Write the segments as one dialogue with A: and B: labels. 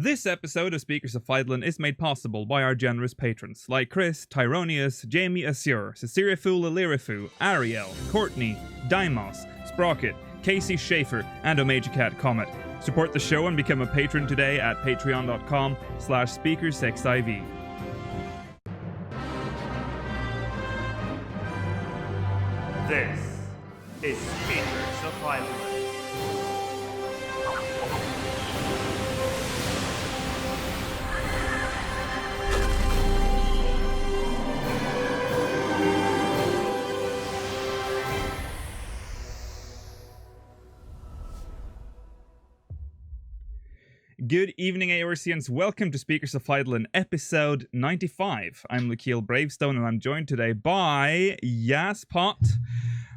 A: This episode of Speakers of Fidlan is made possible by our generous patrons like Chris, Tyronius, Jamie Assur, Cecirifu Lilirifu, Ariel, Courtney, Dimos, Sprocket, Casey Schaefer, and Omega Cat Comet. Support the show and become a patron today at patreon.com/SpeakersXIV.
B: This is Speakers of Fidlan.
A: Good evening, Aorcians. Welcome to Speakers of Fidlan, episode 95. I'm Lakeel Bravestone, and I'm joined today by Yaspot,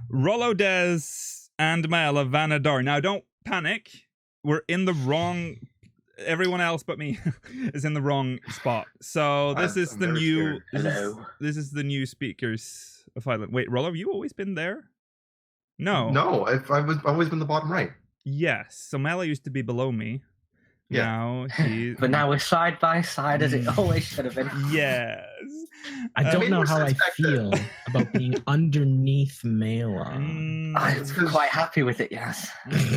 A: Rollo Des, and Maela Vanadar. Now, don't panic. We're in the wrong... Everyone else but me is in the wrong spot. So this is the new... This is the new Speakers of Fidlan. Wait, Rollo, have you always been there? No.
C: No, I've always been the bottom right.
A: Yes. So Maela used to be below me.
C: Yeah.
A: Now
D: but now we're side by side as it always should have been.
A: Yes.
E: I don't know how I feel about being underneath Maela.
D: I'm quite happy with it, yes.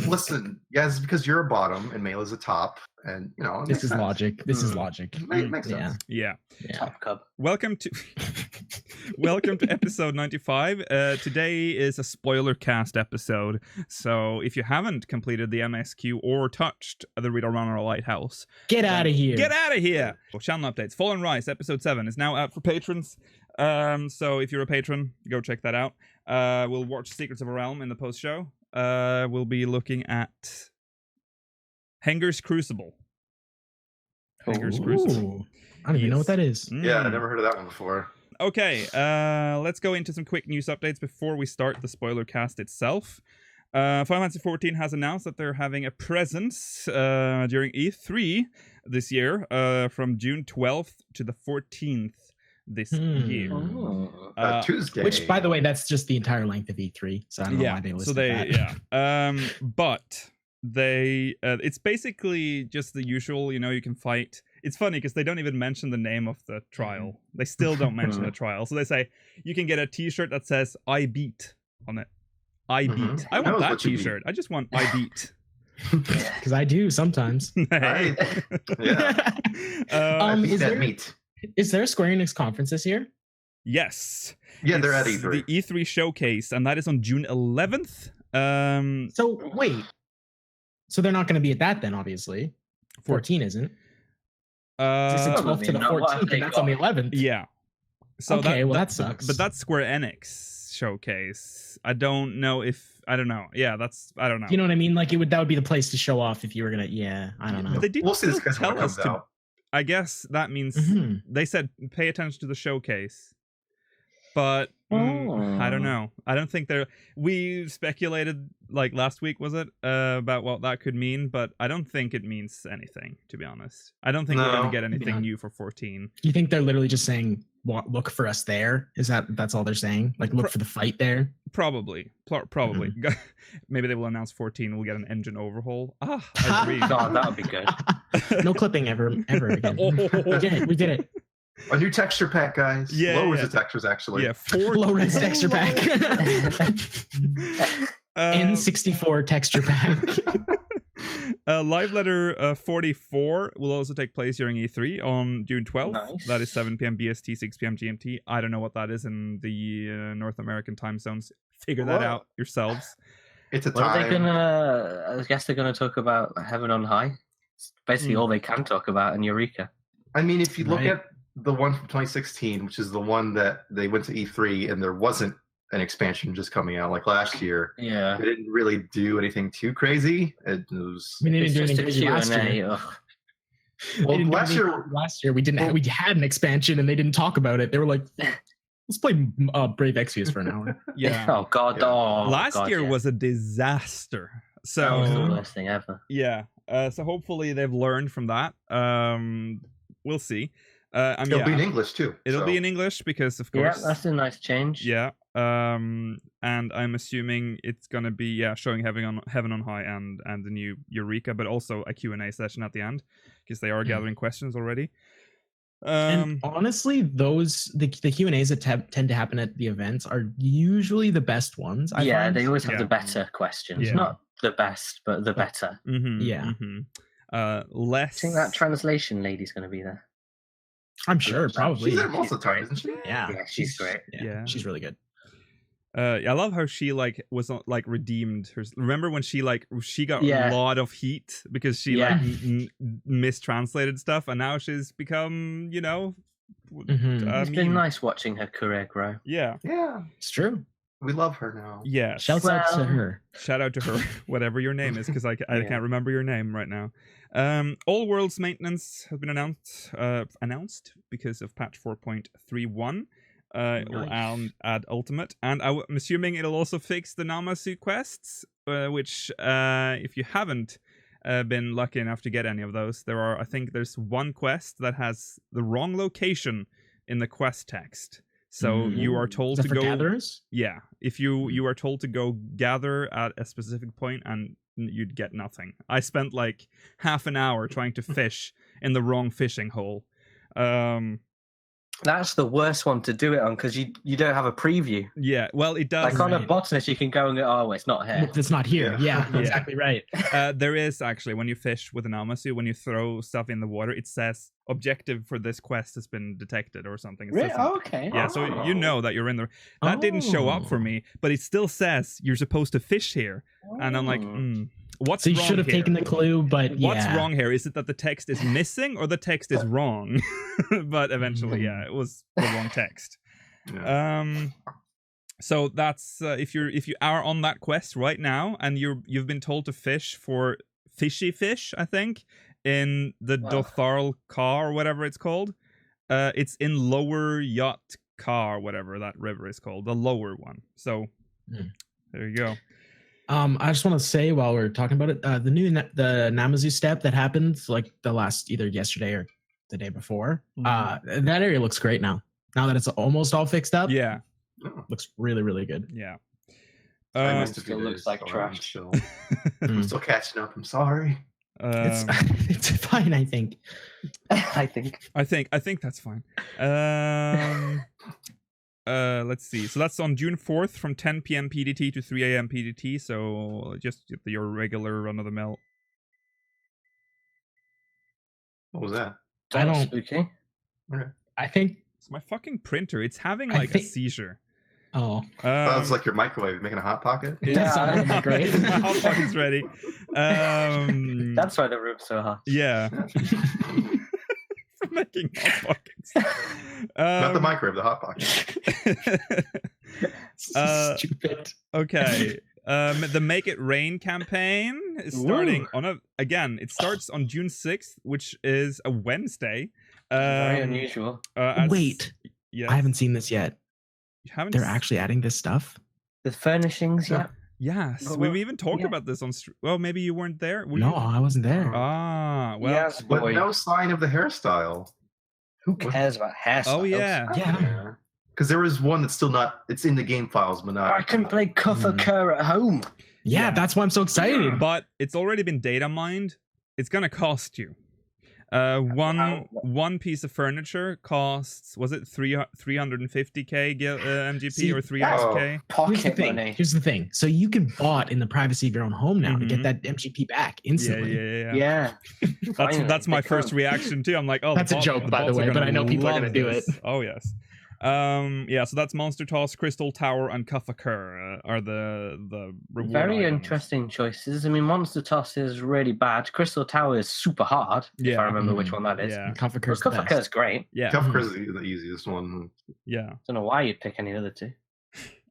C: Listen, yes, because you're a bottom and Maela's a top, and you know
E: this is logic. This is logic.
C: Makes sense.
A: Yeah.
D: Top cub.
A: Welcome to episode 95. Today is a Spoilercast episode, so if you haven't completed the MSQ or touched the Ridorana Lighthouse,
E: get out of here.
A: Get out of here! Well, channel updates. Fallen Rise episode 7 is now out for patrons. So if you're a patron, go check that out. We'll watch Secrets of a Realm in the post show. We'll be looking at Henger's Crucible. Henger's Crucible.
E: I don't even know what that is.
C: Yeah, I never heard of that one before.
A: Okay, let's go into some quick news updates before we start the spoiler cast itself. Final Fantasy XIV has announced that they're having a presence during E3 this year, from June 12th to the 14th this year.
C: Tuesday.
E: Which, by the way, that's just the entire length of E3, so I don't know why they listed that.
A: But they, it's basically just the usual, you know, you can fight. It's funny because they don't even mention the name of the trial. They still don't mention the trial. So they say you can get a t-shirt that says "I beat" on it. I beat. I want that t-shirt. I just want "I beat."
E: Because I do sometimes.
A: Hey.
C: Yeah.
E: Is there a Square Enix conference this year?
A: Yes.
C: Yeah, they're at E3.
A: The E3 showcase, and that is on June 11th.
E: So wait. So they're not going to be at that then, obviously. 14 isn't. It's the 12th to the 14th, and that's on the 11th.
A: Yeah. So
E: okay, that sucks.
A: But that's Square Enix showcase. I don't know. Yeah, I don't know.
E: You know what I mean? Like that would be the place to show off if you were gonna. Yeah, I don't know.
A: But they didn't
C: we'll see this guys
A: tell us to.
C: Out.
A: I guess that means they said pay attention to the showcase. But I don't know. I don't think we speculated like last week, was it, about what that could mean, but I don't think it means anything, to be honest. I don't think we're going to get anything new for 14.
E: You think they're literally just saying, look for us there? That's all they're saying? Like, look for the fight there?
A: Probably. Maybe they will announce 14. We'll get an engine overhaul. I agree.
D: God, that would be good.
E: No clipping ever again. We did it.
C: A new texture pack, guys.
A: Yeah,
C: lowers the textures, actually.
A: Yeah,
E: 4 low-res texture pack. N64 texture pack.
A: Live Letter 44 will also take place during E3 on June 12th.
D: Nice.
A: That is 7 p.m. BST, 6 p.m. GMT. I don't know what that is in the North American time zones. Figure that out yourselves.
C: It's a
D: time.
C: time.
D: I guess they're going to talk about Heaven on High. It's basically all they can talk about in Eureka.
C: I mean, if you look at the one from 2016, which is the one that they went to E3 and there wasn't an expansion just coming out like last year.
D: Yeah.
C: They didn't really do anything too crazy. It was...
E: I mean, they didn't do anything crazy last year.
C: Well, last year
E: we had an expansion and they didn't talk about it. They were like, let's play Brave Exvius for an hour.
A: Yeah.
D: Oh, God.
C: Yeah.
A: Last year was a disaster. So
D: that was the worst thing ever.
A: Yeah. So hopefully they've learned from that. We'll see.
C: It'll be in English too.
A: It'll be in English because, of course.
D: Yeah, that's a nice change.
A: Yeah. And I'm assuming it's gonna be showing Heaven on High and the new Eureka, but also a Q&A session at the end. because they are gathering questions already.
E: And honestly, the Q&As that tend to happen at the events are usually the best ones. I find.
D: They always have the better questions.
A: Yeah.
D: Not the best, but the better.
E: Yeah.
A: Less.
D: I think that translation lady's going to be there.
E: I'm sure, probably.
C: She's there most of the time, isn't she?
E: Yeah,
D: she's great.
E: Yeah, she's really good.
A: I love how she like was like redeemed her. Remember when she got a lot of heat because she like mistranslated stuff, and now she's become, you know.
D: It's been nice watching her career grow.
C: Yeah,
E: it's true.
C: We love her now.
A: Yeah,
E: shout out to her.
A: Shout out to her, whatever your name is, because I can't remember your name right now. All Worlds maintenance has been announced because of patch 4.31. It will add Ultimate, and I'm assuming it'll also fix the Namasu quests, which if you haven't been lucky enough to get any of those, I think there's one quest that has the wrong location in the quest text. So you are told to go
E: gatherers?
A: Yeah, if you are told to go gather at a specific point, and you'd get nothing. I spent like half an hour trying to fish in the wrong fishing hole.
D: That's the worst one to do it on, because you don't have a preview.
A: Yeah, well, it does.
D: Like on a botanist, you can go and go, oh, it's not here.
E: It's not here. Yeah, exactly right.
A: There is actually, when you fish with an Amasu, when you throw stuff in the water, it says objective for this quest has been detected or something.
D: Really? Oh, okay.
A: Yeah, so you know that you're in the... That didn't show up for me, but it still says you're supposed to fish here. And I'm like, what's
E: so you
A: wrong
E: should have
A: here?
E: taken the clue, but
A: what's wrong here? Is it that the text is missing or the text is wrong? But eventually, it was the wrong text. So that's if you are on that quest right now and you've been told to fish for fishy fish, I think, in the Dotharl Ka or whatever it's called. It's in Lower Yacht Ka or whatever that river is called, the lower one. So there you go.
E: I just want to say while we're talking about it, the Namazu step that happened like the last either yesterday or the day before, that area looks great now. Now that it's almost all fixed up, looks really, really good.
A: Yeah.
C: It
D: still looks like trash.
C: I'm still catching up. I'm sorry.
E: It's fine, I think.
A: I think that's fine. Let's see. So that's on June 4th from 10 p.m. PDT to 3 a.m. PDT. So just your regular run-of-the-mill.
C: What was that?
E: I don't...
D: Spooky.
C: Okay.
E: I think...
A: It's my fucking printer. It's having like a seizure.
E: Oh.
C: Sounds like your microwave making a Hot Pocket.
E: Yeah, great.
A: My Hot Pocket's ready.
D: That's why the room's so hot.
A: Yeah. Making Hot Pockets.
C: Not the microwave, the Hot Pocket.
E: Stupid.
A: Okay. The Make It Rain campaign is starting it starts on June 6th, which is a Wednesday.
D: Very unusual.
E: Wait.
A: Yes.
E: I haven't seen this yet. They're actually adding this stuff?
D: The furnishings, yeah.
A: Yes, we've even talked about this on stream. Well, maybe you weren't there.
E: No, I wasn't there.
A: Ah, well.
D: Yes,
C: but no sign of the hairstyle.
D: Who cares about hairstyles?
A: Oh, yeah.
C: Because there was one that's still not, it's in the game files, but not.
D: I can play Kuffer at home.
E: Yeah, that's why I'm so excited.
A: But it's already been data mined. It's going to cost you. One piece of furniture costs, was it 350k MGP or 300k?
D: Pocket money.
E: Here's the thing. So you can bot in the privacy of your own home now to get that MGP back instantly.
D: Yeah.
A: That's my first reaction too. I'm like, oh,
E: that's a joke, by the way, but I know people are gonna do it.
A: Oh yes. So that's Monster Toss, Crystal Tower, and Kuffakur are the reward
D: Very
A: items.
D: interesting choices. I mean, Monster Toss is really bad. Crystal Tower is super hard, if I remember which one that is.
A: Yeah.
E: Kuffakur's
D: great.
A: Yeah.
C: Kuffakur's the easiest one.
A: Yeah.
D: Don't know why you'd pick any other two.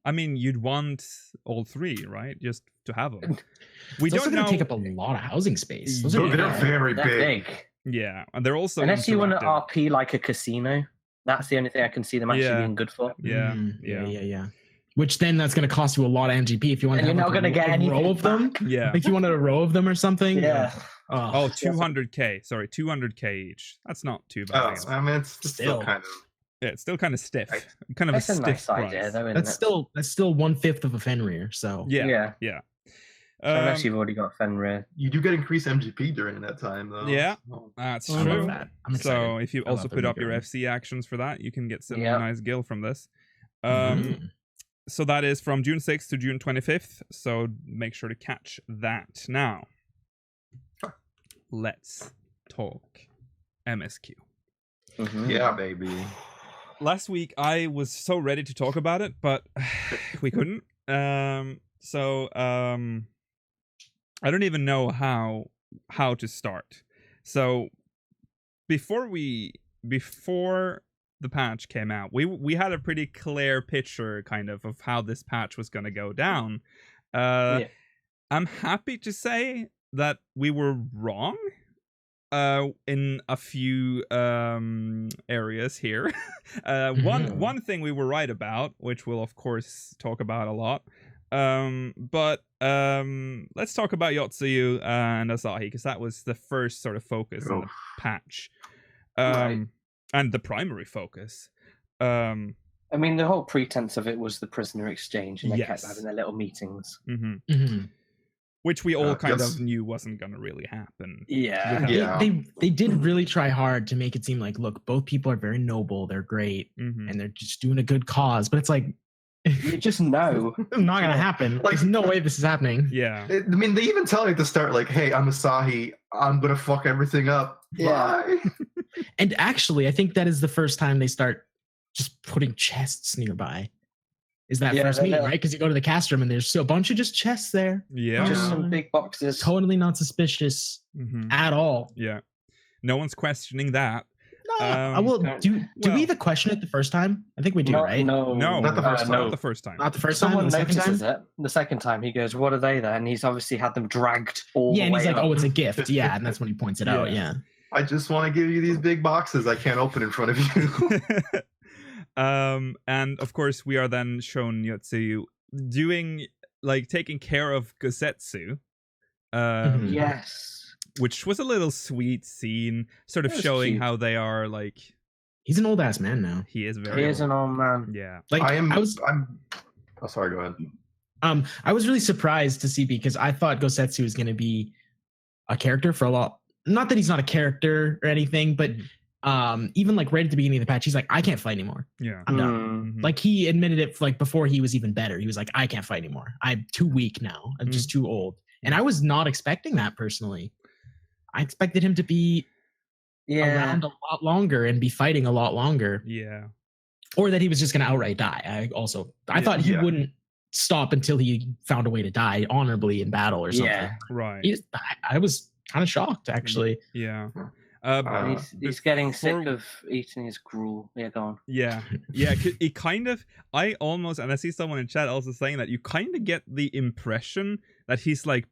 A: I mean, you'd want all three, right? Just to have them.
E: We don't know. Take up a lot of housing space.
C: They're very big.
A: Yeah, and they're also
D: unless you want to RP like a casino. That's the only thing I can see them actually being good for.
A: Yeah.
E: Which then that's going to cost you a lot of MGP if you want to have
D: you're not going to get any
E: row of them.
A: Yeah.
E: Like you wanted a row of them or something.
D: Yeah.
A: 200k. Sorry, 200k each. That's not too bad.
C: I mean, it's still kind of.
A: Yeah, it's still kind of stiff. Kind of
D: that's
A: a stiff
D: nice
A: price.
D: idea, though,
E: that's still 1/5 of a Fenrir. So
A: yeah.
D: Unless you've already got Fenrir.
C: You do get increased MGP during that time, though.
A: Yeah.
C: So-
A: That's
E: I love
A: true.
E: that. I'm excited.
A: So if you
E: I love
A: also
E: the
A: put up your
E: regrowing.
A: FC actions for that, you can get some
D: Yep.
A: nice gil from this.
E: Mhm.
A: So that is from June 6th to June 25th. So make sure to catch that. Now, let's talk MSQ.
D: Mhm.
C: Yeah, baby.
A: Last week I was so ready to talk about it, but we couldn't. I don't even know how to start. So before the patch came out, we had a pretty clear picture kind of how this patch was going to go down.
D: Yeah.
A: I'm happy to say that we were wrong in a few areas here. One thing we were right about, which we'll of course talk about a lot. But let's talk about Yotsuyu and Asahi, because that was the first sort of focus in the patch.
D: Right.
A: And the primary focus.
D: I mean, the whole pretense of it was the prisoner exchange, and they kept
A: Yes.
D: having their little meetings.
E: Mhm.
A: Which we all kind
C: yes.
A: of knew wasn't going to really happen.
D: Yeah.
C: Yeah.
E: They did really try hard to make it seem like, look, both people are very noble, they're great,
A: Mhm.
E: and they're just doing a good cause. But it's like,
D: You just know.
E: it's not gonna happen.
C: Like-
E: There's no way this is happening.
A: Yeah.
C: I mean, they even tell you at the start, like, "Hey, I'm Asahi. I'm gonna fuck everything up."
D: Yeah.
C: Bye.
E: And actually, I think that is the first time they start just putting chests nearby. Is that
D: Yeah,
E: first
D: they
E: meeting,
D: know.
E: right? Because you go to the cast room and there's still a bunch of just chests there.
A: Yeah.
D: Just some big boxes.
E: Totally not suspicious
A: Mhm.
E: at all.
A: Yeah. No one's questioning that.
E: No, I will. Do we
A: well-
E: even question it the first time? I think we do,
D: No,
E: right?
A: No,
C: Not the first time.
A: Not the first time.
E: Not the first time.
D: Someone
E: The second
D: notices
E: time.
D: it. The second time, he goes, "What are they there?" And he's obviously had them dragged all
E: Yeah,
D: the
E: and
D: way
E: he's like,
D: up.
E: "Oh, it's a gift." Yeah, and that's when he points it out.
A: Yeah.
E: Yeah.
C: I just want to give you these big boxes I can't open in front of you.
A: And of course we are then shown Yotsuyu doing, like, taking care of Gosetsu.
E: Mhm.
D: Yes.
A: Which was a little sweet scene, sort of
D: That was
A: showing
D: cute.
A: how they are, like,
E: He's an old ass man now.
A: he is very
D: He is
A: old.
D: an old man.
A: Yeah.
E: Like
C: I'm.
E: I was
C: Oh, sorry. Go ahead.
E: I was really surprised to see, because I thought Gosetsu was going to be a character for a lot. Not that he's not a character or anything, but even like right at the beginning of the patch, he's like, "I can't fight anymore.
A: Yeah.
E: I'm done."
A: Mhm.
E: Like he admitted it like before he was even better. He was like, "I can't fight anymore. I'm too weak now. I'm just too old." And I was not expecting that personally. I expected him to be around a lot longer and be fighting a lot longer,
A: Yeah.
E: or that he was just going to outright die. I thought he
C: Yeah.
E: wouldn't stop until he found a way to die honorably in battle or something.
D: Yeah.
A: Right.
E: I was kind of shocked, actually.
A: Yeah.
D: He's getting sick
A: before-
D: of eating his gruel. Yeah, go on.
A: Yeah, yeah. It kind of, I almost, and I see someone in chat also saying that you kind of get the impression that he's like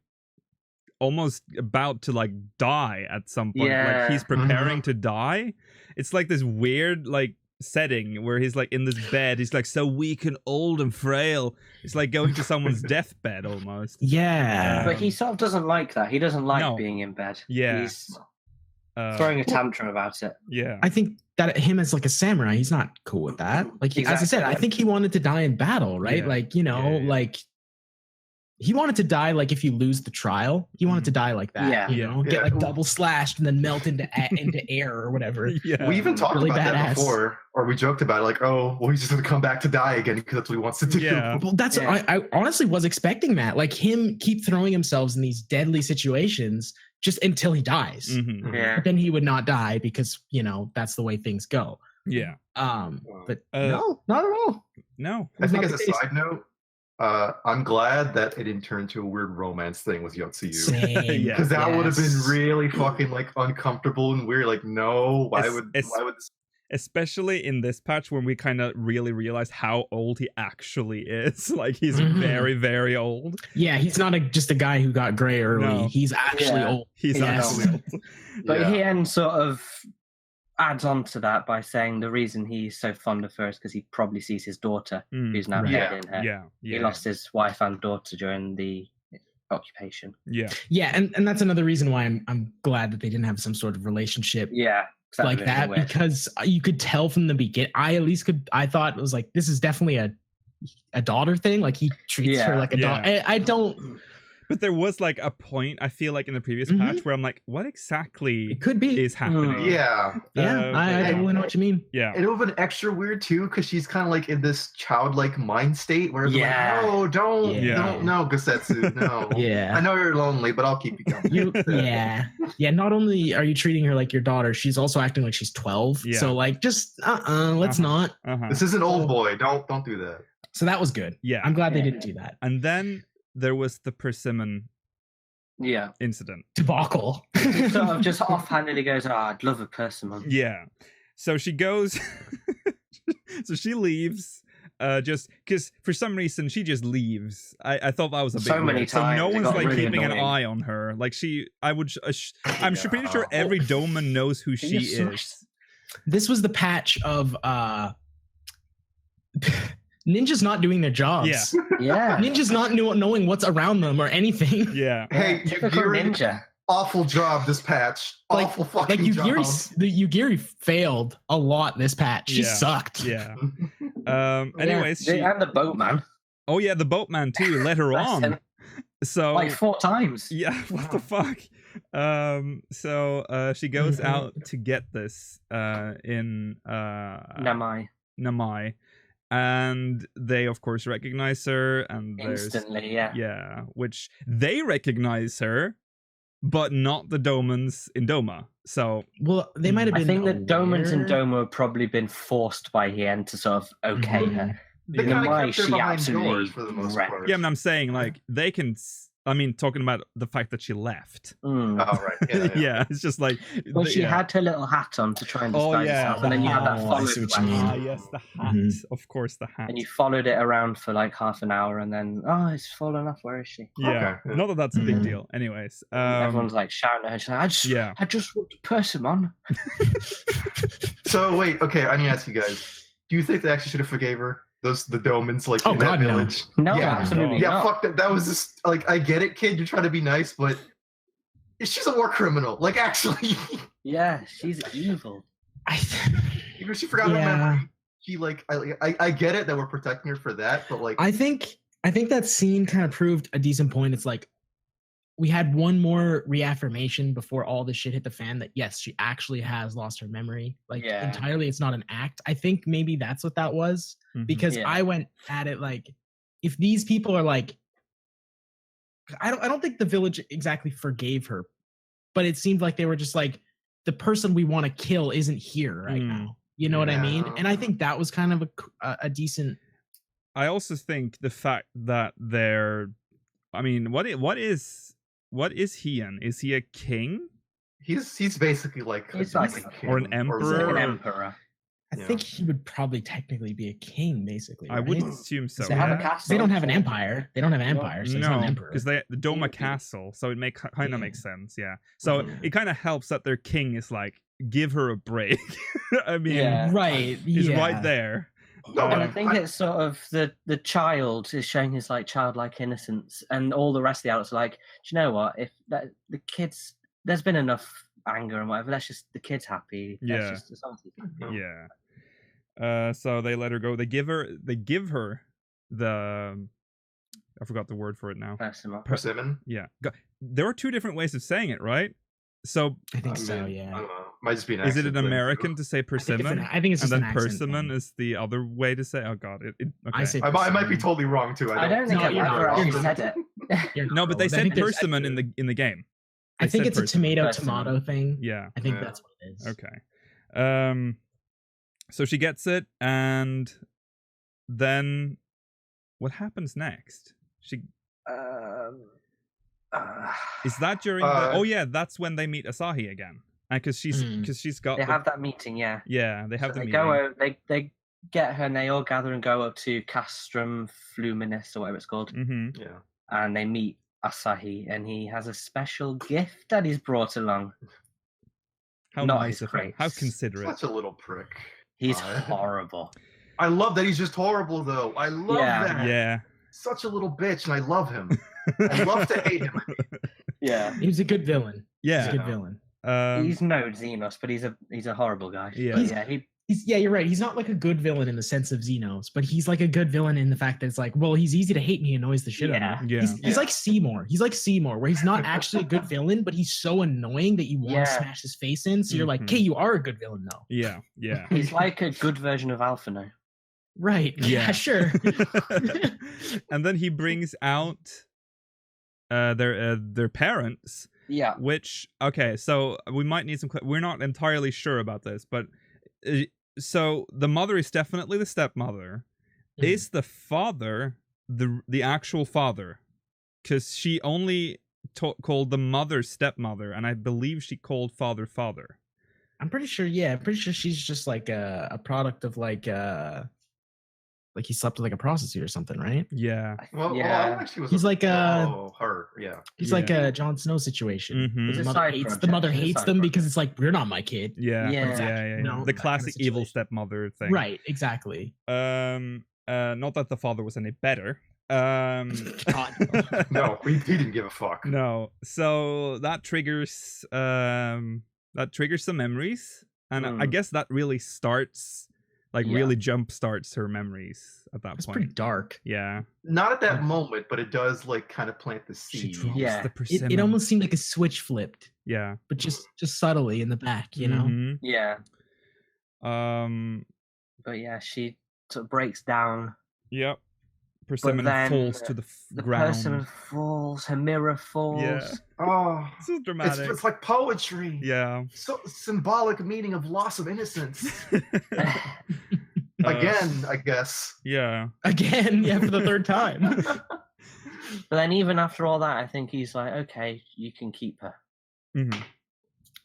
A: almost about to like die at some point.
D: Yeah.
A: Like he's preparing to die. It's like this weird like setting where he's like in this bed. He's like so weak and old and frail. It's like going to someone's deathbed almost.
E: Yeah.
D: But he sort of doesn't like that. He doesn't like
A: No.
D: being in bed.
A: Yeah.
D: He's
A: Uh,
D: throwing a tantrum about it.
A: yeah.
E: I think that him as like a samurai, he's not cool with that. Like, as I said, I
D: Exactly.
E: think he wanted to die in battle, right?
A: Yeah.
E: Like, you know,
A: Yeah, yeah.
E: like he wanted to die like if you lose the trial, he wanted to die like that.
D: Yeah.
E: You know,
C: Yeah.
E: get like double slashed and then melt into into air or whatever.
A: Yeah.
C: We even talked
E: Really
C: about that
E: badass.
C: before, or we joked about it, like, "Oh, well, he's just gonna come back to die again because that's what he wants to do."
A: Yeah.
E: Well, that's
D: Yeah.
E: I honestly was expecting that. Like him keep throwing himself in these deadly situations just until he dies.
A: Mhm.
D: Yeah.
E: But then he would not die because, you know, that's the way things go.
A: Yeah.
E: But
A: Uh,
E: no, not at all.
A: No.
C: I think
E: Not
C: as a
E: the case.
C: side note, I'm glad that it didn't turn into a weird romance thing with Yotsuyu.
E: Same.
A: Yeah.
C: Because that would have been
E: Yes.
C: really fucking like uncomfortable and weird. Like, no, why
A: Es-
C: would
A: es-
C: why would
A: Especially in this patch when we kind of really realize how old he actually is. Like he's
E: Mhm.
A: very, very old.
E: Yeah, he's not just a guy who got gray early.
A: No.
E: He's actually
D: Yeah.
E: old.
A: He's
E: Yes.
A: actually old.
D: But
C: Yeah.
D: he then sort of adds on to that by saying the reason he's so fond of her is because he probably sees his daughter,
A: Mm,
D: who's now
E: Right.
D: dead in her.
A: yeah.
D: He
A: Yeah.
D: lost his wife and daughter during the occupation.
A: Yeah.
E: Yeah, and that's another reason why I'm glad that they didn't have some sort of relationship
D: Yeah. 'cause that'd
E: like
D: be
E: that,
D: weird.
E: because you could tell from the beginning. I thought it was like, this is definitely a daughter thing. Like he treats her
D: Yeah.
E: like a daughter.
A: Yeah.
E: I don't.
A: But there was like a point, I feel like, in the previous patch where I'm like, what exactly
E: It could be.
A: is happening?
C: Yeah.
E: Yeah, I totally know what you mean.
A: Yeah.
C: And it would have been extra weird too, because she's kind of like in this childlike mind state where it's
D: Yeah.
C: like, no, don't, Gusetsu, no.
E: Yeah.
C: I know you're lonely, but I'll keep you company.
E: Yeah. Not only are you treating her like your daughter, she's also acting like she's 12.
A: Yeah.
E: So like, just let's not.
C: This isn't old boy. Don't do that.
E: So that was good.
A: Yeah.
E: I'm glad they didn't do that.
A: And then there was the Persimmon
D: Yeah.
A: incident.
E: Debacle.
D: He sort of just offhandedly goes, I'd love a Persimmon.
A: Yeah. So she goes, so she leaves. Just because for some reason she just leaves. I thought that was a bit
D: So many
A: weird.
D: times,
A: So no
D: it
A: one's
D: got
A: like
D: really
A: keeping an
D: annoying.
A: eye on her. Like I'm pretty sure every Doma knows who she is.
E: This was the patch of ninjas not doing their jobs.
A: Yeah.
D: Yeah.
E: Ninjas not knowing what's around them or anything.
A: Yeah.
C: Hey,
D: Typical ninja.
C: awful job this patch. Awful fucking job.
E: Yugiri failed a lot this patch. She
A: Yeah.
E: sucked.
A: Yeah. Anyways,
D: And the boatman.
A: oh yeah, the boatman too let her
D: Bless
A: on.
D: him.
A: So
D: Like 4 times.
A: yeah, what the fuck? So she goes out to get this in Namai, and they of course recognize her, and there's
D: Instantly, yeah.
A: yeah, which they recognize her, but not the Domans in Doma. So
E: Well, they might have been.
D: I think the Domans and
E: aware.
D: Doma have probably been forced by Hien to sort of okay her.
C: They
D: In
C: kinda
D: Namai,
C: kept her
D: she
C: behind
D: absolutely
C: doors for the most
D: wrecked.
C: part.
A: yeah, and I'm saying like they can. I mean, talking about the fact that she left.
D: Mm.
C: Oh, right. Yeah.
A: Yeah, it's just like
D: Well, she
A: yeah.
D: had her little hat on to try and
A: Oh,
D: disguise
A: yeah,
D: herself, and then you had that
E: oh, I
D: follow
E: see what you
D: flash.
E: mean.
A: Ah, yes, the hat. Of course, the hat.
D: And you followed it around for like half an hour, and then it's fallen off. Where is she?
A: Yeah,
C: Okay.
A: not that that's a big
E: Mhm.
A: deal. Anyways,
D: Everyone's like shouting at her. She's like, I just want to Persimmon.
C: So wait, okay, I need to ask you guys. Do you think they actually should have forgave her? The Domans, like
E: Oh,
C: in
E: God,
C: that
E: no.
C: village.
D: No,
C: Yeah.
D: absolutely
C: Yeah,
D: not.
C: fuck that. That was just like, I get it, kid. You're trying to be nice, but she's a war criminal. Like, actually,
D: Yeah, she's evil.
C: even if she forgot her
E: Yeah.
C: memory, she like, I get it that we're protecting her for that, but like,
E: I think that scene kind of proved a decent point. It's like we had one more reaffirmation before all this shit hit the fan that yes, she actually has lost her memory. Like
D: Yeah.
E: entirely, it's not an act. I think maybe that's what that was.
A: Mhm.
E: Because
D: Yeah.
E: I went at it like, if these people are like, I don't think the village exactly forgave her, but it seemed like they were just like, the person we want to kill isn't here right
A: Mm.
E: now. You know what I mean?
C: Yeah.
E: And I think that was kind of a decent.
A: I also think the fact that they're, I mean, what is Hien? Is he a king?
C: he's basically like,
D: He's
C: a
D: like
C: king
A: or an
D: He's
A: emperor?
D: like an
A: Or-
D: emperor.
E: I
C: Yeah.
E: think he would probably technically be a king, basically.
A: I
E: right?
A: would assume so.
D: They have a
A: yeah.
D: castle.
E: They don't have an empire. They don't have an empire, so it's not an
A: No,
E: emperor.
A: because the Doma
D: Yeah.
A: castle, so it kind
E: Yeah.
A: of makes sense. Yeah, so
C: Mhm.
A: it kind of helps that their king is like, give her a break. I mean,
D: Yeah.
E: Right.
A: he's
E: yeah.
A: right there.
C: No,
D: And I
A: Um,
D: think it's sort of the child is showing his like childlike innocence, and all the rest of the adults are like, do you know what? If the kids, there's been enough anger and whatever. Let's just the kid's happy.
A: Yeah.
D: Let's just, as long as he's happy.
A: Yeah. So they let her go. They give her the I forgot the word for it now.
D: Persimmon.
C: Persimmon.
A: Yeah. There are 2 different ways of saying it, right? So
E: I think
C: I
E: so.
C: mean, I
E: Yeah.
C: don't know. Might just be an
A: is it
C: accent
A: an
C: thing, too.
A: American to say persimmon?
E: I think it's
A: And
E: just
A: then
E: an accent
A: persimmon
E: thing.
A: is the other way to say. Oh god, okay.
E: I say
C: I might be
E: persimmon.
C: totally wrong too.
D: I don't think
E: No,
D: I've
E: you're
D: ever
E: not.
D: actually
E: You're
D: said it.
E: You're
A: No, but they
E: I
A: said
E: think there's-
A: persimmon in the game.
E: I
A: They
E: think
A: said
E: it's a
A: persimmon.
E: tomato
D: Persimmon.
E: tomato thing.
A: Yeah.
E: I think
C: Yeah.
E: that's what it is.
A: Okay. So she gets it, and then what happens next? She is that during the? Oh yeah, that's when they meet Asahi again, and because she's got
D: They
A: the-
D: have that meeting, yeah.
A: yeah, they have
D: So
A: the
D: they
A: meeting.
D: go out, they get her, and they all gather and go up to Castrum Fluminis or whatever it's called,
A: Mm-hmm.
C: Yeah.
D: and they meet Asahi, and he has a special gift that he's brought along.
A: How
D: Not
A: nice
D: his
A: of him.
D: crates.
A: How considerate.
C: Such a little prick.
D: He's
C: Uh,
D: horrible.
C: I love that he's just horrible though. I love
D: Yeah.
C: that.
A: Yeah.
C: Such a little bitch, and I love him. I love to hate him.
D: Yeah,
E: He's a good villain. He's a
A: Yeah.
E: good villain.
D: he's no Zenos, but he's a horrible guy.
A: Yeah.
D: But yeah, he
E: You're right. He's not like a good villain in the sense of Zenos, but he's like a good villain in the fact that it's like, well, he's easy to hate and he annoys the shit out of me.
A: Yeah.
E: He's like Seymour. He's like Seymour, where he's not actually a good villain, but he's so annoying that you want to smash his face in. So you're like, okay, you are a good villain though.
A: Yeah.
D: He's like a good version of Alpha now.
E: Right. Yeah, sure.
A: And then he brings out their parents.
D: Yeah.
A: Which, okay, so we might need some. We're not entirely sure about this, but so the mother is definitely the stepmother. Mm-hmm. Is the father the actual father? Because she only called the mother stepmother, and I believe she called father.
E: I'm pretty sure. Yeah, I'm pretty sure she's just like a product of like he slept with like a prostitute or something, right?
A: Yeah.
C: Well, I think she was.
E: He's like
C: her. Yeah.
E: He's like a Jon Snow situation.
A: Mm-hmm.
E: The mother hates them because it's like, you're not my kid.
A: Yeah.
E: You know,
A: the classic kind of evil stepmother thing.
E: Right. Exactly.
A: Not that the father was any better.
C: No, he didn't give a fuck.
A: No. So that triggers some memories, and I guess that really starts. Really jump starts her memories at that point. It's
E: pretty dark.
A: Yeah.
C: Not at that moment, but it does like kind of plant the seed.
A: She drops the persimmon.
E: It almost seemed like a switch flipped.
A: Yeah.
E: But just subtly in the back, you know?
A: Mm-hmm.
D: Yeah.
E: But
D: yeah, she sort of breaks down.
A: Yep. Persimmon falls to the ground.
D: Persimmon falls, her mirror falls.
A: Yeah.
C: Oh,
A: this is dramatic.
C: It's like poetry.
A: Yeah.
C: So symbolic meaning of loss of innocence. Again, I guess.
A: Yeah.
E: Again, for the third time.
D: But then even after all that, I think he's like, okay, you can keep her.
A: Mm-hmm.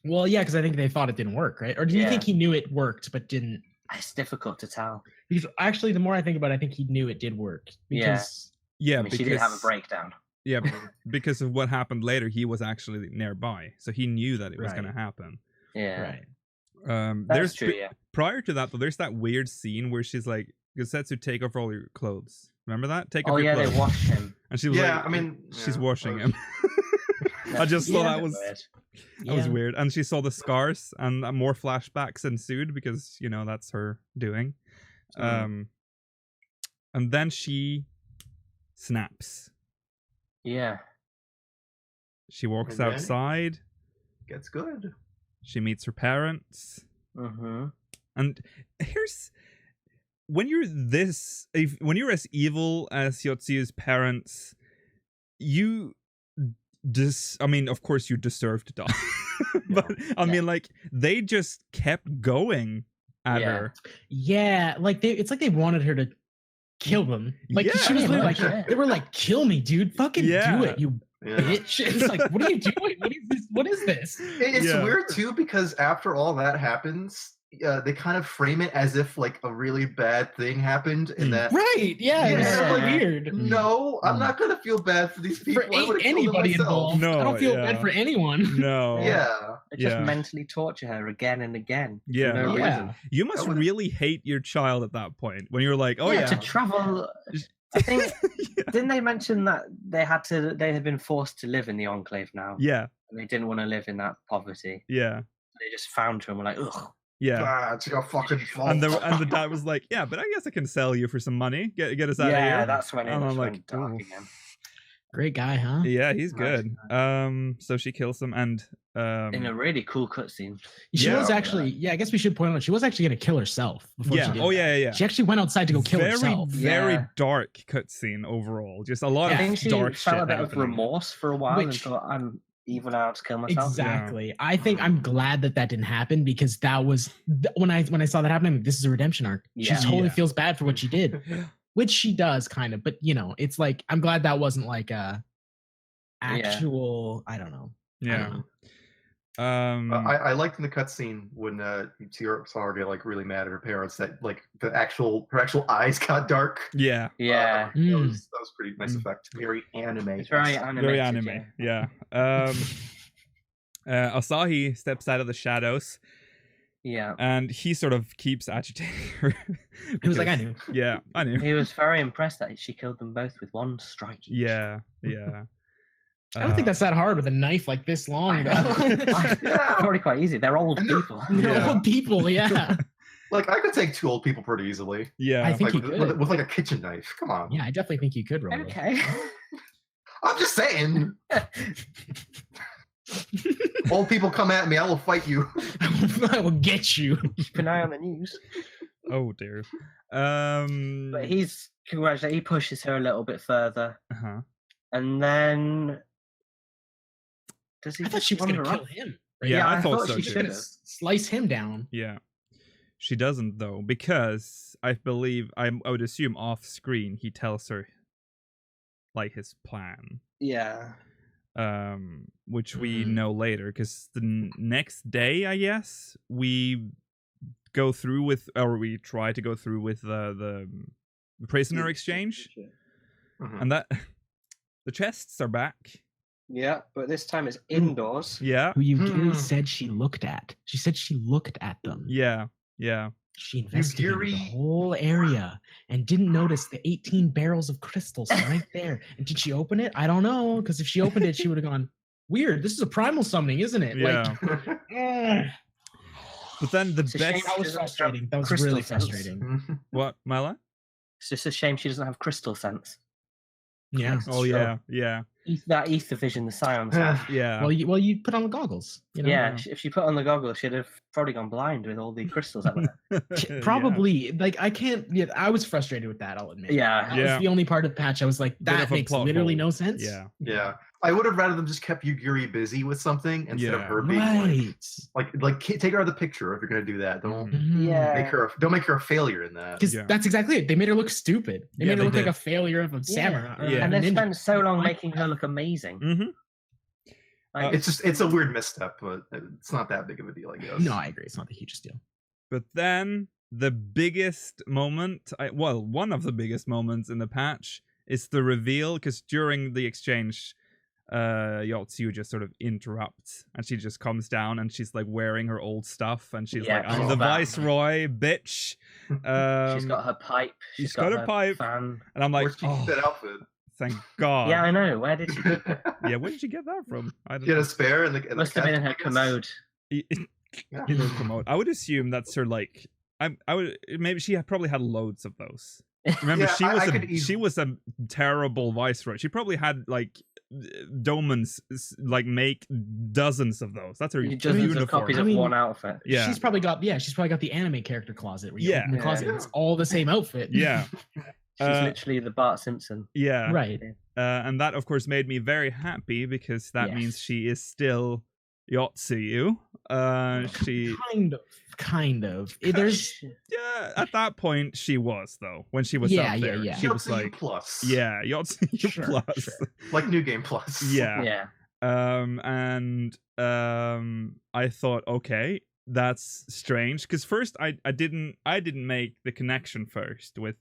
E: Well, yeah, because I think they thought it didn't work, right? Or do you think he knew it worked but didn't?
D: It's difficult to tell.
E: Because actually, the more I think about it, I think he knew it did work. Because,
A: because
D: she did have a breakdown.
A: Yeah, because of what happened later, he was actually nearby, so he knew that it was going to happen.
D: Yeah,
E: right.
D: That's true. Yeah.
A: Prior to that, though, there's that weird scene where she's like, "Gesetsu, take off all your clothes." Remember that? Take off your clothes.
D: They washed him.
A: And she was she's washing him. I just thought that was weird. And she saw the scars, and more flashbacks ensued because that's her doing. And then she snaps.
D: Yeah.
A: She walks outside.
C: Gets good.
A: She meets her parents.
D: Mm-hmm.
A: And here's when you're as evil as Yotsu's parents, of course you deserve to die. But I mean, like, they just kept going at her.
E: Yeah, like it's like they wanted her to kill them. Like she was literally like, they were like, "Kill me, dude! Fucking do it, you bitch!" It's like, what are you doing? What is this?
C: It's weird too because after all that happens, they kind of frame it as if like a really bad thing happened, and that
E: it's so weird.
C: No, I'm not gonna feel bad for these people.
E: For anybody involved.
A: No,
E: I don't feel bad for anyone.
A: No.
D: They just mentally torture her again and again.
A: Yeah.
D: For no reason.
A: You must really hate your child at that point when you're like,
D: to travel. I think didn't they mention that they had been forced to live in the Enclave now?
A: Yeah.
D: And they didn't want to live in that poverty.
A: Yeah.
D: They just found her and were like, ugh.
A: Yeah.
C: It's your fucking fault.
A: And the dad was like, yeah, but I guess I can sell you for some money. Get us out of here.
D: Yeah, that's when it was
A: like,
D: dark again.
E: Great guy, huh?
A: Yeah, he's good. So she kills him, and
D: in a really cool cutscene.
E: She was actually, I guess we should point out, she was actually going to kill herself before she did that. She actually went outside to go kill herself.
A: Very dark cutscene overall. Just a lot of dark shit.
D: I think she felt a bit of remorse for a while and thought, I'm evil now to kill myself.
E: Exactly. Yeah. I think I'm glad that didn't happen because that was when I saw that happening. This is a redemption arc. She totally feels bad for what she did. Which she does kind of, but it's like, I'm glad that wasn't like a actual, I don't know.
A: Yeah.
C: I liked in the cutscene when you see her get like really mad at her parents that like her actual eyes got dark.
A: Yeah.
C: That was pretty nice effect. Very anime.
D: It's very anime.
A: Very anime. Yeah. Asahi steps out of the shadows.
D: Yeah.
A: And he sort of keeps agitating her.
E: He was like, I knew.
A: Yeah, I knew.
D: He was very impressed that she killed them both with one strike.
A: Yeah.
E: I don't think that's that hard with a knife like this long.
D: Probably quite easy. They're old people.
E: They're old people, yeah.
C: Like I could take 2 old people pretty easily.
A: Yeah.
E: I think
C: Like
E: you
C: with,
E: could.
C: with like a kitchen knife. Come on.
E: Yeah, I definitely think you could roll.
D: Okay.
C: I'm just saying. Old people come at me, I will fight you.
E: I will get you.
D: Keep an eye on the news.
A: Oh dear.
D: But he pushes her a little bit further,
A: Uh-huh.
D: and then does he?
E: I thought she was
D: wander
E: gonna
D: off?
E: kill him.
A: Yeah, I thought so
D: she
A: too.
E: She's gonna slice him down.
A: Yeah. She doesn't though, because I believe I would assume off screen he tells her like his plan.
D: Yeah.
A: Which we know later, because the next day, I guess, we go through with, or we try to go through with the prisoner exchange, and that the chests are back.
D: Yeah, but this time it's indoors.
A: Yeah,
E: Who Yugiri said she looked at. She said she looked at them.
A: yeah.
E: She investigated the
C: Yugiri-
E: whole area and didn't notice the 18 barrels of crystals right there. And did she open it? I don't know, because if she opened it, she would have gone, weird, this is a primal summoning, isn't it?
A: Yeah. But then the
D: It's a shame
A: best.
E: That was
D: She doesn't have
E: frustrating. That was
D: crystal
E: really
D: sense.
E: frustrating.
A: What, Mela?
D: It's just a shame she doesn't have crystal sense.
E: Yeah.
A: Oh
C: Sure.
A: yeah.
D: That ether vision the Scions have.
A: Yeah.
E: Well, you put on the goggles. You know?
D: Yeah, if she put on the goggles, she'd have probably gone blind with all the crystals out there.
E: Probably. Like, I can't. Yeah, I was frustrated with that, I'll admit.
D: Yeah.
E: That
A: Yeah.
E: was the only part of the patch I was like,
A: Bit
E: that
A: of a
E: makes
A: plot
E: literally
A: hole.
E: no sense.
A: Yeah.
C: Yeah. I would have rather them just kept Yugiri busy with something instead of
A: Yeah.
C: her being
E: Right.
C: like take her out of the picture if you're gonna do that. Don't
D: Yeah.
C: don't make her a failure in that.
E: Because
A: Yeah.
E: that's exactly it. They made her look stupid. They
A: Yeah,
E: made her
A: they
E: look like
A: did.
E: a failure of a samurai. or
A: Yeah.
D: And
E: a
D: they
E: ninja.
D: spent so long making her look amazing.
A: Mm-hmm.
D: Like,
C: It's a weird misstep, but it's not that big of a deal, I guess.
E: No, I agree. It's not the hugest deal.
A: But then the biggest moment, one of the biggest moments in the patch is the reveal, because during the exchange, Yotsu just sort of interrupts, and she just comes down and she's like wearing her old stuff, and she's
D: Yeah,
A: like, "I'm
C: she's
A: the
D: back.
A: Viceroy, bitch."
D: she's got her pipe.
A: she's got her
D: her
A: pipe.
D: fan.
A: And I'm like,
C: Where'd she get
A: "Oh,
C: that outfit?
A: thank God."
D: Yeah, I know. Where did she get it?
A: Yeah, where did you get that from? I don't
C: She had
A: know.
C: a spare in the
D: Must have been in her commode.
C: Yeah.
A: In her commode. I would assume that's her like. I would maybe she probably had loads of those. Remember,
C: Yeah, I could
A: she was a terrible viceroy. She probably had like Domans like make dozens of those. That's her
D: Dozens of
A: uniform.
D: copies
E: I
D: of
E: mean,
D: one outfit.
A: Yeah,
E: She's probably got the anime character closet. Where you
A: Yeah.
E: open the
D: Yeah.
E: closet, and it's all the same outfit.
A: yeah,
D: She's
A: Uh,
D: literally the Bart Simpson.
A: yeah.
E: Right.
A: And that, of course, made me very happy, because that means
E: Yes.
A: she is still Yotsuyu. She,
E: Kind of. There's
A: yeah, at that point she was, though, when she was
E: Yeah,
A: up there.
E: yeah.
A: She was
C: Yotsuyu
A: like,
C: Plus.
A: yeah, Yotsuyu
E: Sure,
A: plus.
E: sure.
C: Like New Game Plus.
A: Yeah.
D: Yeah.
A: I thought, okay, that's strange, because first I didn't make the connection first with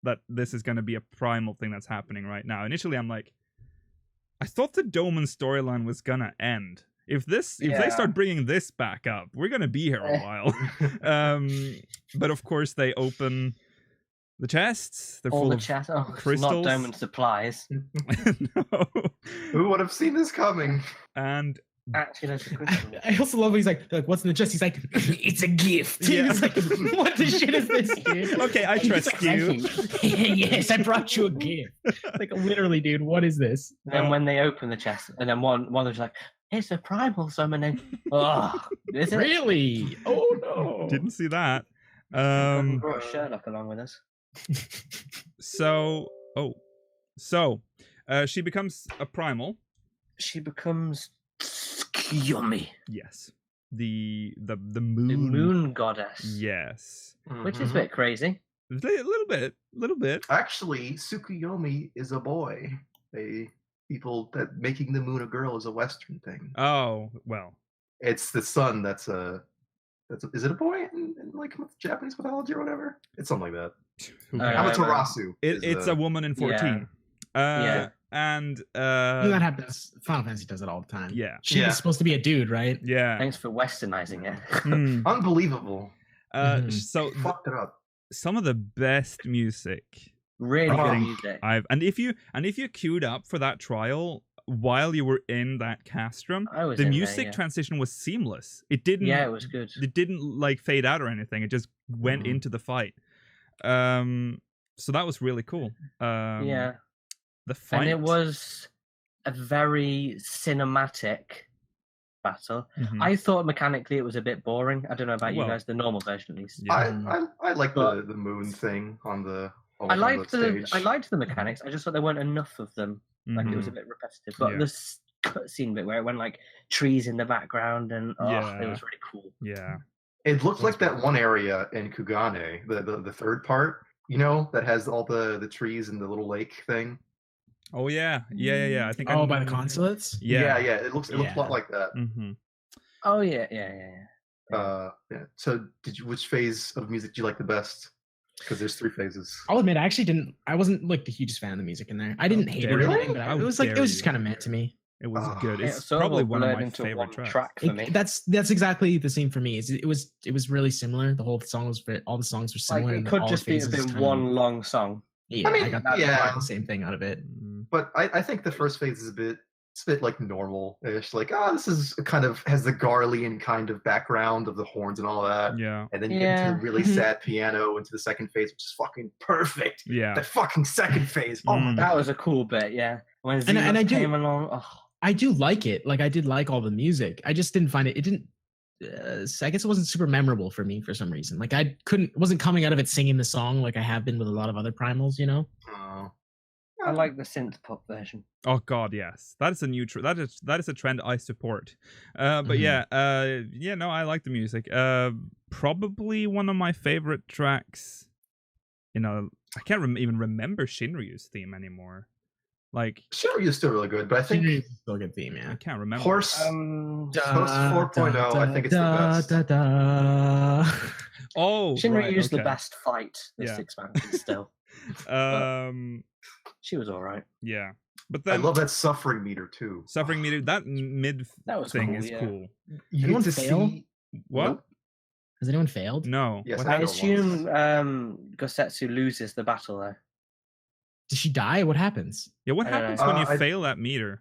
A: that this is going to be a primal thing that's happening right now. Initially, I'm like, I thought the Doman storyline was gonna end. If they
D: Yeah.
A: start bringing this back up, we're gonna be here a while. But of course, they open the chests. They're
D: All
A: full
D: the
A: of
D: chest. Oh,
A: crystals.
D: not Doman supplies.
A: No.
C: Who would have seen this coming?
A: And
D: Actually, there's a crystal.
E: I also love when he's like, what's in the chest? He's like, it's a gift.
A: Yeah.
E: He's like, what the shit is this, dude?
A: okay, I
E: And he's
A: trust
E: like,
A: you.
E: Yes, I brought you a gift. Like, literally, dude, what is this?
D: Then when they open the chest, and then one of them's like, "It's a primal summoning." Oh, is it?
E: Really? Oh no!
A: Didn't see that.
D: We brought Sherlock along with us.
A: So she becomes a primal.
D: She becomes yummy,
A: Yes. The
D: the
A: moon.
D: moon goddess,
A: Yes.
D: which is a
C: Mhm.
D: bit crazy.
A: A little bit.
C: Actually, Tsukuyomi is a boy. People that making the moon a girl is a Western thing.
A: Oh, well.
C: It's the sun is it a boy in like Japanese mythology or whatever? It's something like that.
A: Who
D: Uh,
A: cares?
C: Amaterasu.
A: It's a woman in 14.
D: Yeah.
A: And
E: that happens. Final Fantasy does it all the time.
A: yeah.
E: She's
C: Yeah.
E: supposed to be a dude, right?
A: Yeah.
D: Thanks for westernizing it.
A: Hmm.
C: Unbelievable.
E: Mhm.
A: So
C: Fucked it up.
A: some of the best music
D: Really
A: I
D: good
A: think
D: music.
A: and if you queued up for that trial, while you were in that castrum,
D: I was
A: the
D: in there,
A: music
D: yeah.
A: transition was seamless. It didn't.
D: Yeah, it was good.
A: It didn't like fade out or anything. It just went
C: Mhm.
A: into the fight. So that was really cool.
D: Yeah.
A: The fight.
D: And it was a very cinematic battle.
A: Mhm.
D: I thought mechanically it was a bit boring. I don't know about
A: Well,
D: you guys, the normal version at least.
A: Yeah.
C: I like
D: But-
C: the moon thing on the.
D: I liked the
C: stage.
D: I liked the mechanics. I just thought there weren't enough of them. Like it was a
A: Mhm.
D: bit repetitive. But
A: Yeah.
D: this cutscene bit where it went like trees in the background and it
A: Yeah.
D: was really cool.
A: Yeah.
C: It looked like that one area in Kugane, the third part, you know, that has all the trees and the little lake thing.
A: Oh yeah. I think.
E: Oh, by the consulates.
A: Yeah.
C: It looks a
E: Yeah.
C: lot like that.
A: Mm-hmm.
D: Oh yeah.
C: Yeah. So which phase of music do you like the best? Because there's 3 phases.
E: I'll admit, I wasn't like the hugest fan of the music in there. I didn't hate it or
A: dare
E: anything,
C: you.
E: but
A: How
E: it was like it
A: dare
E: was just
A: you.
E: kind of meant to me.
A: It was
C: Oh.
A: good.
D: Yeah,
A: It's
D: sort
A: probably
D: of
A: one of
D: blurred
A: my
D: into
A: favorite
D: one
A: tracks.
D: track for me.
E: That's exactly the same for me. It was really similar. The whole song was all the songs were
D: Like
E: similar.
D: it
E: and
D: could
E: all
D: just
E: phases
D: been
E: kinda-
D: one long song.
E: Yeah,
C: I mean,
E: I got the same thing out of it.
C: But I think the first phase is a bit like normal-ish. Like, this is kind of has the Garlean kind of background of the horns and all that.
A: Yeah.
C: And then you get into the really
E: Mhm.
C: sad piano into the second phase, which is fucking perfect.
A: Yeah.
C: That fucking second phase. Oh my
A: Mm.
C: god.
D: That was a cool bit, yeah. When
E: And I
D: Zenos
E: do-
D: came along,
E: I do like it. Like I did like all the music. I just didn't find it. It didn't. I guess it wasn't super memorable for me for some reason. Like I wasn't coming out of it singing the song like I have been with a lot of other primals. You know.
C: Oh.
D: I like the synth pop version.
A: Oh God, yes. That is a new that is a trend I support. But
E: Mhm.
A: no, I like the music. Probably one of my favorite tracks. You know, I can't even remember Shinryu's theme anymore. Like,
C: Shinryu is still really good, but I think
E: It's still a good theme,
A: I
E: yeah.
A: can't remember.
C: Horse
E: Da,
C: 4.0, I think it's the best.
E: Da, da.
A: Oh,
D: Shinryu
A: right,
D: used the
A: okay.
D: best fight this
A: Yeah.
D: expansion still. She was all right.
A: Yeah, but
C: I
A: then
C: love that suffering meter too.
A: suffering meter. That mid
D: That was
A: thing
D: cool,
A: is
D: yeah.
A: cool.
C: You
E: Anyone
C: get to
E: fail?
C: see
A: What?
C: Nope.
E: Has anyone failed?
A: No.
C: Yes,
A: What
C: I
D: I
A: happened?
C: know.
D: assume Gosetsu loses the battle there.
E: Did she die? What happens?
A: Yeah, what
D: I don't know.
A: happens when you
C: I-
A: fail that meter?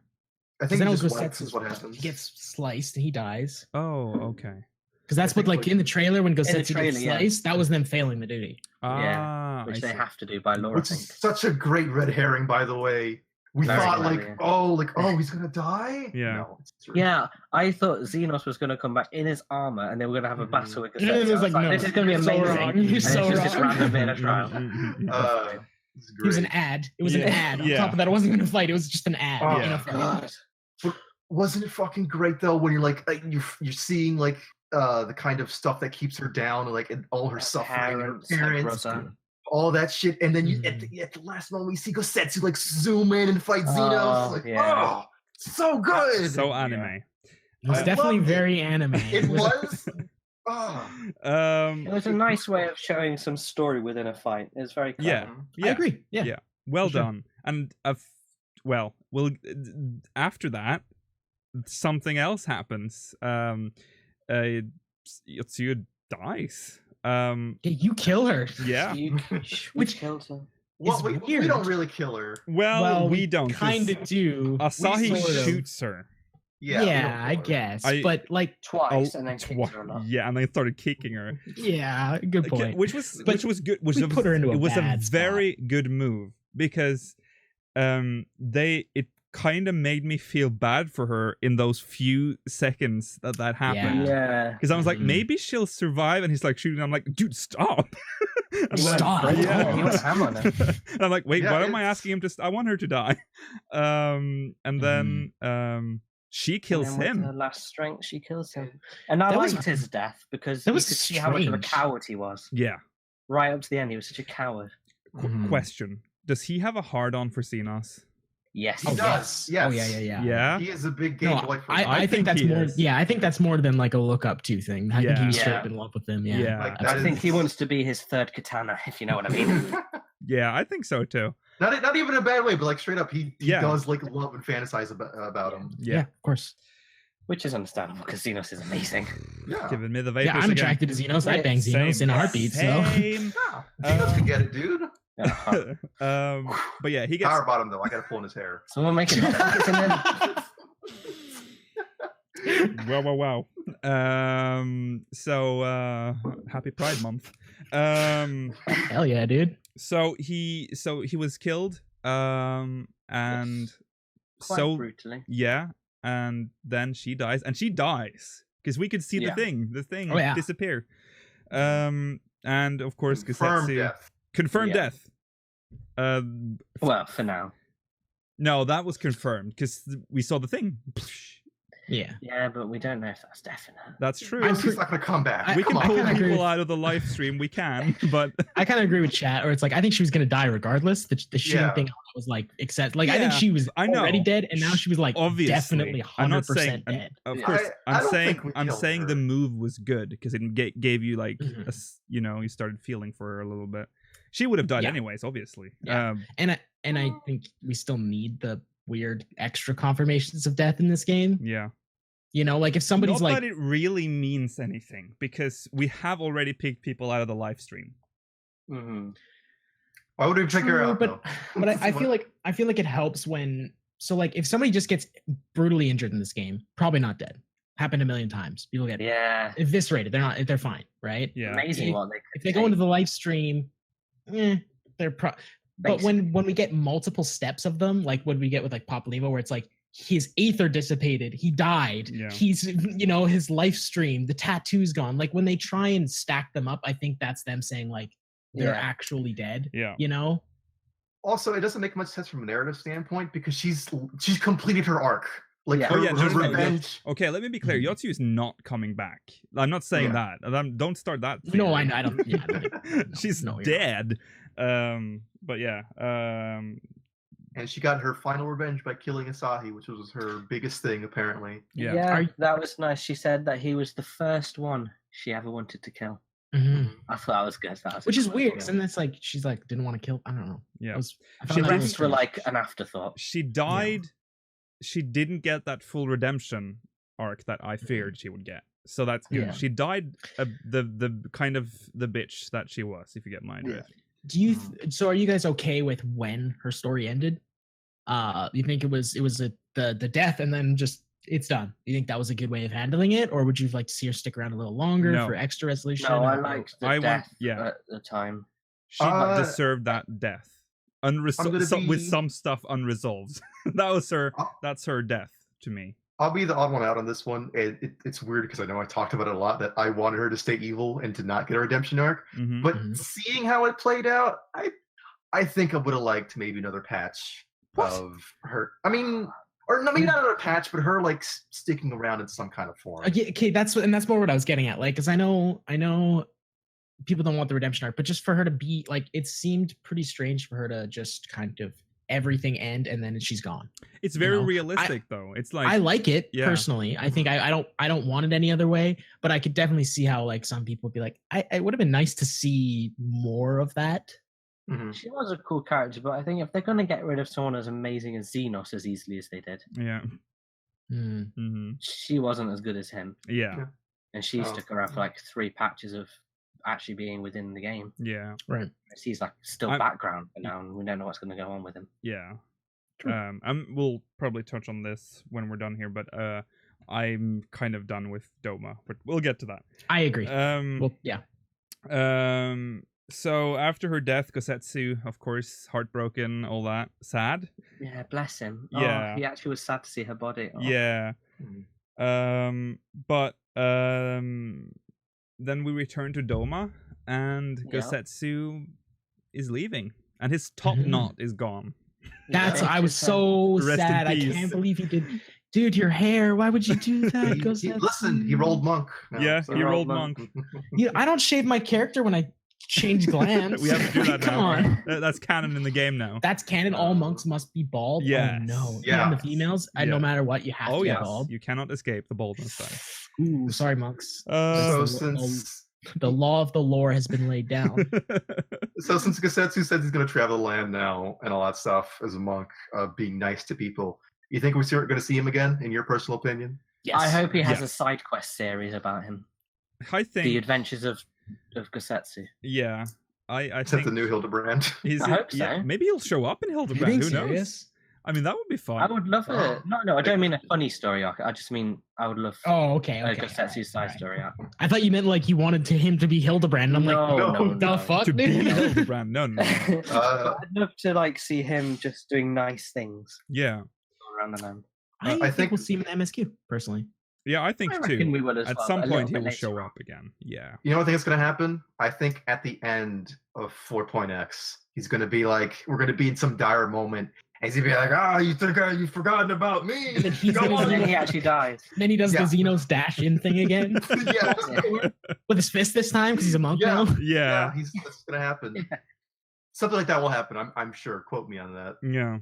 C: I think
E: Then
C: it
E: it
C: just
E: goes
C: wipes
E: Setsu's
C: is what
E: fault.
C: happens.
E: He gets sliced and he dies.
A: Oh, okay.
E: Because that's
C: I
E: what,
C: think,
E: like,
C: like-
E: in the trailer when Gosetsu gets
D: trailer, yeah.
E: sliced, that was them failing the duty.
A: Ah,
D: Which
A: I
D: they
A: see.
D: have to do by law, I
C: Which
D: think.
C: is such a great red herring, by the way. We
D: Very
C: thought
D: clever,
C: like,
D: yeah.
C: oh, he's gonna die.
A: Yeah.
C: No, it's true.
D: Yeah, I thought Zenos was going to come back in his armor and they were going to have a
C: Mhm.
D: battle with
E: And it
D: Gosetsu.
E: was
D: I was
E: like, no,
D: this is going to be
E: you're so
D: amazing.
E: wrong,
D: And
E: you're
D: it's
E: so
D: just this
E: wrong.
D: random bit of trial.
C: It's
E: It was an
C: great.
E: ad. It was an
A: Yeah.
E: ad. On
A: Yeah.
E: top of that, it wasn't even a fight. It was just an ad.
C: Oh,
E: in a
A: yeah.
E: fight.
D: God.
C: Wasn't it fucking great though when you're like you're seeing like the kind of stuff that keeps her down, like and all her suffering, her
D: Parents, her
C: parents,
D: brother.
C: all that shit, and then you at
E: Mhm.
C: the last moment we see Gosetsu like zoom in and fight Zenos.
D: Oh,
C: Like,
D: yeah.
C: oh, so good.
A: So anime.
E: It was
C: I
E: definitely
C: loved it.
E: very anime.
C: It was. Oh.
D: It was a nice way of showing some story within a fight. It was very clever.
A: Yeah.
E: I
A: Yeah.
E: agree. Yeah.
A: Yeah. Well
E: for sure.
A: done. And after that, something else happens. Yotsuya dies.
E: Yeah, you kill her.
A: Yeah.
E: Which-
D: killed her.
C: Well,
E: It's
C: we
E: weird.
C: don't really kill her.
A: Well, we don't. 'cause
E: kind of do.
A: Asahi
E: We sort of.
A: shoots her.
C: Yeah, we
E: Yeah,
C: don't
E: I
C: kill her.
E: guess.
A: I-
E: but like,
D: Twice and then kicked her a
A: Twi-
D: lot.
A: yeah, and they started kicking her.
E: yeah, good
A: Okay,
E: point.
A: Which was
E: But
A: good.
E: we put her into a
A: it was a
E: bad spot.
A: very good move because it kind of made me feel bad for her in those few seconds that happened.
D: Yeah.
A: Because I was like,
E: Mhm.
A: maybe she'll survive, and he's like shooting. I'm like, dude, stop! I'm like,
E: Stop.
A: Yeah.
D: He went ham on her.
A: And I'm like, wait,
C: Yeah,
A: why am I
C: it's-
A: asking him to? I want her to die. And then she kills
D: And then with
A: him.
D: her last strength, she kills him. And I
E: That was-
D: liked his death because
E: that
D: you
E: was
D: could see how much of a
E: strange.
D: coward he was.
A: Yeah.
D: Right up to the end, he was such a coward.
E: Mhm.
A: Question: does he have a hard on for Zenos?
D: Yes.
C: He
E: Oh,
C: does.
E: yes.
C: Yes.
E: Oh yeah, yeah, yeah.
A: Yeah.
C: He is a big game
E: No,
C: boy for
E: I,
C: him.
E: I, think
A: think
E: that's
A: he
E: more.
A: is.
E: Yeah, I think that's more than like a look up to thing. I think
A: Yeah.
E: he was straight
D: Yeah.
E: up in love with him. Yeah.
A: Yeah.
C: Like,
D: I
C: that
D: think he
C: is-
D: wants to be his third katana, if you know what I mean.
A: Yeah, I think so too.
C: not even in a bad way, but like straight up, he
A: Yeah.
C: does like love and fantasize about him.
E: Yeah, of course.
D: Which is understandable because Zenos is amazing.
C: Yeah.
A: Giving me the vapors
E: Yeah, I'm
A: again.
E: attracted to Zenos. I'd bang
A: Same.
E: Zenos in a heartbeat. So
C: Yeah.
A: Same.
C: Zenos can get it, dude.
A: But yeah, he gets
C: Power bottom though. I gotta pull in his hair.
D: Someone making hot pockets in there.
A: wow. So happy Pride Month.
E: Hell yeah, dude.
A: So he was killed. And
D: Quite brutally.
A: yeah, and then she dies, because we could see the thing disappear. And of course, confirmed death.
D: Well, for now.
A: No, that was confirmed because we saw the thing.
D: Yeah, but we don't know if that's definite.
A: That's true.
C: He's not gonna come back.
A: We can pull people out of the live stream. We can, but
E: I kind of agree with chat. Or it's like I think she was gonna die regardless. The shooting thing was like except like I think she was already dead, and now she was like definitely 100% dead.
A: Of course, I'm saying the move was good because it gave you like you started feeling for her a little bit. She would have died anyways, obviously.
E: Yeah. And I think we still need the weird extra confirmations of death in this game.
A: Yeah.
E: Like if somebody's
A: not that it really means anything because we have already picked people out of the live stream.
C: Mm-hmm. Why would we pick her out?
E: But I feel like it helps when like if somebody just gets brutally injured in this game, probably not dead. Happened a million times. People get eviscerated. They're fine, right?
A: Yeah.
D: Amazing
E: if they go into the live stream, they're but when we get multiple steps of them, like what we get with like Papolimo, where it's like his ether dissipated, he died, he's his life stream, the tattoo's gone. Like when they try and stack them up, I think that's them saying like they're actually dead.
A: Yeah.
C: Also, it doesn't make much sense from a narrative standpoint because she's completed her arc. Like her revenge.
A: Okay, let me be clear. Yotsu is not coming back. I'm not saying that. Don't start that theory.
E: No, I don't. Yeah,
A: she's dead. But yeah.
C: And she got her final revenge by killing Asahi, which was her biggest thing, apparently.
A: Yeah.
D: That was nice. She said that he was the first one she ever wanted to kill.
E: Mm-hmm.
D: I thought that was good.
E: Which is weird, and that's like she's like didn't want to kill. I don't know.
A: Yeah.
D: The rest were like an afterthought.
A: She died. Yeah. She didn't get that full redemption arc that I feared she would get. So that's good. Yeah. She died the kind of the bitch that she was, if you get my drift.
E: Do you so are you guys okay with when her story ended? You think it was the death and then just it's done? You think that was a good way of handling it, or would you like to see her stick around a little longer for extra resolution?
D: No, I liked the death at the time.
A: She deserved that death. With some stuff unresolved. That's her death to me.
C: I'll be the odd one out on this one. It's weird because I know I talked about it a lot that I wanted her to stay evil and to not get a redemption arc.
A: Mm-hmm.
C: But seeing how it played out, I think I would have liked maybe another patch of her. I mean, or maybe not another patch, but her like sticking around in some kind of form.
E: Okay, that's more what I was getting at. Like, because I know people don't want the redemption arc, but just for her to be like, it seemed pretty strange for her to just kind of everything end and then she's gone.
A: It's very realistic though. It's like
E: I like it personally. I think I don't want it any other way, but I could definitely see how like some people would be like, I would have been nice to see more of that.
C: Mm-hmm.
D: She was a cool character, but I think if they're going to get rid of someone as amazing as Zenos as easily as they did, she wasn't as good as him.
A: Yeah.
D: And she stuck around for like 3 patches of actually being within the game.
A: Yeah.
E: Right.
D: He's like still background for now, and we don't know what's going to go on with him.
A: Yeah. We'll probably touch on this when we're done here, but I'm kind of done with Doma, but we'll get to that.
E: I agree.
A: So after her death, Gosetsu, of course, heartbroken, all that, sad.
D: Yeah, bless him.
A: Yeah,
D: he actually was sad to see her body.
A: Yeah. But then we return to Doma, and Gosetsu is leaving, and his top knot is gone.
E: I was so sad. I can't believe he did. Dude, your hair. Why would you do that?
C: Listen, he rolled monk.
A: He rolled monk.
E: I don't shave my character when I change glands.
A: We have to do that now.
E: Come on.
A: That's canon in the game now.
E: That's canon. All monks must be bald.
A: Yes.
E: Oh, no.
C: Yeah.
E: And the females, no matter what, you have to be bald.
A: You cannot escape the baldness side.
E: Ooh, sorry, monks.
C: The
E: law of the lore has been laid down.
C: So since Gosetsu says he's going to travel the land now and all that stuff as a monk, being nice to people, you think we're going to see him again, in your personal opinion?
D: Yes. I hope he has a side quest series about him.
A: I think
D: the adventures of Gosetsu.
A: Yeah. I
C: Except the
A: think
C: new Hildebrand.
A: he's
D: I hope
A: yeah,
D: so.
A: maybe he'll show up in
E: You
A: Hildebrand.
E: being
A: Who knows?
E: serious?
A: I mean, that would be fun.
D: I would love it. No, I don't mean a funny story arc. I just mean I would love
E: Oh, okay.
D: a
E: Okay.
D: Gossetsu's side
E: alright.
D: story arc.
E: I thought you meant like you wanted him to be Hildebrand. And I'm like,
C: no,
E: the
C: no.
E: fuck,
A: to be
E: dude?
A: Hildebrand. No.
D: I'd love to like see him just doing nice things
A: Yeah.
D: around the land.
E: I think
C: think-
E: we'll see him in MSQ personally.
A: Yeah, I think
D: I reckon
A: too.
D: we will as
A: At
D: well,
A: some
D: but a little
A: point, he
D: bit
A: will
D: later
A: show
D: on.
A: up again. Yeah.
C: You know what I think is going to happen? I think at the end of 4.x, he's going to be like, we're going to be in some dire moment. And he's going to be like, ah, you think you've forgotten about me?
E: And then he's
C: Go
E: gonna
C: on."
D: And then he actually dies.
E: And then he does
C: Yeah.
E: the Zenos dash in thing again
C: yeah,
E: with his fist this time because he's a monk
C: Yeah.
E: now.
A: Yeah.
C: that's going to happen. Something like that will happen. I'm sure. Quote me on that.
A: Yeah.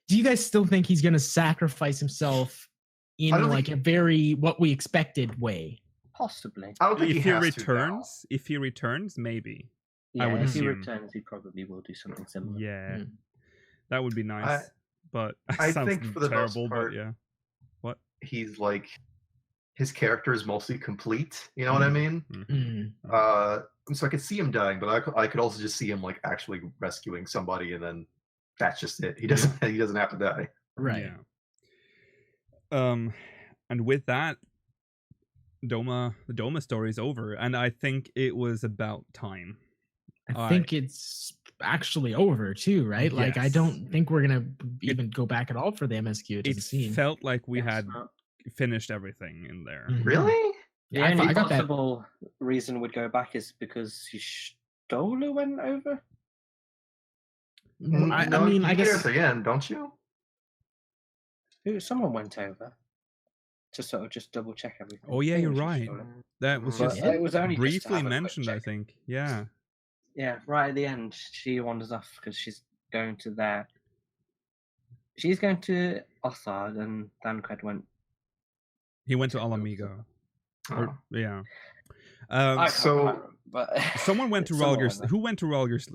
E: Do you guys still think he's gonna sacrifice himself in
C: I don't
E: like
C: think-
E: a very what we expected way?
D: Possibly.
C: I don't think
A: If he
C: has
A: returns, maybe.
D: Yeah,
A: would
D: if he
A: assume.
D: returns, he probably will do something similar.
A: Yeah.
E: Mm.
A: That would be nice. But
C: I
A: sounds
C: think for the most
A: terrible.
C: part-
A: But yeah.
C: now. He's like, his character is mostly complete. You know what I mean?
E: Mm.
C: So I could see him dying, but I could also just see him like actually rescuing somebody, and then that's just it. He doesn't have to die.
E: Right.
A: Yeah. And with that, the Doma story is over, and I think it was about time.
E: I think it's actually over too, right? Like I
A: Yes.
E: don't think we're gonna even go back at all for the MSQ. It
A: It
E: doesn't seem.
A: felt like we
D: Yes,
A: had
D: no.
A: finished everything in there.
E: Mhm.
C: Really?
D: The
E: I
D: only
E: got that.
D: possible reason would go back is because Stola went over.
E: I
C: No,
E: mean,
C: you
E: I
C: get it
E: guess
C: at the end, don't you?
D: Someone went over to sort of just double check everything.
A: Oh, yeah,
D: I think it
A: you're
D: was just
A: right.
D: Stola.
A: That was
C: But
A: just
D: it was only just to
A: briefly
D: have a quick
A: mentioned, I
D: check.
A: think. Yeah.
D: Yeah, right at the end, she wanders off because she's going to there. She's going to Othard, and Thancred went.
A: He went to
D: Check those.
A: Alamigo.
C: Oh.
A: Yeah.
D: I can't
C: so-
D: remember, but
A: Someone went to
D: someone
A: Rolger's.
D: went
A: Who went to Rolger's?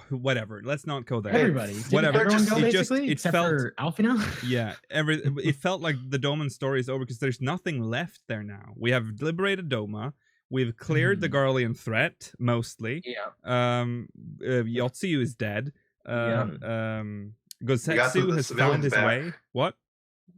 A: Whatever. Let's not go there.
E: everybody. Didn't
A: Whatever.
E: Everyone go,
A: It just-
E: basically,
A: it
E: except
A: felt-
E: for Alfina.
A: Yeah, it felt like the Doman story is over because there's nothing left there now. We have liberated Doma. We've cleared the Garlean threat mostly.
D: yeah.
A: Yotsu is dead.
C: got
A: Gosetsu
C: the
A: has
C: civilians
A: found his
C: back.
A: way. What?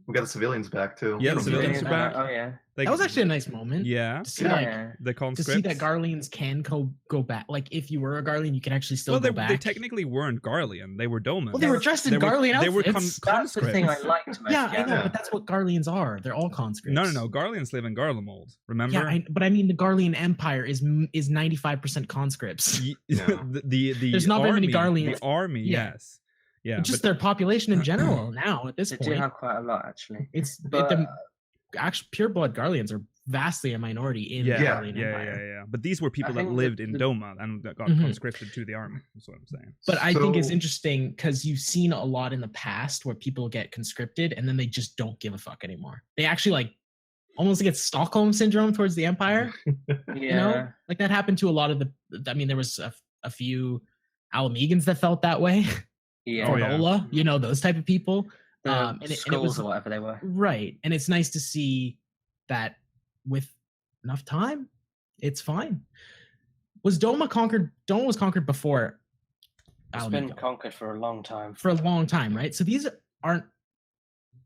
C: We got the civilians back too.
A: Yeah, the
C: From
A: civilians
C: the-
A: are back.
D: Oh yeah.
A: They,
E: That was actually a nice moment.
A: yeah.
E: To see, like,
D: Yeah.
A: The
E: to
A: conscripts.
E: see that Garleans can go back. Like if you were a Garlean, you can actually still
A: well,
E: go
A: they
E: back.
A: technically weren't Garlean. They were Doman.
E: Well, they were dressed in Garlean
A: They were
E: outfits.
D: That's the thing I
A: conscripts.
D: liked most.
E: Yeah, I know,
C: Yeah.
E: but that's what Garleans are. They're all conscripts.
A: No. Garleans live in Garlemald. Remember?
E: Yeah, but I mean the Garlean Empire is 95% conscripts.
C: Yeah.
A: the
E: There's not very many
A: army-
E: Garleans.
A: The army,
E: Yeah.
A: yes. Yeah.
E: It's just
A: but-
E: their population in general now at this
D: They do
E: point.
D: have quite a lot actually.
E: It's
D: But
E: the actual pureblood Garleans are vastly a minority in
A: yeah,
E: the
A: yeah,
E: Garlean
A: yeah,
E: Empire.
A: yeah. But these were people that
D: think
A: lived
D: that
A: in
D: the-
A: Doma and that got
E: Mhm.
A: conscripted to the army. That's what I'm saying.
E: But I think it's
C: So-
E: interesting because you've seen a lot in the past where people get conscripted and then they just don't give a fuck anymore. They actually like almost get Stockholm syndrome towards the Empire.
D: yeah.
E: You know, like that happened to a lot of the. I mean, there was a few Alamegans that felt that way.
D: Yeah.
A: Oh,
E: Or
A: yeah.
E: Nola, you know, those type of people.
D: The
E: and it
D: skulls
E: was
D: or whatever they were.
E: right, and it's nice to see that with enough time, it's fine. Was Doma conquered? Doma was conquered before
D: It's been
E: Alamigo
D: conquered for a long time.
E: for a long time, right? So these aren't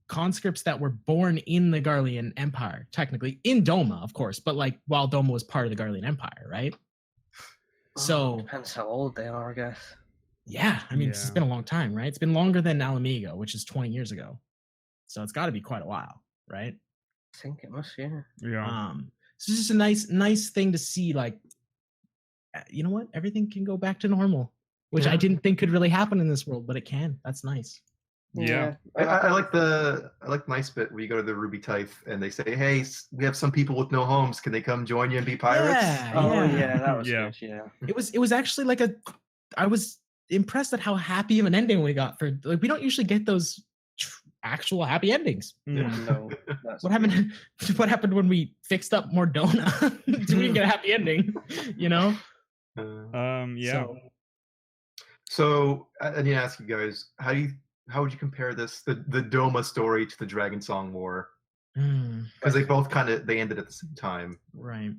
E: conscripts that were born in the Garlean Empire, technically in Doma, of course, but like while Doma was part of the Garlean Empire, right? So
D: Depends how old they are, I guess.
E: yeah, I mean, it's
A: Yeah.
E: been a long time, right? It's been longer than Alamigo, which is 20 years ago. So it's got to be quite a while, right?
D: I think it must, yeah.
A: Yeah.
E: So it's just a nice thing to see. Like, you know what? Everything can go back to normal, which I
C: Yeah.
E: didn't think could really happen in this world, but it can. That's nice.
A: Yeah.
C: I like the nice bit where you go to the Ruby Tithe and they say, "Hey, we have some people with no homes. Can they come join you and be pirates?"
E: Yeah.
D: Oh yeah, that was
A: Yeah.
D: good, yeah.
E: It was actually like I was impressed at how happy of an ending we got for. Like, we don't usually get those actual happy endings.
A: Mm.
D: No, that's
E: What happened? What happened when we fixed up more Dona? We didn't get a happy ending, you know.
A: Yeah.
C: So I need to ask you guys, how would you compare the Doma story to the Dragon Song War?
E: Mm,
C: Because they both they ended at the same time.
E: right.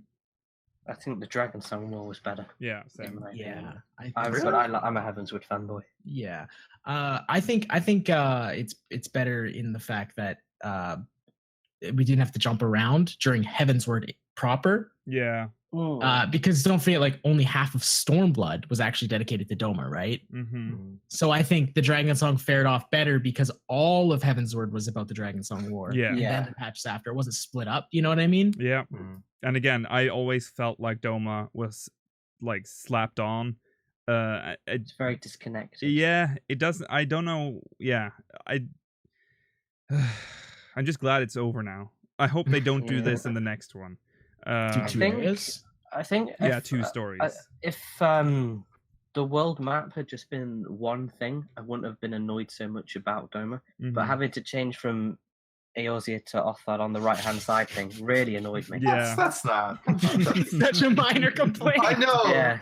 D: I think the Dragon Song War was better.
A: Yeah,
D: in
A: same.
D: my opinion.
E: Yeah,
D: I'm a Heavensward fanboy.
E: yeah. I think it's better in the fact that we didn't have to jump around during Heavensward proper.
A: Yeah.
E: Because don't forget, like only half of Stormblood was actually dedicated to Doma, right?
A: Mm-hmm.
E: So I think the Dragon Song fared off better because all of Heavensward was about the Dragon Song War.
A: Yeah.
E: And then the patches after it wasn't split up. You know what I mean?
A: Yeah. And again, I always felt like Doma was like slapped on.
D: It's very disconnected.
A: Yeah, it doesn't. I don't know. Yeah, I'm just glad it's over now. I hope they don't do this in the next one.
D: I think
A: yeah,
D: if,
A: 2 stories.
D: If the world map had just been one thing, I wouldn't have been annoyed so much about Doma. But having to change from Eorzea to Othard on the right-hand side thing really annoyed me.
A: Yeah,
C: that's not
E: such a minor complaint.
C: I know.
D: Yeah,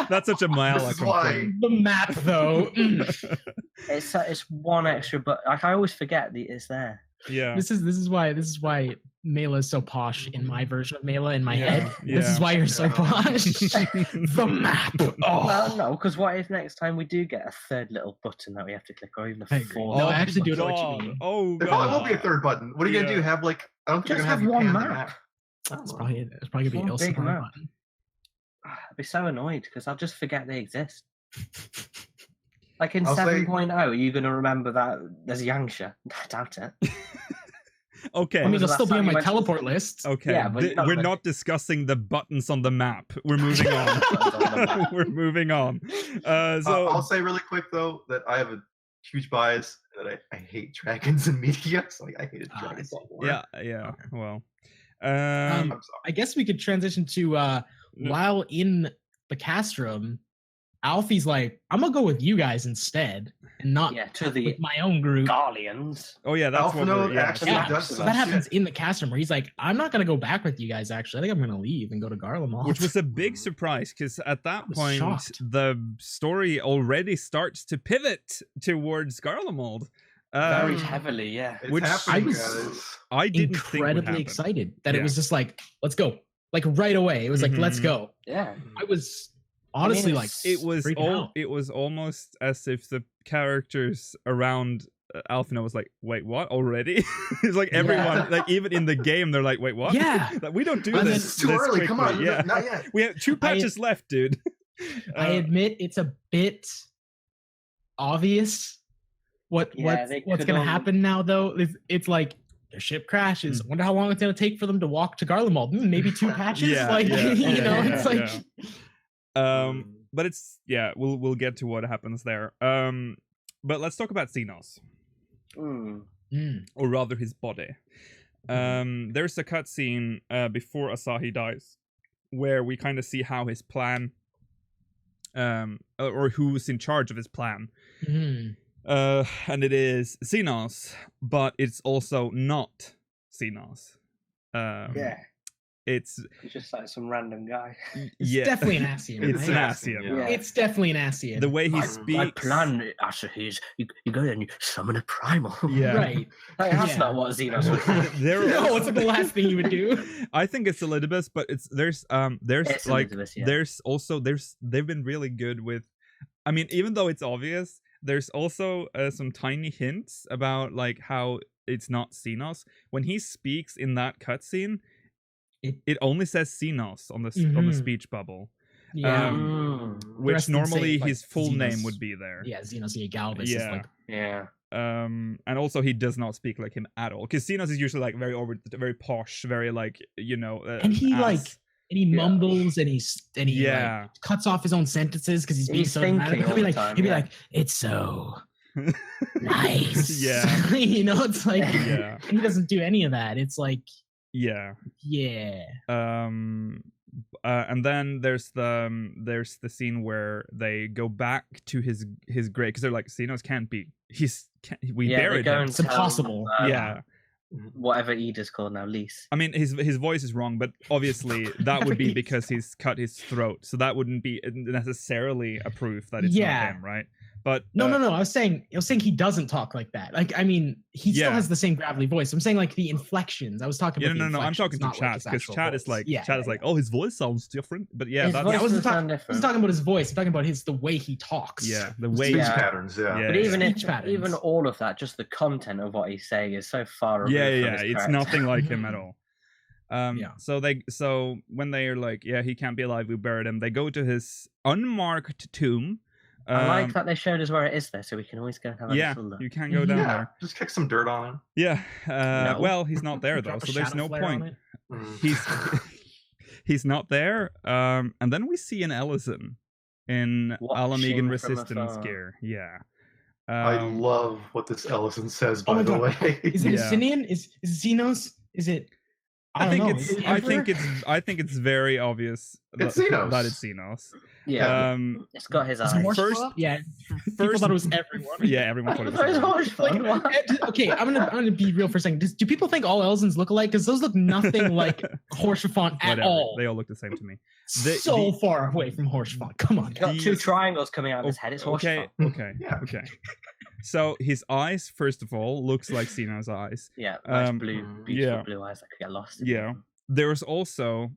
A: that's such a mile complaint.
E: The map, though.
D: It's one extra, but like I always forget it's there.
A: Yeah.
E: This is why Mela is so posh in my version of Mela in my head.
A: Yeah.
E: This is why you're so posh. The map. Oh.
D: Well, no, because what if next time we do get a third little button that we have to click, or even a fourth?
E: No, I actually do know
A: God.
E: what you mean.
A: Oh
C: There
A: god.
C: probably will be a third button. What are you gonna do? Have like I don't think
D: Just
C: you're gonna
D: have
C: have
D: one
C: one
D: map.
E: It's probably gonna be
D: One
E: Ilsa
D: big map.
E: button.
D: I'd be so annoyed because I'll just forget they exist. Like in
C: I'll say-
D: 7.0, are you going to remember that there's Yangsha? I doubt it.
A: Okay.
E: I mean,
D: was
E: it'll
D: the
E: still
D: last
E: be
D: time
E: on
D: you
E: my
D: went to-
E: teleport list.
A: Okay.
D: Yeah, but
A: we're not discussing the buttons on the map. We're moving on. We're moving on. So
C: I'll say really quick though that I have a huge bias that I hate dragons in media. So I hated dragons.
A: yeah. Well,
C: I'm sorry.
E: I guess we could transition to while in the castrum, Alfie's like, I'm gonna go with you guys instead, and not
D: to the
E: with my own group.
D: Guardians.
A: oh yeah, that's
C: Alpha
A: what
C: Node
A: we're, yeah.
C: actually
E: Yeah,
C: does
E: so
C: some
E: that happens
C: shit.
E: in the castrum where he's like, I'm not gonna go back with you guys. Actually, I think I'm gonna leave and go to Garlemald.
A: Which was a big surprise because at that
E: was
A: point
E: shocked.
A: the story already starts to pivot towards Garlemald.
D: Very heavily, yeah.
C: It's
A: which
C: happening,
E: I was-
C: guys.
A: I didn't think would
E: incredibly
A: happen.
E: excited that
A: Yeah.
E: it was just like, let's go, like right away. It was like, let's
A: Mhm.
E: go.
D: Yeah.
E: I was honestly like,
A: It was
E: freaking out.
A: it was almost as if the characters around Alphina was like, wait, what already? It's like everyone,
C: Yeah.
A: like even in the game, they're like, wait, what?
E: Yeah.
A: Like, we don't do
E: And
A: this.
C: It's too
A: this
C: early. Come on,
A: quickly. Yeah,
C: not yet.
A: we have 2 patches left, dude.
E: I admit it's a bit obvious what's
D: they
E: what's
D: could
E: gonna
D: only-
E: happen now though. It's like their ship crashes.
A: Hmm.
E: Wonder how long it's gonna take for them to walk to Garlemald. Maybe 2 patches.
A: Yeah,
E: like
A: yeah,
E: you know,
A: yeah,
E: it's like
A: But it's we'll get to what happens there. But let's talk about Zenos, or rather his body. There's a cutscene before Asahi dies where we kind of see how his plan, or who's in charge of his plan.
E: Mhm.
A: And it is Zenos, but it's also not Zenos. It's
D: just like some random guy.
E: It's definitely an Asian.
A: It's an
E: right?
A: Asian.
D: Yeah.
E: It's definitely an Asian.
A: The way he
D: My
A: speaks.
D: plan, Alisaie, is you go there and you summon a primal.
A: Yeah.
E: Right.
D: Like, that's
E: Yeah.
D: not what Zenos would do.
A: There
E: No, it's like the last thing you would do.
A: I think it's Elizabeth, but there's like
D: Elizabeth, yeah.
A: they've been really good with. I mean, even though it's obvious, there's also some tiny hints about like how it's not Zenos. When he speaks in that cutscene, it only says Zenos on the on the
E: Mhm.
A: speech bubble,
E: Yeah.
A: which
E: rest of them say,
A: normally
E: like,
A: his full name
E: Zenos.
A: would be there.
E: Yeah, Xenosia Galvis is
A: Yeah.
E: like
D: Yeah.
A: And also he does not speak like him at all, because Zenos is usually like very posh, very like
E: and he
A: ass.
E: like and he mumbles and he
A: Yeah.
E: like, cuts off his own sentences because he's being
D: He's
E: so
D: thinking
E: dramatic. He'll
D: all
E: be
D: the
E: like
D: time,
E: he'll be
D: yeah.
E: like, it's so nice.
A: Yeah.
E: you know, it's like
A: Yeah.
E: and he doesn't do any of that. It's like
A: Yeah.
E: yeah.
A: And then there's the scene where they go back to his grave because they're like, Zenos can't be. We
D: Yeah, they
A: buried
D: go
A: him.
D: and
E: It's
D: tell,
E: impossible.
A: Yeah.
D: Whatever Ida's called now, Lise.
A: I mean, his voice is wrong, but obviously that would be because he's cut his throat, so that wouldn't be necessarily a proof that it's
E: Yeah.
A: not him, right? But
E: No. I was saying he doesn't talk like that. Like, I mean, he still has the same gravelly voice. I'm saying like the inflections. I was talking about.
A: No. I'm talking to
E: not
A: Chat
E: his
A: because
E: actual
A: Chat is
E: voice.
A: like,
E: Yeah,
A: Chat is like, oh, his voice sounds different. But yeah,
D: His
A: that's
D: voice
E: I wasn't
D: does sound
E: talking about his voice. I'm talking about the way he talks.
A: yeah, the way.
C: Speech
D: Yeah.
C: patterns, yeah.
A: Yeah.
D: But
E: Speech patterns.
D: even all of that, just the content of what he's saying is so far removed
A: Yeah,
D: from
A: yeah,
D: his
A: it's
D: character.
A: nothing like him at
E: Mhm.
A: all.
E: Yeah.
A: So when they're like, yeah, he can't be alive, we buried him. They go to his unmarked tomb.
D: I like that they showed us where it is there, so we can always go and have a
A: Yeah,
D: little look.
A: you can go
E: Mhm.
A: down
C: Yeah,
A: there.
C: just kick some dirt on him.
A: Yeah.
D: No.
A: Well, he's not there though,
E: Drop a
A: so there's
E: shadow
A: no
E: flare on
A: point.
E: it.
C: Mm.
A: He's he's not there. And then we see an Ellison in
D: Watching
A: Alamegan
D: from
A: resistance
D: afar.
A: gear. Yeah.
C: I
A: Um,
C: love what this Ellison says,
E: Oh
C: by
E: my
C: the
E: God.
C: way.
E: Is it
A: Yeah.
E: Sinian? Is Zenos? Is it? I don't know. Is it
A: I think
E: Emperor?
A: I think it's very obvious
C: It's
A: that
C: Zenos.
A: it's Zenos.
D: Yeah,
A: It's
D: got his
E: Is it
D: eyes.
E: Horse
A: First-
E: Fluff? Yeah. People
A: first
E: thought it was everyone.
A: yeah, everyone thought it was
D: That was
A: Zenos.
D: always fun.
E: Like, okay, I'm gonna be real for a second. Do people think all Elzins look alike? Because those look nothing like Horshafont at
A: Whatever.
E: all.
A: They all look the same to me.
E: So far away from Horshafont. Come on,
D: He's got
E: guys.
D: two triangles coming out of his head. It's
A: Okay,
D: Horshafont.
A: okay,
C: Yeah.
A: okay. So his eyes, first of all, looks like Zenos' eyes.
D: Yeah, nice
A: Um,
D: blue,
C: mm,
D: beautiful
A: yeah.
D: blue eyes that could get lost. in
A: Yeah.
D: them.
A: There's also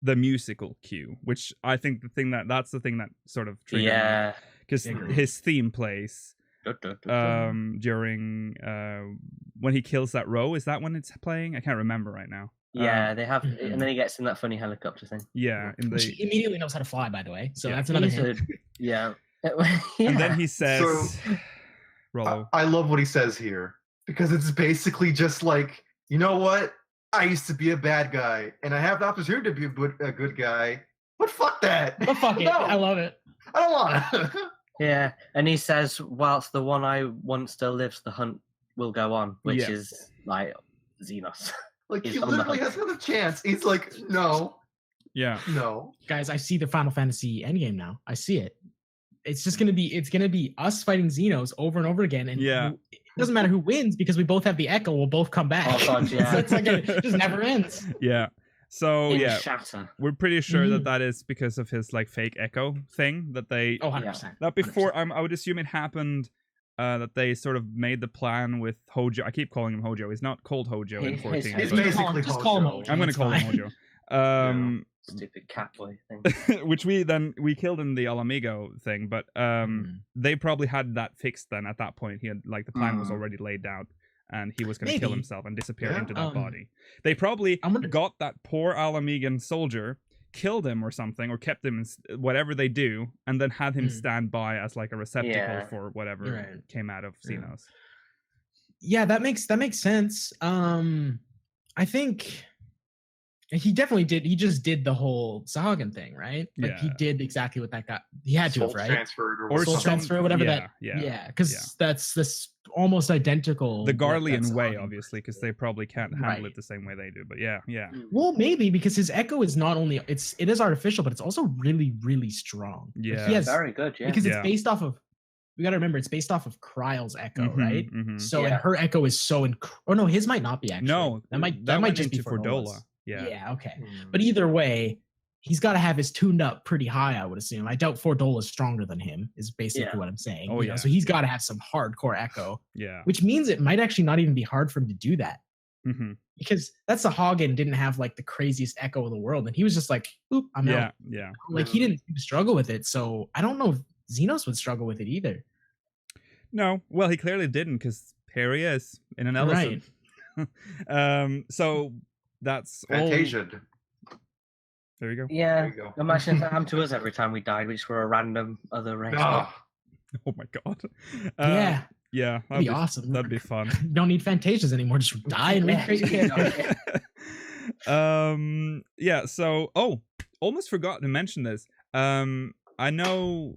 A: the musical cue, which I think that's the thing that sort of triggered
D: Yeah.
A: because
E: Agree.
A: his theme plays during when he kills that row. Is that when it's playing? I can't remember right now.
D: Yeah, they have,
E: Mhm.
D: and then he gets in that funny helicopter thing.
A: Yeah, in
E: Which
A: the
E: he immediately knows how to fly, by the way. So
A: Yeah.
E: that's another
D: He's
E: hint.
D: yeah.
A: and then he says, Rollo.
C: I love what he says here because it's basically just like, you know what? I used to be a bad guy, and I have the opportunity to be a good guy, but fuck that.
E: But fuck it.
C: No,
E: I love it.
C: I don't want to.
D: Yeah, and he says, whilst the one I want still lives, the hunt will go on, which
A: Yeah.
D: is like Zenos.
C: Like,
D: He's
C: he
D: on the
C: literally
D: hunt.
C: has another chance. He's like, no,
A: Yeah.
C: no.
E: Guys, I see the Final Fantasy endgame now. I see it. It's just gonna be us fighting Zenos over and over again. And
A: Yeah.
E: it doesn't matter who wins because we both have the echo. We'll both come back.
D: Oh, God, yeah.
E: So it's like it just never ends.
A: Yeah. So
D: In
A: yeah,
D: Shatter.
A: we're pretty sure that
E: Mhm.
A: that is because of his like fake echo thing that they
E: Oh, 100%.
A: that before
E: 100%.
A: I would assume it happened that they sort of made the plan with Hojo. I keep calling him Hojo. He's not called Hojo in
D: His
A: 14.
C: He's
A: but-
C: basically
E: just call him
C: Hojo.
E: Hojo.
A: I'm gonna
E: it's
A: call him
E: fine.
A: Hojo.
D: Stupid cat boy thing.
A: Which we killed in the Alamigo thing, but
E: Mhm.
A: they probably had that fixed then at that point. He had like the plan was
C: Mm.
A: already laid out and he was going to kill
E: Maybe.
A: himself and disappear
C: Yeah.
A: into that
E: Um,
A: body. They probably
E: I wonder-
A: got that poor Alamigan soldier, killed him or something, or kept him in whatever they do, and then had him
E: Mm.
A: stand by as like a receptacle
D: Yeah.
A: for whatever
E: Right.
A: came out of
C: Yeah.
A: Zenos.
E: Yeah, that makes sense. I think he definitely did. He just did the whole Sahagan thing, right? Like he
A: Yeah.
E: did exactly what that got. He had to
C: Soul
E: have, right?
C: transferred
A: Or
C: or
E: Soul
C: something.
E: transfer, whatever that.
A: Yeah.
E: Yeah, because that's this almost identical.
A: The
E: what
A: Garlean
E: that
A: way,
E: Sahagan
A: obviously, because they probably can't handle
E: Right.
A: it the same way they do. But yeah.
E: Well, maybe because his echo is not only it is artificial, but it's also really, really strong. Like,
A: Yeah.
E: he has
D: Very good, yeah.
E: because
A: Yeah.
E: it's based off of. We got to remember it's based off of Kryle's echo,
A: Mhm,
E: right?
A: mhm.
E: So
D: Yeah.
E: and her echo is so oh no, his might not be actually.
A: No,
E: that might
A: went
E: just be
A: into
E: for
A: Dola.
E: Dola's.
A: Yeah.
E: Okay.
C: Mm.
E: But either way, he's got to have his tuned up pretty high, I would assume. I doubt Fordola is stronger than him, is basically
D: Yeah.
E: what I'm saying.
A: Oh,
E: you know?
A: yeah.
E: So he's got to have some hardcore echo,
A: Yeah.
E: which means it might actually not even be hard for him to do that
A: hmm
E: because that's the Hagen didn't have like the craziest echo in the world. And he was just like, oop, I'm
A: Yeah.
E: out.
A: Yeah.
E: Like he didn't struggle with it. So I don't know if Zenos would struggle with it either.
A: No. Well, he clearly didn't because here he is in an Ellison. So that's all.
C: Fantasia.
A: There you go.
D: Yeah.
C: There you go.
D: Imagine if that happened to us every time we died. We just were a random other race.
C: Ah,
A: Oh my god.
E: Yeah.
A: Yeah.
E: That'd be awesome.
A: That'd be fun.
E: You don't need Fantasias anymore. Just die and
D: Yeah.
E: recreate your character.
A: Yeah, so almost forgot to mention this. I know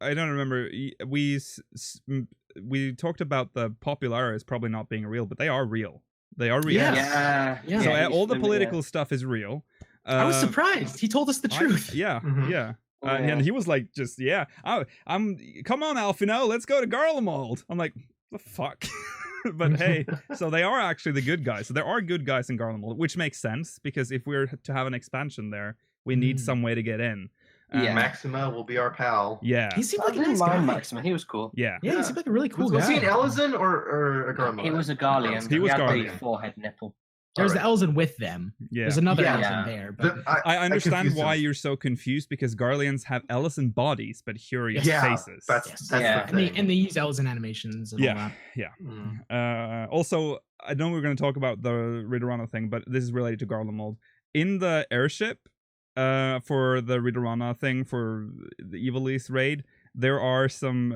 A: I don't remember, we talked about the Populares probably not being real, but they are real. They are real.
E: Yeah.
D: Yeah.
A: So
E: Yeah,
A: all the political stuff is real.
E: I was
A: Um,
E: surprised. He told us the truth.
A: Yeah,
C: Mhm.
A: yeah.
D: Yeah.
A: And he was like, just I'm come on, Alfino, let's go to Garlemald. I'm like, the fuck. But hey, so they are actually the good guys. So there are good guys in Garlemald, which makes sense because if we're to have an expansion there, we need
E: Mm.
A: some way to get in.
D: Yeah.
C: Maxima will be our pal.
A: Yeah.
E: He seemed
D: I
E: like a
D: didn't
E: nice guy.
D: mind Maxima. He was cool.
A: Yeah.
E: Yeah, he seemed like a really cool
C: Was
E: guy.
C: he an Elizin or a Garlemald?
D: He was a Garlean.
A: He was
D: had
A: Garlean.
D: the forehead nipple.
E: There's the
C: Alright.
E: Elzen with them.
A: Yeah.
E: There's another
C: Yeah.
E: Elzen
D: Yeah.
E: there. But
A: I understand
C: confused
A: why
C: him.
A: you're so confused because Garleans have Ellison bodies but curious
C: Yeah,
A: faces.
C: that's
E: Yes.
C: the
E: and, they,
C: thing.
E: and they use Elzen animations and all
A: yeah,
E: that.
A: yeah.
C: Mm.
A: Also, I know we're going to talk about the Ridorana thing, but this is related to Garlemald. In the airship, for the Ridorana thing for the Evil East raid, there are some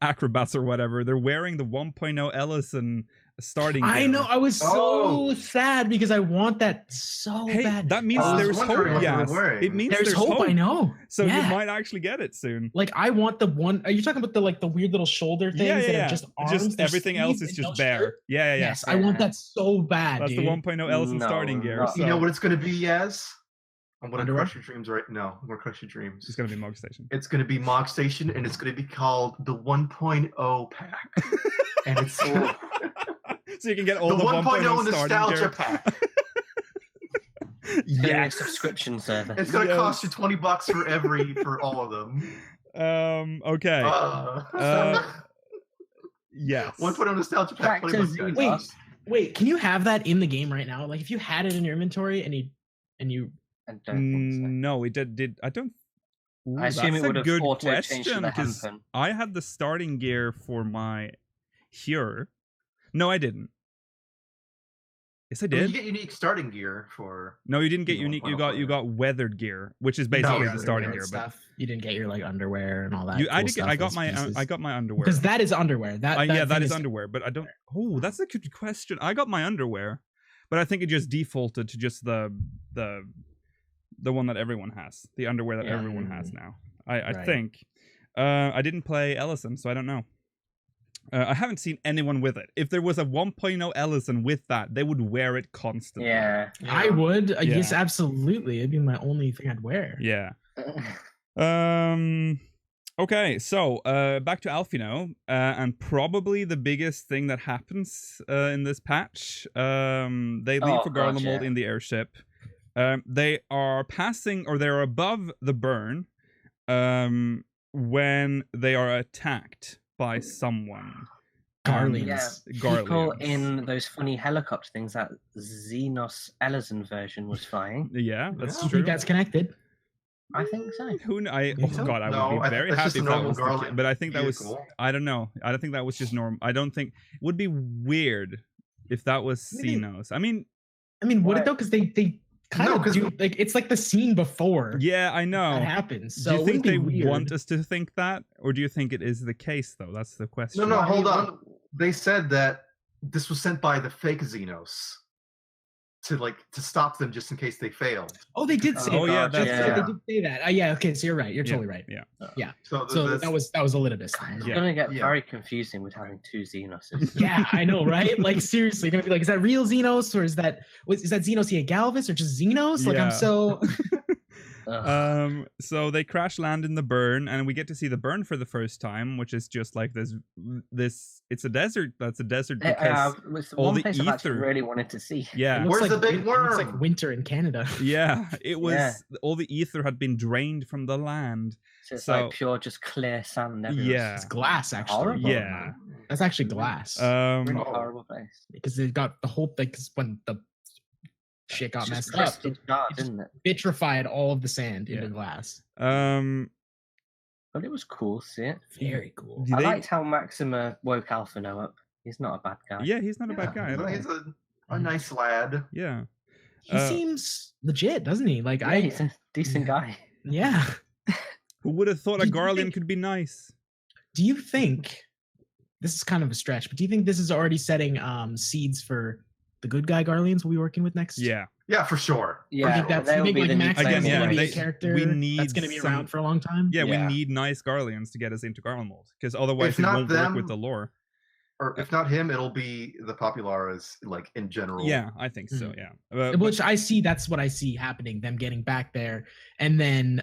A: acrobats or whatever. They're wearing the 1.0 Ellison starting
E: I
A: gear.
E: know. I was so
C: Oh.
E: sad because I want that so
A: Hey,
E: bad.
A: that means
C: I was
A: there's
C: wondering
A: hope.
C: what they were
A: Yes,
C: wearing.
A: it means
E: there's hope. I know.
A: So
E: yeah.
A: you might actually get it soon.
E: Like I want the one. Are you talking about the weird little shoulder things
A: Yeah, yeah,
E: that
A: yeah.
E: are just arms? They're
A: everything else
E: sleeves
A: is
E: and
A: just
E: no
A: bare.
E: shirt?
A: Yeah, yeah, yeah.
E: Yes, I want that so bad,
A: That's
E: dude.
A: the 1.0 Ellison
D: No,
A: starting gear.
D: not-
C: You know
A: So
C: what it's gonna be, Yaz? I'm gonna
E: Underwear?
C: crush your dreams right now. I'm gonna crush your dreams.
A: it's gonna be Mog Station.
C: It's gonna be Mog Station, and it's gonna be called the 1.0 pack. And it's
D: Oh.
A: So you can get all
C: the
A: the
C: 1.0
A: starting
C: nostalgia
A: gear.
C: pack.
D: It's gonna be a
A: Yes.
D: subscription service.
C: It's gonna
A: Yes.
C: cost you $20 for all of them.
A: Okay. Yes.
C: 1.0 nostalgia pack.
D: Back
C: 20
D: to
C: bucks, guys.
D: Zenos.
E: Wait, can you have that in the game right now? Like if you had it in your inventory and you
D: I don't think so.
A: No, it did. I don't. Ooh,
D: I assume
A: that's
D: it would
A: a
D: have
A: good
D: auto-changed to
A: question
D: the
A: because
D: Hempen.
A: I had the starting gear for my Here. No, I didn't. Yes, I
C: I mean,
A: did.
C: you get unique starting gear for.
A: No, you didn't get
C: You
A: unique. You
C: 1.0
A: got you
C: player.
A: got weathered gear, which is basically
C: yeah,
A: the starting
E: weird
A: gear. But
E: stuff. You didn't get your like underwear and all that.
A: you, I
E: cool
A: did.
E: stuff
A: I got
E: as
A: my.
E: pieces.
A: I got my underwear.
E: because that is underwear. That
A: Yeah, that
E: thing
A: is underwear. But I don't. Oh, that's a good question. I got my underwear, but I think it just defaulted to just the one that everyone has. The underwear that
D: Yeah.
A: everyone has now. I
E: Right.
A: think. I didn't play Ellison, so I don't know. I haven't seen anyone with it. If there was a 1.0 Ellison with that, they would wear it constantly.
D: Yeah.
E: I would.
A: Yeah.
E: Yes, absolutely. It'd be my only thing I'd wear.
A: Yeah. Okay, so back to Alfino, and probably the biggest thing that happens in this patch. They leave
D: Oh,
A: for
D: God,
A: Garlemald
D: yeah.
A: in the airship. They are passing, or they're above the burn, when they are attacked by someone.
E: Garleans.
D: Yeah,
A: Garleans.
D: people in those funny helicopter things that Zenos Ellison version was flying.
A: Yeah, that's
E: Do you
A: true.
E: think that's connected?
D: I think so.
A: Who I
E: think
A: oh
E: so?
A: god, I
C: No,
A: would
C: I
A: be very
C: think that's
A: happy
C: just
A: if
C: a
A: that
C: normal
A: was the
C: Garland
A: case, but I think that was
C: vehicle.
A: I don't know. I don't think that was just normal. I don't think it would be weird if that was
E: Maybe-
A: Zenos. I mean,
E: would it
D: What?
E: though? Because they kind
C: No,
E: of
C: 'cause
E: do like it's like the scene before
A: yeah, I know.
E: that happens. So
A: Do you
E: it
A: think
E: wouldn't
A: they
E: be weird.
A: want us to think that, or do you think it is the case though? That's the question.
C: No,
D: Why
C: hold
D: you
C: on. They said that this was sent by the fake Zenos to stop them just in case they failed.
E: Oh, they did say.
A: Oh, yeah,
E: that.
A: that's
E: They
C: true.
E: did say that. Yeah. Okay. So you're right. You're
A: Yeah,
E: totally right.
A: yeah.
C: So,
E: So
C: that's-
E: that was a little bit.
D: It's
A: Yeah.
D: gonna get
C: Yeah.
D: very confusing with having two Zenoses.
E: Yeah, I know, right? Like seriously, you're gonna be like, is that real Zenos or is that Zenos Galvis or just Zenos? Like
A: Yeah.
E: I'm so
D: Ugh.
A: So they crash land in the burn, and we get to see the burn for the first time, which is just like this. It's a desert. That's a desert because
D: It's
A: all
D: one
A: the
D: place I've actually
A: ether-
D: really wanted to see.
A: yeah,
E: It looks
C: Where's
E: like
C: the big
E: it looks like
C: worm?
E: winter in Canada.
A: yeah, it was
D: Yeah.
A: all the ether had been drained from the land.
D: So it's
A: So-
D: like pure, just clear sand everywhere.
A: Yeah.
E: It's glass actually.
D: Horrible.
A: Yeah.
E: That's actually glass.
D: Really
C: Oh.
D: horrible place.
E: because they got the whole thing. Because when the shit got
D: It's just
E: messed up,
D: crusted hard,
E: it just-
D: isn't it?
E: vitrified all of the sand into
A: Yeah.
E: glass.
D: But it was cool to see it.
E: Very cool.
A: Do
D: I
A: they-
D: liked how Maxima woke Alphino up. He's not a bad guy.
A: Yeah, he's not a bad guy at all.
C: He's a nice lad.
A: Yeah.
E: He seems legit, doesn't he? Like
D: Yeah, he's a decent guy.
E: yeah.
A: Who would have thought a
E: Do you
A: Garlean
E: think-
A: could be nice?
E: Do you think this is kind of a stretch, but do you think this is already setting seeds for the good guy Garleans we'll be working with next?
A: Yeah.
C: Yeah, for sure.
E: Or do you
D: Yeah,
E: think that's
D: they'll
E: you think
D: be
E: like
D: the new
E: Max
A: Again,
E: is
A: yeah,
E: gonna be
A: they-
E: a character
A: we
E: that's
A: need
E: gonna be
A: some-
E: around for a long time?
A: Yeah,
D: Yeah.
A: we need nice Garleans to get us into Garlemald, because otherwise
C: If
A: it
C: not
A: won't work with
C: them-
A: the lore.
C: Or if not him, it'll be the Populares, like in general.
A: Yeah, I think so.
E: Mhm.
A: Yeah.
E: Which I see, that's what I see happening, them getting back there. And then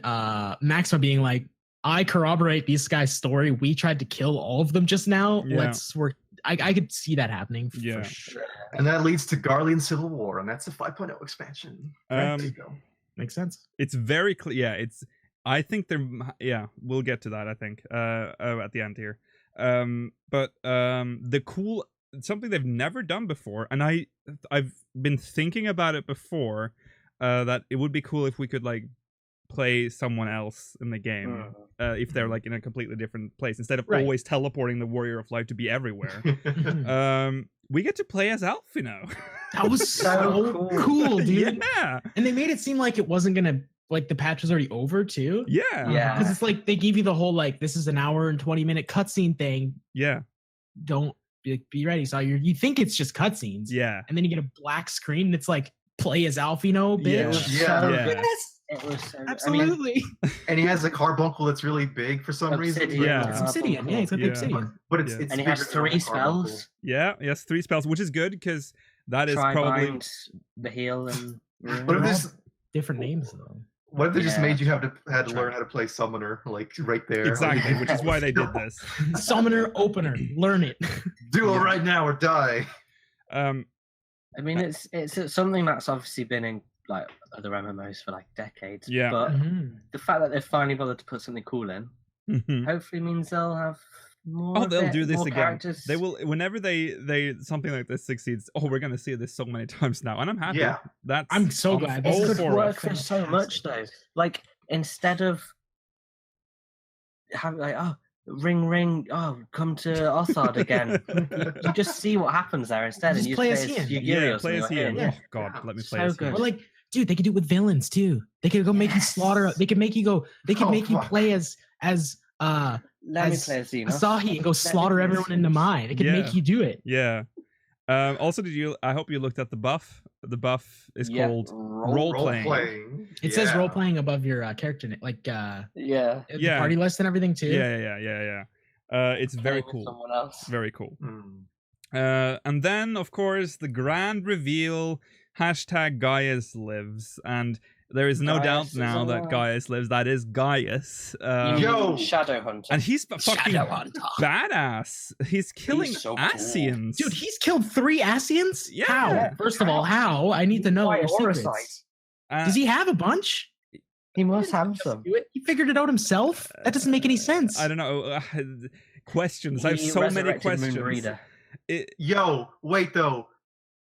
E: Maxima being like, I corroborate this guy's story. We tried to kill all of them just now.
A: Yeah.
E: Let's work. I could see that happening
A: Yeah.
E: for sure.
C: And that leads to Garlean Civil War, and that's a 5.0 expansion. There you go.
E: Makes sense.
A: It's very clear. Yeah, I think we'll get to that, I think, at the end here. But something they've never done before, and I've been thinking about it before, that it would be cool if we could like play someone else in the game, if they're like in a completely different place, instead of always teleporting the Warrior of Light to be everywhere. We get to play as Alphino.
E: That was so cool, dude.
A: Yeah.
E: And they made it seem like it wasn't gonna, like, the patch was already over too.
D: Yeah.
E: Because it's like they give you the whole like, this is an hour and 20-minute cutscene thing.
A: Yeah.
E: Don't be ready. So you think it's just cutscenes.
A: Yeah.
E: And then you get a black screen and it's like, play as Alphino, bitch.
C: Yeah.
D: It was so,
E: Absolutely.
C: And he has a carbuncle that's really big for some reason.
D: Obsidian.
A: Yeah.
E: It's obsidian. Yeah, it's got the obsidian.
C: But it's
D: And he has
C: bigger than
D: 3
C: a carbuncle.
D: spells.
A: Yeah, he has 3 spells, which is good because that is
D: Try
A: probably
D: bind, the heal, and
C: But if this,
E: Different names though.
C: what if they just
D: Yeah.
C: made you had to learn how to play Summoner, like right there?
A: exactly, which is why they did this.
E: Summoner opener. Learn it.
C: Do it right now or die.
D: I mean, it's something that's obviously been in like other MMOs for like decades.
A: Yeah.
D: But
E: Mhm.
D: the fact that they've finally bothered to put something cool in,
A: Mhm.
D: hopefully means they'll have more.
A: Oh,
D: of
A: they'll
D: it,
A: do this
D: more
A: again.
D: characters.
A: They will whenever they something like this succeeds. Oh, we're gonna see this so many times now, and I'm happy.
C: Yeah.
A: That's
E: I'm so glad.
A: all
E: This
D: It
E: is
D: could
A: for
D: work
A: it.
D: for so much though. Like instead of having like, oh, ring, oh, come to Othard again. you just see what happens there instead,
E: Just
D: and you
E: play as
D: play
E: Ian.
D: as
A: Yeah,
D: Yugiri
A: play as Ian.
E: Yeah.
A: Oh God, let me play
D: So
A: as
D: good.
A: Ian.
E: Or like, dude, they could do it with villains too. They could go make you slaughter. They could make you go. They could
C: Oh,
E: make you
C: fuck.
E: play as
D: Let me
E: as
D: play as Zenos.
E: Asahi and go slaughter
D: play as
E: everyone in the
D: Zenos.
E: mine. They could
A: Yeah.
E: make you do it.
A: Yeah. Also, I hope you looked at the buff. The buff is
D: Yeah,
A: called
D: role
A: role-playing.
E: It says role playing above your character name, like
D: Yeah.
E: the
A: Yeah.
E: party list and everything too.
A: Yeah. It's very
D: Playing with
A: cool.
D: Someone else.
A: Very cool.
C: Mm.
A: And then, of course, the grand reveal, #Gaius lives. And there is no
D: Gaius
A: doubt
D: is
A: now that
D: alive.
A: Gaius lives. That is Gaius.
C: Yo!
D: Shadowhunter.
A: And he's fucking badass. He's killing
D: so cool.
A: Asians.
E: Dude, he's killed 3 Asians?
A: Yeah.
E: How? First of all, how? I need to know
D: Why
E: your secrets.
D: Orisight?
E: Does he have a bunch?
D: He must
E: He
D: have
E: didn't
D: some.
E: do it. He figured it out himself? That doesn't make any sense.
A: I don't know. Questions. I have
D: He
A: so many
D: resurrected
A: questions.
D: Moonreader.
C: Yo, wait though.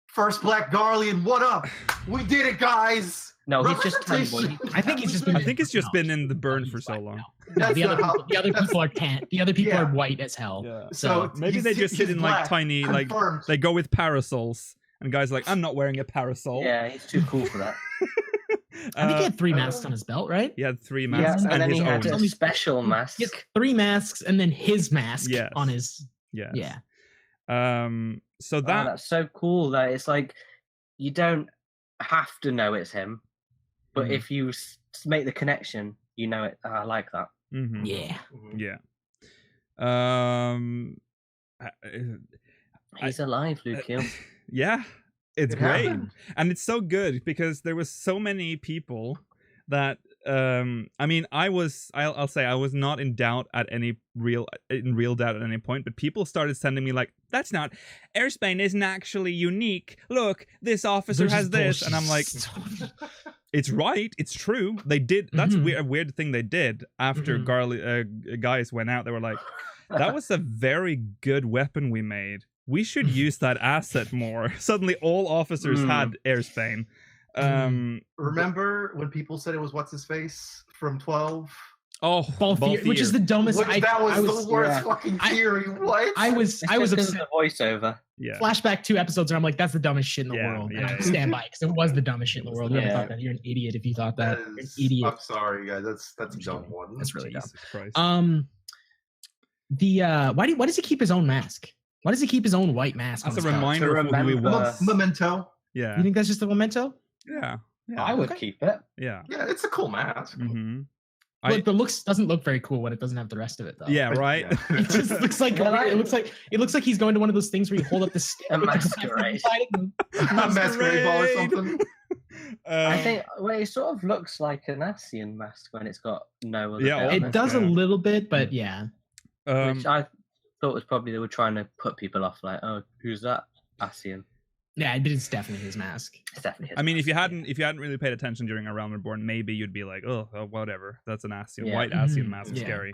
C: First Black Garlean, what up? We did it, guys.
D: No, he's just
C: Representation.
D: turned one.
E: I think he's just been.
A: I think it's just been in the burn
E: He's
A: for so
E: black
A: long.
E: now. No,
C: That's
E: the other
C: not
E: people, the other
C: that's-
E: people are tan. The other people
C: Yeah.
E: are white as hell.
A: Yeah.
C: So
A: Maybe
C: he's-
A: they just sit
C: he's
A: in like
C: black.
A: tiny, like
C: Confirmed.
A: they go with parasols. And guys are like, I'm not wearing a parasol.
D: Yeah, he's too cool for that.
E: I think he had 3
C: uh,
E: masks on his belt, right?
A: He had 3
D: Yeah,
A: masks
D: and then
A: his
D: he had
A: own.
D: a special mask.
E: He has 3 masks and then his mask
A: Yes.
E: on his.
A: Yes.
E: Yeah.
A: So
D: Oh,
A: that
D: that's so cool that it's like you don't have to know it's him, but
A: Mhm.
D: if you make the connection, you know it. I like that.
A: mhm,
E: Yeah.
C: Mhm.
A: yeah. I-
D: He's alive, Luke Hill.
A: yeah, it's
C: It
A: great.
C: happened.
A: And it's so good because there was so many people that I mean, I'll say I was not in doubt at any real doubt at any point, but people started sending me like, that's not, Airspain isn't actually unique. Look, this officer
E: Which is
A: has this, and I'm like,
E: bullshit.
A: it's right, it's true. They did. That's
E: Mhm.
A: a weird thing they did after
E: Mhm.
A: Gaius went out. They were like, that was a very good weapon we made. We should use that asset more. Suddenly, all officers had Airspain.
C: Remember when people said it was what's his face from 12?
A: Oh,
E: Balthier, which is the dumbest.
C: Which that was, the worst
D: yeah.
C: fucking
E: I-
C: theory. What?
E: I was
D: It's just 'cause of
E: upset.
D: the voiceover.
A: yeah.
E: Flashback 2 episodes, and I'm like, that's the dumbest shit in the
A: Yeah,
E: world.
A: yeah,
E: And I
A: yeah.
E: stand by because it was the dumbest shit in the world. Whoever
D: Yeah.
E: thought that, you're an idiot if you thought that.
C: That
E: You're an
C: is-
E: idiot.
C: I'm sorry, guys. That's a
E: I'm
C: dumb
E: kidding.
C: one.
E: That's really dumb.
A: Jesus Christ.
E: Why does he keep his own mask? Why does he keep his own white mask?
A: That's
E: on
A: a
E: his couch?
A: reminder of who he
D: remember.
A: was.
C: Memento.
A: Yeah.
E: You think that's just a memento?
A: Yeah. Yeah.
D: I would
E: Okay.
D: keep it.
A: Yeah.
C: Yeah, it's a cool mask.
A: Mm-hmm.
E: But the looks doesn't look very cool when it doesn't have the rest of it though.
A: Yeah. Right.
E: It just looks like
D: Well,
E: it looks like he's going to one of those things where you hold up the stick
D: A
E: with the
D: masquerade.
E: inside it and-
C: A masquerade ball or something.
D: I think it sort of looks like an Asian mask when it's got no other.
A: Yeah,
D: bit on
E: it does a
A: Yeah.
E: little bit, but yeah.
D: Which I thought was probably they were trying to put people off, like, oh, who's that Asian?
E: Yeah, but it's definitely his mask.
D: It's definitely his
A: I mean,
D: mask,
A: if you hadn't really paid attention during A Realm Reborn, maybe you'd be like, oh, whatever. That's an Ascian.
D: Yeah.
A: White Ascian mask is
E: Yeah.
A: scary.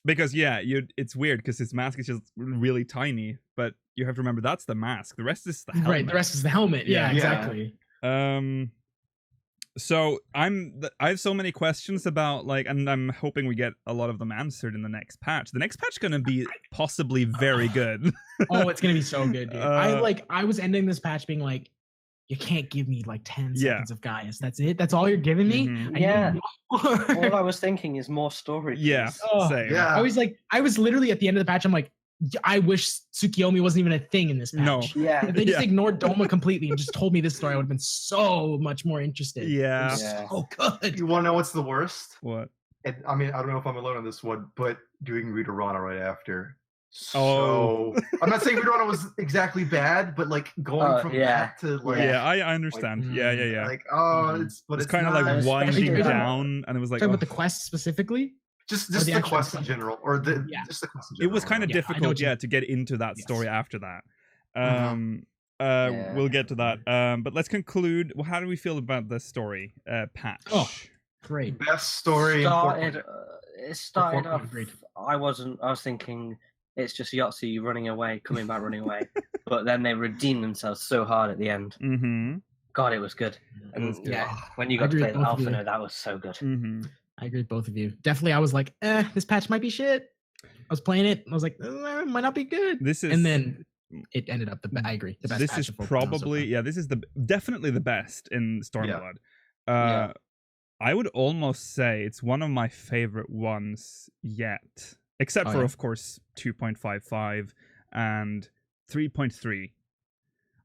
A: Because it's weird because his mask is just really tiny, but you have to remember that's the mask. The rest is the helmet.
E: Right, the rest is the helmet. Yeah,
A: Yeah.
E: exactly.
A: So I have so many questions about and I'm hoping we get a lot of them answered in the next patch. The next patch is gonna be possibly very good.
E: Oh, it's gonna be so good, dude. I was ending this patch being like, you can't give me like 10 seconds of Gaius. That's it. That's all you're giving me.
A: Mhm.
D: Yeah.
E: I
D: All I was thinking is more story.
A: Yeah,
D: please.
E: Oh,
A: same.
C: Yeah.
E: I was literally at the end of the patch. I'm like, I wish Tsukiyomi wasn't even a thing in this patch.
A: No.
D: Yeah.
E: If they just
A: Yeah.
E: ignored Doma completely and just told me this story, I would have been so much more interested.
A: Yeah.
E: It was
D: Yeah.
E: so good.
C: You want to know what's the worst?
A: What?
C: And I mean, I don't know if I'm alone on this one, but doing Ridorana right after.
A: Oh.
C: So I'm not saying Ridorana was exactly bad, but like going from that to like,
A: Yeah, I understand.
E: Like,
A: Yeah.
C: like
E: Mhm.
C: but
A: It's
C: it's
A: kind of
C: not-
A: like
D: especially
A: winding
D: with-
A: down, and it was like,
E: Talking
A: oh.
E: about the quest specifically.
C: just
E: the
C: the
E: actual
C: quest in
E: quest.
C: general, or the
E: Yeah.
C: just the quest in
A: It
C: general.
A: was kind of
E: Yeah, I know
A: difficult,
E: what you-
A: to get into that
E: Yes.
A: story after that.
C: Mhm.
D: Yeah.
A: We'll get to that. But let's conclude. Well, how do we feel about the story patch?
E: Oh. Great.
C: Best story. in
D: It started
E: Fortnite,
D: off.
E: agreed.
D: I was thinking it's just Yahtzee running away, coming back, running away. But then they redeemed themselves so hard at the end.
A: Mm-hmm.
D: God, it was good.
A: It was
D: And
A: good.
D: yeah, when you
E: I
D: got to
E: agree
D: play
E: with
D: the
E: both of you.
D: Alphino, that was so good.
A: Mm-hmm.
E: I agree with both of you. Definitely, I was like, this patch might be shit. I was playing it, and I was like, it might not be good.
A: This is
E: And then it ended up I agree. The best
A: this
E: patch
A: is
E: of Fortnite so
A: probably
E: far.
A: this is definitely the best in Stormblood.
D: Yeah.
A: I would almost say it's one of my favorite ones yet, except
E: Oh,
A: for
E: yeah.
A: of course 2.55 and 3.3.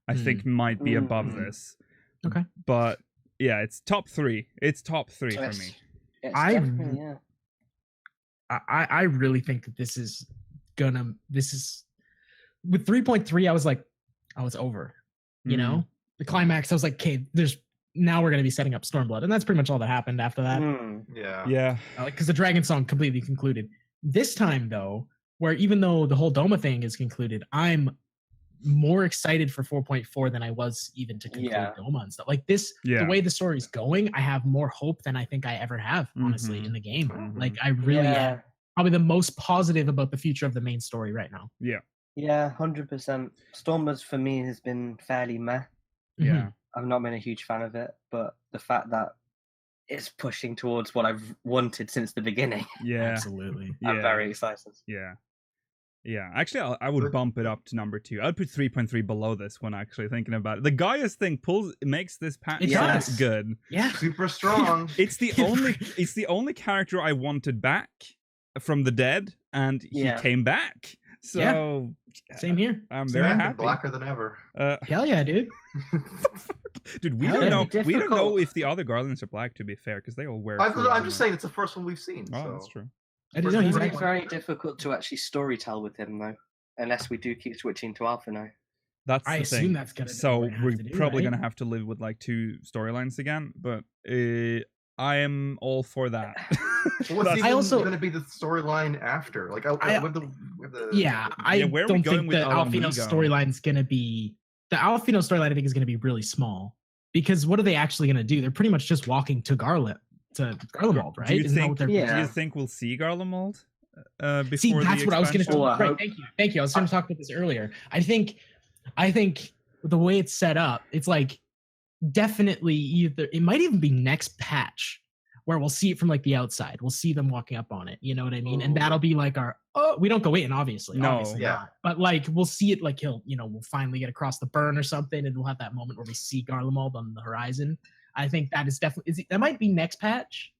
A: I think might be above
D: Mm.
A: this.
E: Okay.
A: But yeah, it's top 3. It's top 3 for
D: Yes.
A: me.
D: It's
E: I-
D: definitely, yeah.
E: I really think that this is with 3.3. I was like, oh, it's over. You
A: Mm-hmm.
E: know, the climax. I was like, okay, now we're gonna be setting up Stormblood, and that's pretty much all that happened after that.
D: Mm.
C: Yeah.
A: Yeah.
E: Because the Dragon Song completely concluded. This time, though, where even though the whole Doma thing is concluded, I'm more excited for 4.4 than I was even to conclude
D: Yeah.
E: Doma and stuff. Like this,
A: Yeah.
E: the way the story's going, I have more hope than I think I ever have, honestly,
A: Mhm.
E: in the game.
A: Mhm.
E: Like I really am
D: Yeah.
E: probably the most positive about the future of the main story right now.
D: Yeah, 100%. Stormblood for me has been fairly meh.
A: Yeah.
D: I've not been a huge fan of it, but the fact that it's pushing towards what I've wanted since the beginning,
E: Mhm.
A: Yeah.
E: Absolutely.
A: Yeah.
D: I'm very excited.
A: Yeah. Yeah. Actually, I would bump it up to number 2. I'd put 3.3 below this one, actually, thinking about it. The Gaius thing makes this patch
E: It
A: so
E: does.
A: good.
E: Yeah.
C: Super strong.
A: It's the only character I wanted back from the dead, and he
D: Yeah.
A: came back. So
E: Same here.
A: I'm
C: Same
A: very
C: thing,
A: happy.
C: Blacker than ever.
E: Hell yeah, dude.
A: Dude, we
E: Hell
A: don't
E: yeah.
A: know. We don't know
D: Difficult.
A: if the other Garlands are black. To be fair, because they all wear.
C: I'm
A: full
C: just
A: armor.
C: saying it's the first one we've seen.
A: Oh,
C: so.
A: that's true.
E: I didn't know
C: It's
E: he's
C: very-
D: It's very difficult to actually storytell with him, though, unless we do keep switching to Alphino.
A: That's
E: I
A: the
E: assume
A: thing.
E: that's gonna be
A: So
E: what we have
A: we're
E: to do,
A: probably
E: right?
A: gonna have to live with like 2 storylines again, but I am all for that.
C: Well, what's
A: That's-
C: even
E: also-
C: going to be the storyline after? Like, with the
E: Yeah, I
A: Yeah, where are we
E: don't
A: going
E: think
A: with
E: the Alphino
A: Alamigo?
E: storyline's gonna be the Alphino storyline. I think is gonna be really small because what are they actually gonna do? They're pretty much just walking to Garlemald, right?
A: Do you
E: Isn't that
A: think?
E: what they're-
A: Do you
D: Yeah.
A: think we'll see Garlemald? Before
E: See, that's
A: the
E: what I was gonna
A: expansion?
D: Oh, I
E: say.
D: hope-
E: Thank you. I was going to talk about this earlier. I think the way it's set up, it's like definitely either it might even be next patch where we'll see it from like the outside. We'll see them walking up on it. You know what I mean? And
C: Ooh.
E: that'll be like we don't go in, obviously.
A: No.
E: Obviously
C: Yeah.
E: not. But like we'll see it like we'll finally get across the burn or something, and we'll have that moment where we see Garlemald on the horizon. I think that is definitely that might be next patch.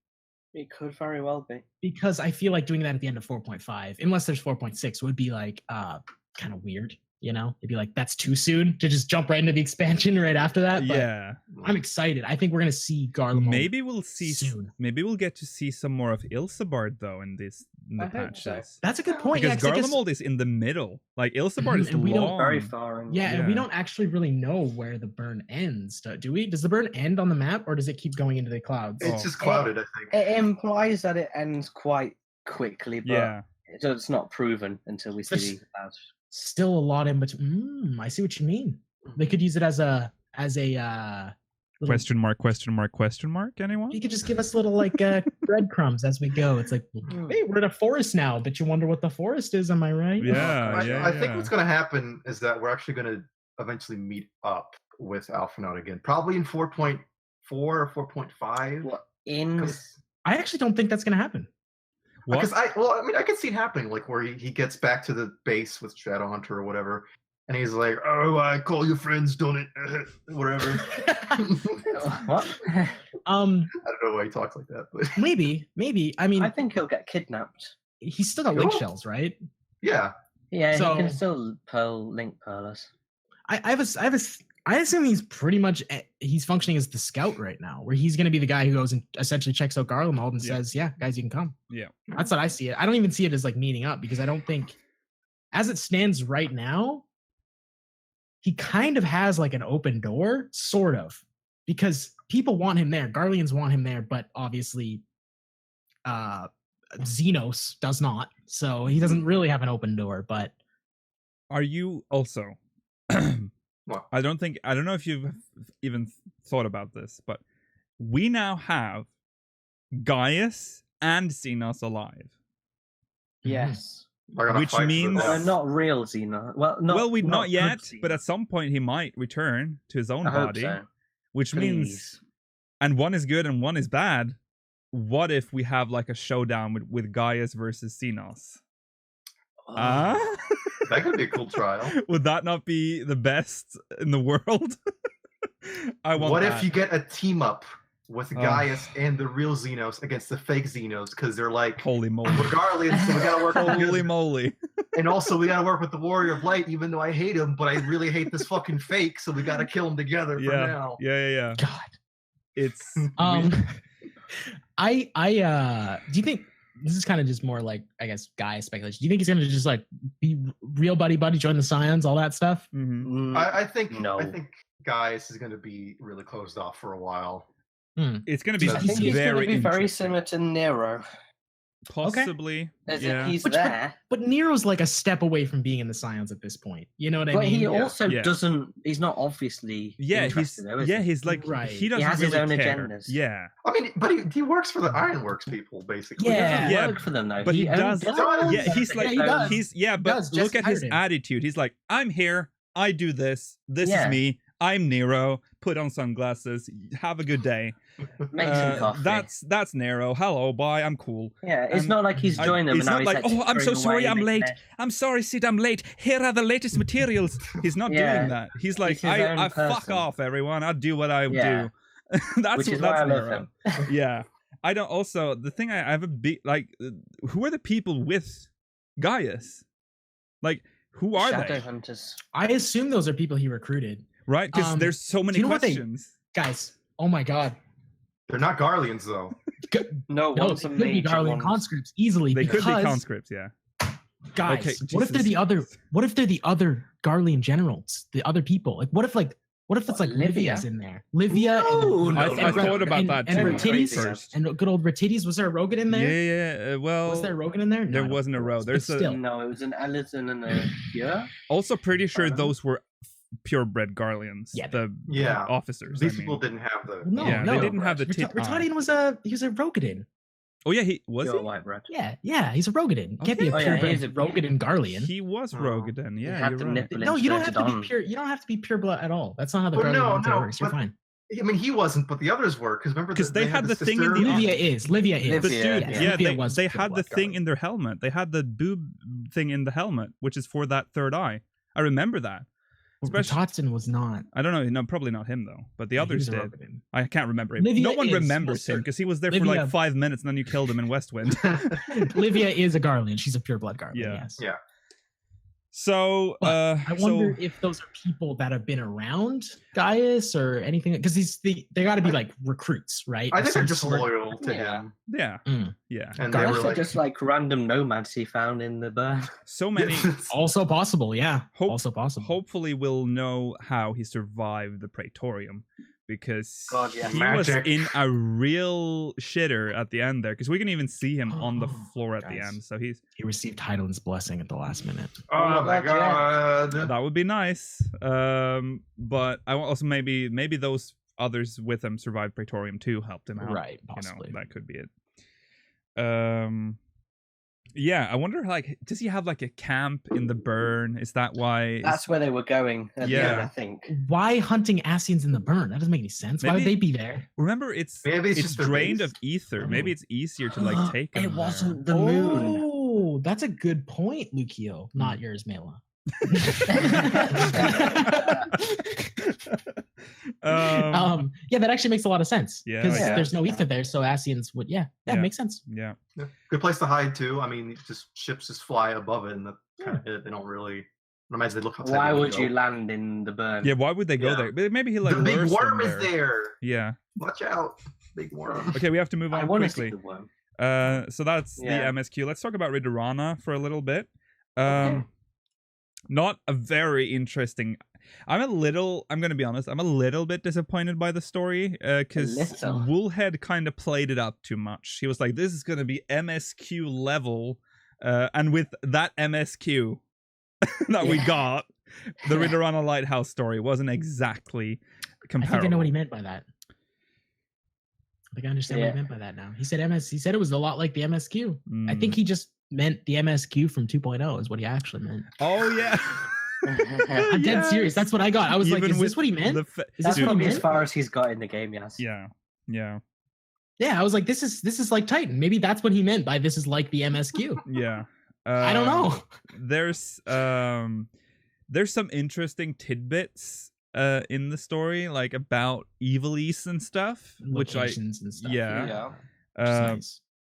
D: It could very well be.
E: Because I feel like doing that at the end of 4.5, unless there's 4.6, would be like kind of weird. It'd be like that's too soon to just jump right into the expansion right after that. But
A: Yeah.
E: I'm excited. I think we're gonna see Garlemald.
A: Maybe we'll see.
E: soon.
A: Maybe we'll get to see some more of Ilsabard though in the
D: I hope so.
A: patches.
E: That's a good point.
A: Because
E: yeah, 'cause I guess-
A: Garlemald is in the middle. Like Ilsabard is
E: and we don't-
A: long.
D: Very far in.
E: yeah, and we
A: Yeah.
E: don't actually really know where the burn ends. Do we? Does the burn end on the map, or does it keep going into the clouds?
C: It's just clouded, I think.
D: It implies that it ends quite quickly, but
A: Yeah.
D: it's not proven until we see the clouds.
E: still a lot in between. I see what you mean. They could use it as a little,
A: Question mark? Anyone?
E: you could just give us little like breadcrumbs as we go. It's like, hey, we're in a forest now, but you wonder what the forest is. Am I right?
A: Yeah,
C: I think what's going to happen is that we're actually going to eventually meet up with Alphanaut again, probably in 4.4 or 4.5.
D: What, in
E: I actually don't think that's going to happen.
A: What?
C: Because I could see it happening, like where he gets back to the base with Shadowhunter or whatever, and he's like, "Oh, I call your friends, don't it?" Whatever.
D: what?
C: I don't know why he talks like that, but
E: maybe. I mean,
D: I think he'll get kidnapped.
E: he's still got link shells, right?
C: yeah.
D: Yeah,
E: So-
D: he can still link pearl us.
E: I assume he's pretty much he's functioning as the scout right now, where he's going to be the guy who goes and essentially checks out Garlemald and says, "Yeah, guys, you can come."
A: Yeah.
E: That's what I see it. I don't even see it as like meeting up, because I don't think, as it stands right now, he kind of has like an open door, sort of, because people want him there. Garleans want him there, but obviously, Zenos does not. So he doesn't really have an open door. But
A: Are you also?
C: What?
A: I don't know if you've even thought about this, but we now have Gaius and Zenos alive.
D: Yes.
C: I gotta
A: Which
C: fight for
A: means-
C: the-
D: Not real Xena. Well,
A: Not
D: good
A: yet,
D: Xena.
A: but at some point he might return to his own
D: I hope
A: body,
D: so.
A: which means,
D: Please.
A: and one is good and one is bad. What if we have like a showdown with Gaius versus Zenos?
C: That could be a cool trial.
A: Would that not be the best in the world? I want
C: What
A: that.
C: if you get a team up with
A: Oh.
C: Gaius and the real Zenos against the fake Zenos, because they're like,
A: Holy moly.
C: we're Garleans, so we gotta work
A: Holy
C: together.
A: moly.
C: And also we gotta work with the Warrior of Light, even though I hate him, but I really hate this fucking fake, so we gotta kill him together for
A: Yeah.
C: now.
A: Yeah.
E: God.
A: It's
E: Do you think this is kind of just more like, I guess, guy speculation? Do you think he's gonna just like be real buddy, join the Scions, all that stuff?
A: Mhm.
D: Mm,
C: I think
D: No.
C: Gaius is gonna be really closed off for a while.
A: It's going to be
C: I
D: I think he's going
A: very
D: to be very
A: interesting.
D: similar to Nero.
A: Possibly.
D: As in
A: Yeah.
D: he's
E: Which-
D: there,
E: But Nero's like a step away from being in the Scions at this point. You know what I
D: but
E: mean?
D: he
C: Yeah.
D: also
A: Yeah.
D: doesn't. He's not obviously.
A: Yeah,
D: interested, though, is he?
A: he's like
E: Right.
A: he
E: He
A: doesn't
D: has his
A: really
D: own
A: care.
D: agendas.
A: Yeah.
C: I mean, but he works for the Ironworks people, basically.
D: He
E: Yeah.
D: doesn't
A: Yeah,
D: work for them though.
A: but he
D: only
A: does-
D: does
A: Yeah, he's like
E: he does.
A: but
E: does.
A: look
E: Jesse
A: at his
E: hired him.
A: attitude. He's like, I'm here, I do this. This is
D: Yeah.
A: me. I'm Nero. Put on sunglasses. Have a good day.
D: Make some coffee.
A: That's Nero. Hello, bye. I'm cool.
D: Yeah, it's not like he's
A: I-
D: joined them
A: he's
D: and now
A: not
D: he's
A: like, oh, I'm so
D: throwing
A: sorry,
D: away
A: I'm
D: the
A: late.
D: net.
A: I'm sorry, Sid, I'm late. Here are the latest materials. He's not
D: Yeah.
A: doing that. He's like,
D: He's his own
A: I fuck
D: person.
A: off, everyone. I do what I
D: Yeah.
A: do. That's
D: Which is
A: that's
D: why I love
A: Nero.
D: him.
A: Yeah. I don't also the thing I have a big like who are the people with Gaius? Like who are
D: Shadow
A: they?
D: hunters.
E: I assume those are people he recruited.
A: Right? Because there's so many
E: do you know what they-
A: questions.
E: Guys, oh my god.
C: They're not Garleans, though.
D: No,
E: No,
D: one's
E: they
D: a
E: could be
D: major
E: Garlean
D: one.
E: conscripts easily.
A: They could be
E: because,
A: conscripts, yeah.
E: Guys,
A: Okay,
E: what if they're
A: Jesus
E: the other?
A: Christ.
E: What if they're the other Garlean generals? The other people? Like, what if it's
D: What,
E: like
D: Livia?
E: Livia's in there? Livia.
D: No,
E: and,
D: no,
E: and
A: I
D: no,
A: thought about
E: and,
A: that
E: and
A: too
E: Ratides,
A: first.
E: and good old Ratides. Was there a Rogan in there?
A: Yeah, well
E: Was there a Rogan in there? No,
A: there
E: I don't
A: wasn't a
E: think there
A: row.
E: was,
A: There's
E: but
A: a-
E: still.
D: No, it was an Alison and a Pure.
A: also pretty sure
D: Uh-huh.
A: those were purebred Garleans.
E: Yeah.
A: The
C: Yeah.
A: officers.
C: These
A: I mean.
C: people didn't have the.
E: No,
A: Yeah,
E: no.
A: they didn't have the tit eye.
E: Ratidian was a Rogadin.
A: Oh yeah, he was
D: Pure
A: he?
D: white bread.
E: Yeah, he's a Rogadin. Can't be a
A: Okay.
D: Oh, yeah,
E: purebred
D: he's a-
E: Rogadin Garlean.
A: He was
C: Oh.
A: Rogadin.
D: He
A: Yeah,
D: had
A: you're
D: the
A: right.
D: nipple
E: No, you don't have
D: inserted
E: to
D: on.
E: be pure. You don't have to be pure blood at all. That's not how the
C: Well,
E: Garlean
C: no,
E: military
C: no,
E: works. You're
C: but-
E: fine.
C: I mean, he wasn't, but the others were. Because remember,
A: 'Cause they had the thing in
C: sister-
A: the-
E: Livia is. Livia is.
A: The
D: Livia,
A: dude,
D: yeah.
A: yeah,
E: Livia
A: they
E: was
A: had
E: pure
A: the
E: blood
A: thing
E: Garlean.
A: in their helmet. They had the boob thing in the helmet, which is for that third eye. I remember that. Especially,
E: Totson was not.
A: I don't know. No, probably not him though. But the
E: He
A: others
E: was a
A: did.
E: Rogadin.
A: I can't remember him.
E: Livia
A: No one
E: is,
A: remembers
E: most
A: him because he was there for
E: Livia-
A: like 5 minutes and then you killed him in Westwind.
E: Livia is a Garlean. She's a pure blood Garlean.
A: Yeah.
E: Yes.
C: Yeah.
A: So,
E: But I wonder
A: so
E: if those are people that have been around Gaius or anything, because they got to be like recruits, right?
C: I
E: of
C: think they're
E: some
C: just
E: sort.
C: loyal to
D: Yeah.
C: him.
A: yeah,
E: Mm.
A: yeah.
C: And they
E: Garleans
C: were
D: Also
C: like,
D: just like random nomads he found in the burn.
A: So many.
E: Also possible, yeah.
A: Hope-
E: also possible.
A: Hopefully, we'll know how he survived the Praetorium. because
D: God, yeah.
A: he
C: Magic.
A: was in a real shitter at the end there, because we can even see him on the floor at the
E: Guys.
A: end. So he
E: received Hydaelyn's blessing at the last minute.
C: Oh my
D: God,
C: god.
A: that would be nice. But I want also maybe those others with him survived Praetorium too, helped him out.
E: Right, possibly.
A: That could be it. Yeah, I wonder, like, does he have like a camp in the burn? Is that why?
D: That's where they were going at the end, I think.
E: Why hunting Ascians in the burn? That doesn't make any sense. Why would they be there?
A: Remember, it's
C: just their
A: drained
C: base.
A: of ether. Maybe it's easier to like take him
D: It
A: there.
D: wasn't the moon.
E: Oh, that's a good point, Lucio. Not yours, Mela. Yeah, that actually makes a lot of sense.
A: Yeah,
E: because
A: yeah.
E: there's no ether there, so Ascians would. Yeah, makes sense.
A: Yeah.
C: Yeah. Good place to hide too. I mean, just ships just fly above it, and that's kind of it. They don't really. I imagine they look outside.
D: Why would you land in the burn?
A: Yeah, why would they go
C: Yeah.
A: there? But maybe he like
C: the big
A: lures
C: worm
A: them
C: is there.
A: Yeah.
C: Watch out, big worm.
A: Okay, we have to move
D: I
A: on
D: want to see
A: quickly.
D: the worm.
A: So that's
D: Yeah.
A: the MSQ. Let's talk about Ridorana for a little bit.
D: Okay.
A: Not a very interesting. I'm going to be honest, I'm a little bit disappointed by the story because
D: little.
A: Woolhead kind of played it up too much. He was like, this is going to be MSQ level. And with that MSQ that we got, the Ridorana Lighthouse story wasn't exactly comparable.
E: I think I know what he meant by that. I think I understand what he meant by that now. He said He said it was a lot like the MSQ. I think he just meant the MSQ from 2.0 is what he actually meant.
A: Oh, yeah.
E: I'm dead serious. That's what I got. I was like, is this what he meant? Is
D: That's
E: this what he
D: probably as
E: meant?
D: far as he's got in the game, yes.
A: Yeah.
E: Yeah, I was like, this is like Titan. Maybe that's what he meant by this is like the MSQ.
A: Yeah.
E: I don't know.
A: There's some interesting tidbits in the story, like about Evil East and stuff,
E: Locations and stuff.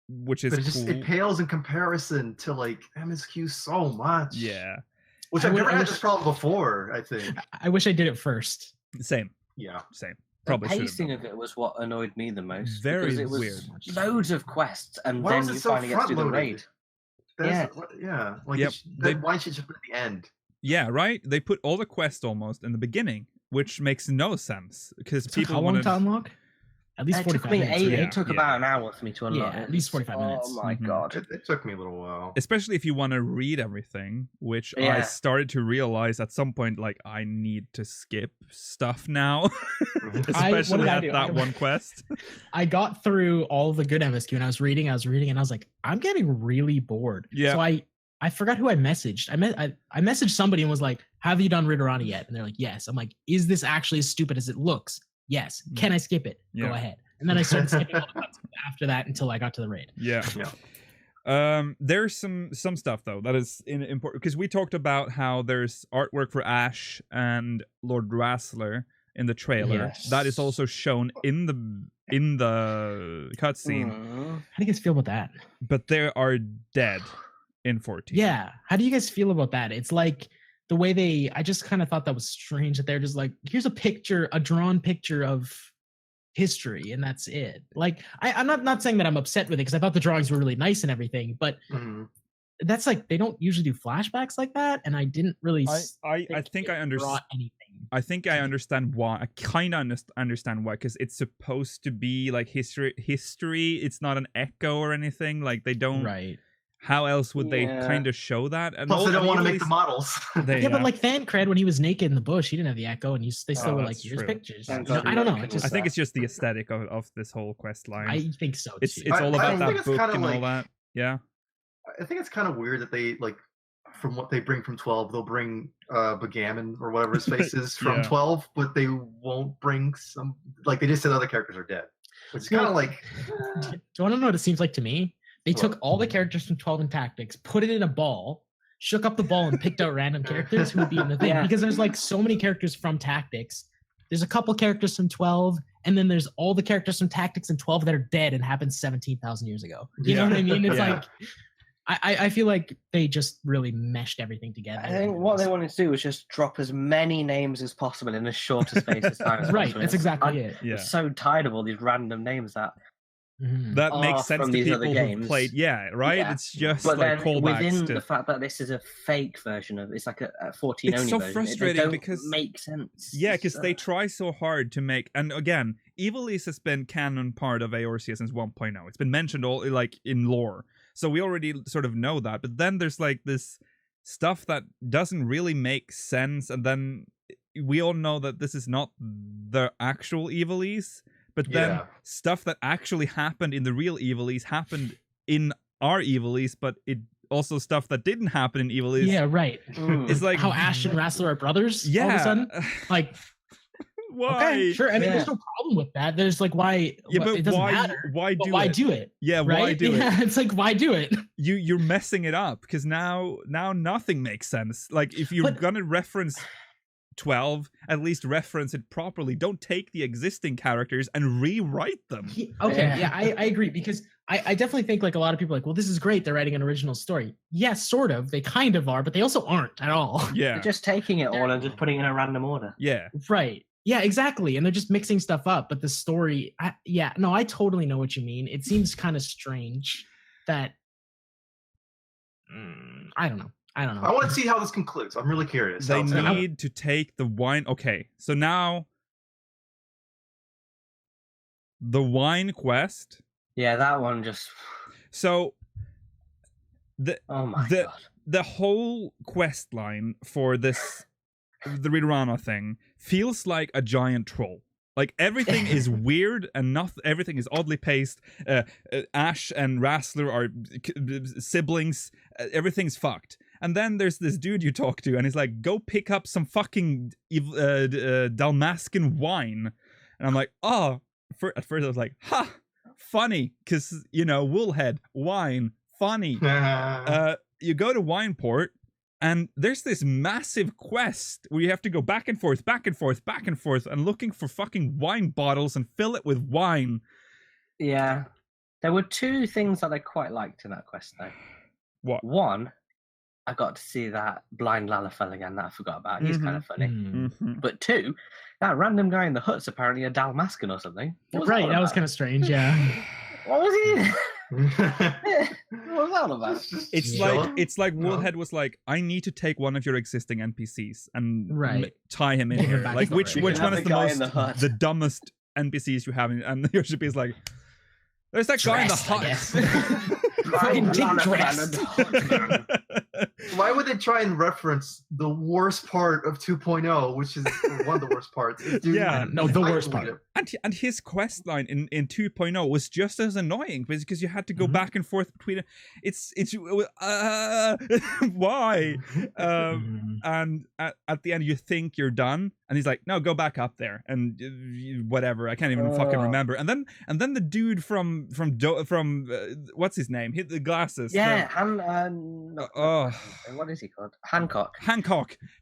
A: which is
C: But
A: cool.
C: it pales in comparison to like MSQ so much.
A: Yeah.
C: Which
E: I
C: I've
E: would-
C: never
E: I
C: had
E: wish-
C: this problem before, I think.
E: I wish I did it first.
A: Same.
C: Yeah.
A: The
D: The
A: should've
D: pacing
A: done.
D: of it was what annoyed me the most.
A: Very
D: because it was
A: weird.
D: loads of quests, and
C: Why
D: then
C: was
D: you
C: it so
D: finally get to do the
C: front-loaded?
D: raid.
C: Yeah. Like,
A: Yep.
C: why should you put it at the end?
A: Yeah, right? They put all the quests almost in the beginning, which makes no sense because
E: It took
A: people
E: how long
A: wanted
E: to unlock? At least
D: It took
E: 45
D: me
E: minutes.
D: eight.
E: right?
A: Yeah,
D: It took
A: yeah.
D: about an hour for me to unlock
E: Yeah,
D: it.
E: at least 45 minutes.
D: Oh my
A: Mhm.
D: god.
C: It took me a little while.
A: especially if you want to read everything, which I
D: Yeah.
A: started to realize at some point, like, I need to skip stuff now.
C: Mhm.
A: Especially
E: did I
A: at
E: do?
A: that one quest.
E: I got through all the good MSQ and I was reading, and I was like, I'm getting really bored.
A: Yeah.
E: So I forgot who I messaged. I messaged somebody and was like, have you done Ridorana yet? And they're like, yes. I'm like, is this actually as stupid as it looks? Yes. Can I skip it?
A: Yeah.
E: Go ahead. And then I started skipping all the cuts after that until I got to the raid.
A: Yeah.
C: Yeah.
A: There's some stuff though that is important because we talked about how there's artwork for Ash and Lord Rassler in the trailer.
D: Yes.
A: That is also shown in the cutscene,
D: Mm.
E: How do you guys feel about that?
A: but they are dead in 14.
E: Yeah. How do you guys feel about that? It's like the way I just kind of thought that was strange that they're just like, here's a drawn picture of history, and that's it. Like, I'm not saying that I'm upset with it because I thought the drawings were really nice and everything, but
C: Mhm.
E: that's like, they don't usually do flashbacks like that, and I didn't really
A: I think I understand.
E: brought anything.
A: I think I understand why. I kind of understand why, because it's supposed to be like history. It's not an echo or anything. Like they don't.
E: Right.
A: How else would they
D: Yeah.
A: kind of show that? And
C: Plus, they don't want to
A: Evil
C: make the
A: East-
C: models.
A: they,
E: Yeah, but like Thancred, when he was naked in the bush, he didn't have the echo, and they still
A: Oh,
E: were like,
A: that's
E: here's
A: true.
E: pictures.
D: Thank
E: You know,
D: God
E: I don't know.
D: we
E: It
D: can
A: I
E: just,
A: think it's just the aesthetic of this whole quest line.
E: I think so
A: it's
E: too.
A: it's all
C: I
A: about
C: think
A: that
C: it's
A: book
C: kinda
A: and all
C: like-
A: that. Yeah.
C: I think it's kind of weird that they like from what they bring from 12, they'll bring Bagammon or whatever his face is from
A: Yeah.
C: 12, but they won't bring some like they just said other characters are dead. Which is kind of like
E: Do you want to know what it seems like to me? They
C: What?
E: took all the characters from 12 and Tactics, put it in a ball, shook up the ball, and picked out random characters who would be in the thing.
D: Yeah.
E: Because there's like so many characters from Tactics. There's a couple characters from 12, and then there's all the characters from Tactics and 12 that are dead and happened 17,000 years ago. You know
A: Yeah.
E: what I mean? It's
C: Yeah.
E: like I feel like they just really meshed everything together.
D: I think what they wanted to do was just drop as many names as possible in as short a space of time as
E: Right,
D: possible.
E: that's exactly it.
A: Yeah.
D: I'm so tired of all these random names that
A: that makes sense
D: from
A: to
D: these other
A: people who've
D: games.
A: played. Yeah, right.
D: Yeah.
A: It's just
D: But
A: like
D: then
A: callbacks
D: within
A: to.
D: the fact that this is a fake version of, it's like a 14
A: It's
D: only
A: so
D: version.
A: frustrating
D: they don't
A: because
D: make sense.
A: Yeah, because they try so hard to make, and again, Ivalice has been canon part of Eorzea since 1.0. It's been mentioned all like in lore, so we already sort of know that. But then there's like this stuff that doesn't really make sense, and then we all know that this is not the actual Ivalice. But then stuff that actually happened in the real Ivalice happened in our Ivalice, but it also stuff that didn't happen in Ivalice.
E: Yeah, right.
A: It's like
E: how Ash and Rassler are brothers.
A: Yeah.
E: All of a sudden, like,
A: why?
E: okay, sure. I mean, there's no problem with that. There's like, why?
A: Yeah, but
E: it doesn't
A: why?
E: matter.
A: Why do
E: why
A: it?
E: do it?
A: Yeah,
E: right?
A: why do
E: yeah,
A: it?
E: It's like, why do it?
A: You're messing it up because now nothing makes sense. Like if you're gonna reference 12, at least reference it properly. Don't take the existing characters and rewrite them.
E: I agree, because I definitely think like a lot of people are like, well, this is great, they're writing an original story. Yes, sort of. They kind of are, but they also aren't at all.
A: Yeah.
D: They're just taking it all and just putting it in a random order.
A: Yeah.
E: Right. Yeah, exactly. And they're just mixing stuff up. But the story, I totally know what you mean. It seems kind of strange that I don't know. I
C: want to see how this concludes. I'm really curious.
A: They need to take the wine. Okay, so now the wine quest.
D: Yeah, that one just.
A: So the
D: God.
A: The whole quest line for this the Ridorana thing feels like a giant troll. Like everything is weird and everything is oddly paced. Ash and Rassler are siblings. Everything's fucked. And then there's this dude you talk to, and he's like, "Go pick up some fucking Dalmascan wine." And I'm like, "Oh." At first I was like, "Ha, funny," because Woolhead wine, funny. You go to Wineport. And there's this massive quest where you have to go back and forth, and looking for fucking wine bottles and fill it with wine.
D: Yeah. There were two things that I quite liked in that quest, though.
A: What?
D: One, I got to see that blind Lalafell again that I forgot about. He's kind of funny.
A: Mm-hmm.
D: But two, that random guy in the hut's apparently a Dalmascan or something.
E: Right, that was kind of strange, yeah.
D: What was he? What was that about?
A: It's like Woolhead was like, "I need to take one of your existing NPCs and tie him in here. Like which one is the dumbest NPCs you have?" And Yoshi is like, "There's that guy in the hut."
C: Why would they try and reference the worst part of 2.0, which is one of the worst parts?
A: The
E: worst part.
A: And his quest line in 2.0 was just as annoying because you had to go back and forth between it. It's why? And at the end you think you're done, and he's like, "No, go back up there," and whatever. I can't even fucking remember. And then the dude from what's his name? Hit the glasses.
D: Yeah, what is he called? Hancock.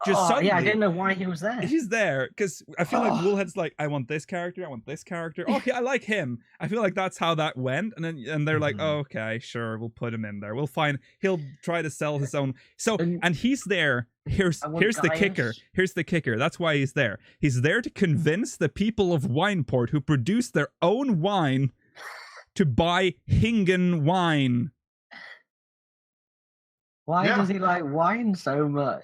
A: Just suddenly,
D: I didn't know why he was there.
A: He's there because I feel like Woolhead's like, "I want this character. I want this character. Oh, I like him." I feel like that's how that went, and they're like, "Oh, okay, sure, we'll put him in there. We'll find. He'll try to sell his own." So and he's there. Here's the kicker. Here's the kicker. That's why he's there. He's there to convince the people of Wineport who produce their own wine to buy Hingen wine.
D: Why does he like wine so much?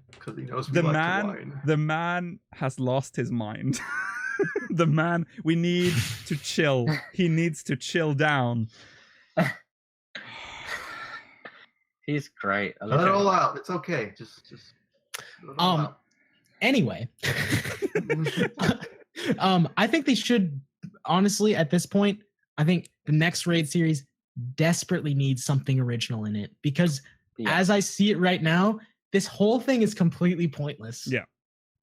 C: Because he knows
A: the man has lost his mind. The man, we need to chill. He needs to chill down.
D: He's great.
C: Let it all out. It's okay. Just
E: anyway. I think they should, honestly, at this point, I think the next raid series desperately needs something original in it, because as I see it right now, this whole thing is completely pointless.
A: Yeah.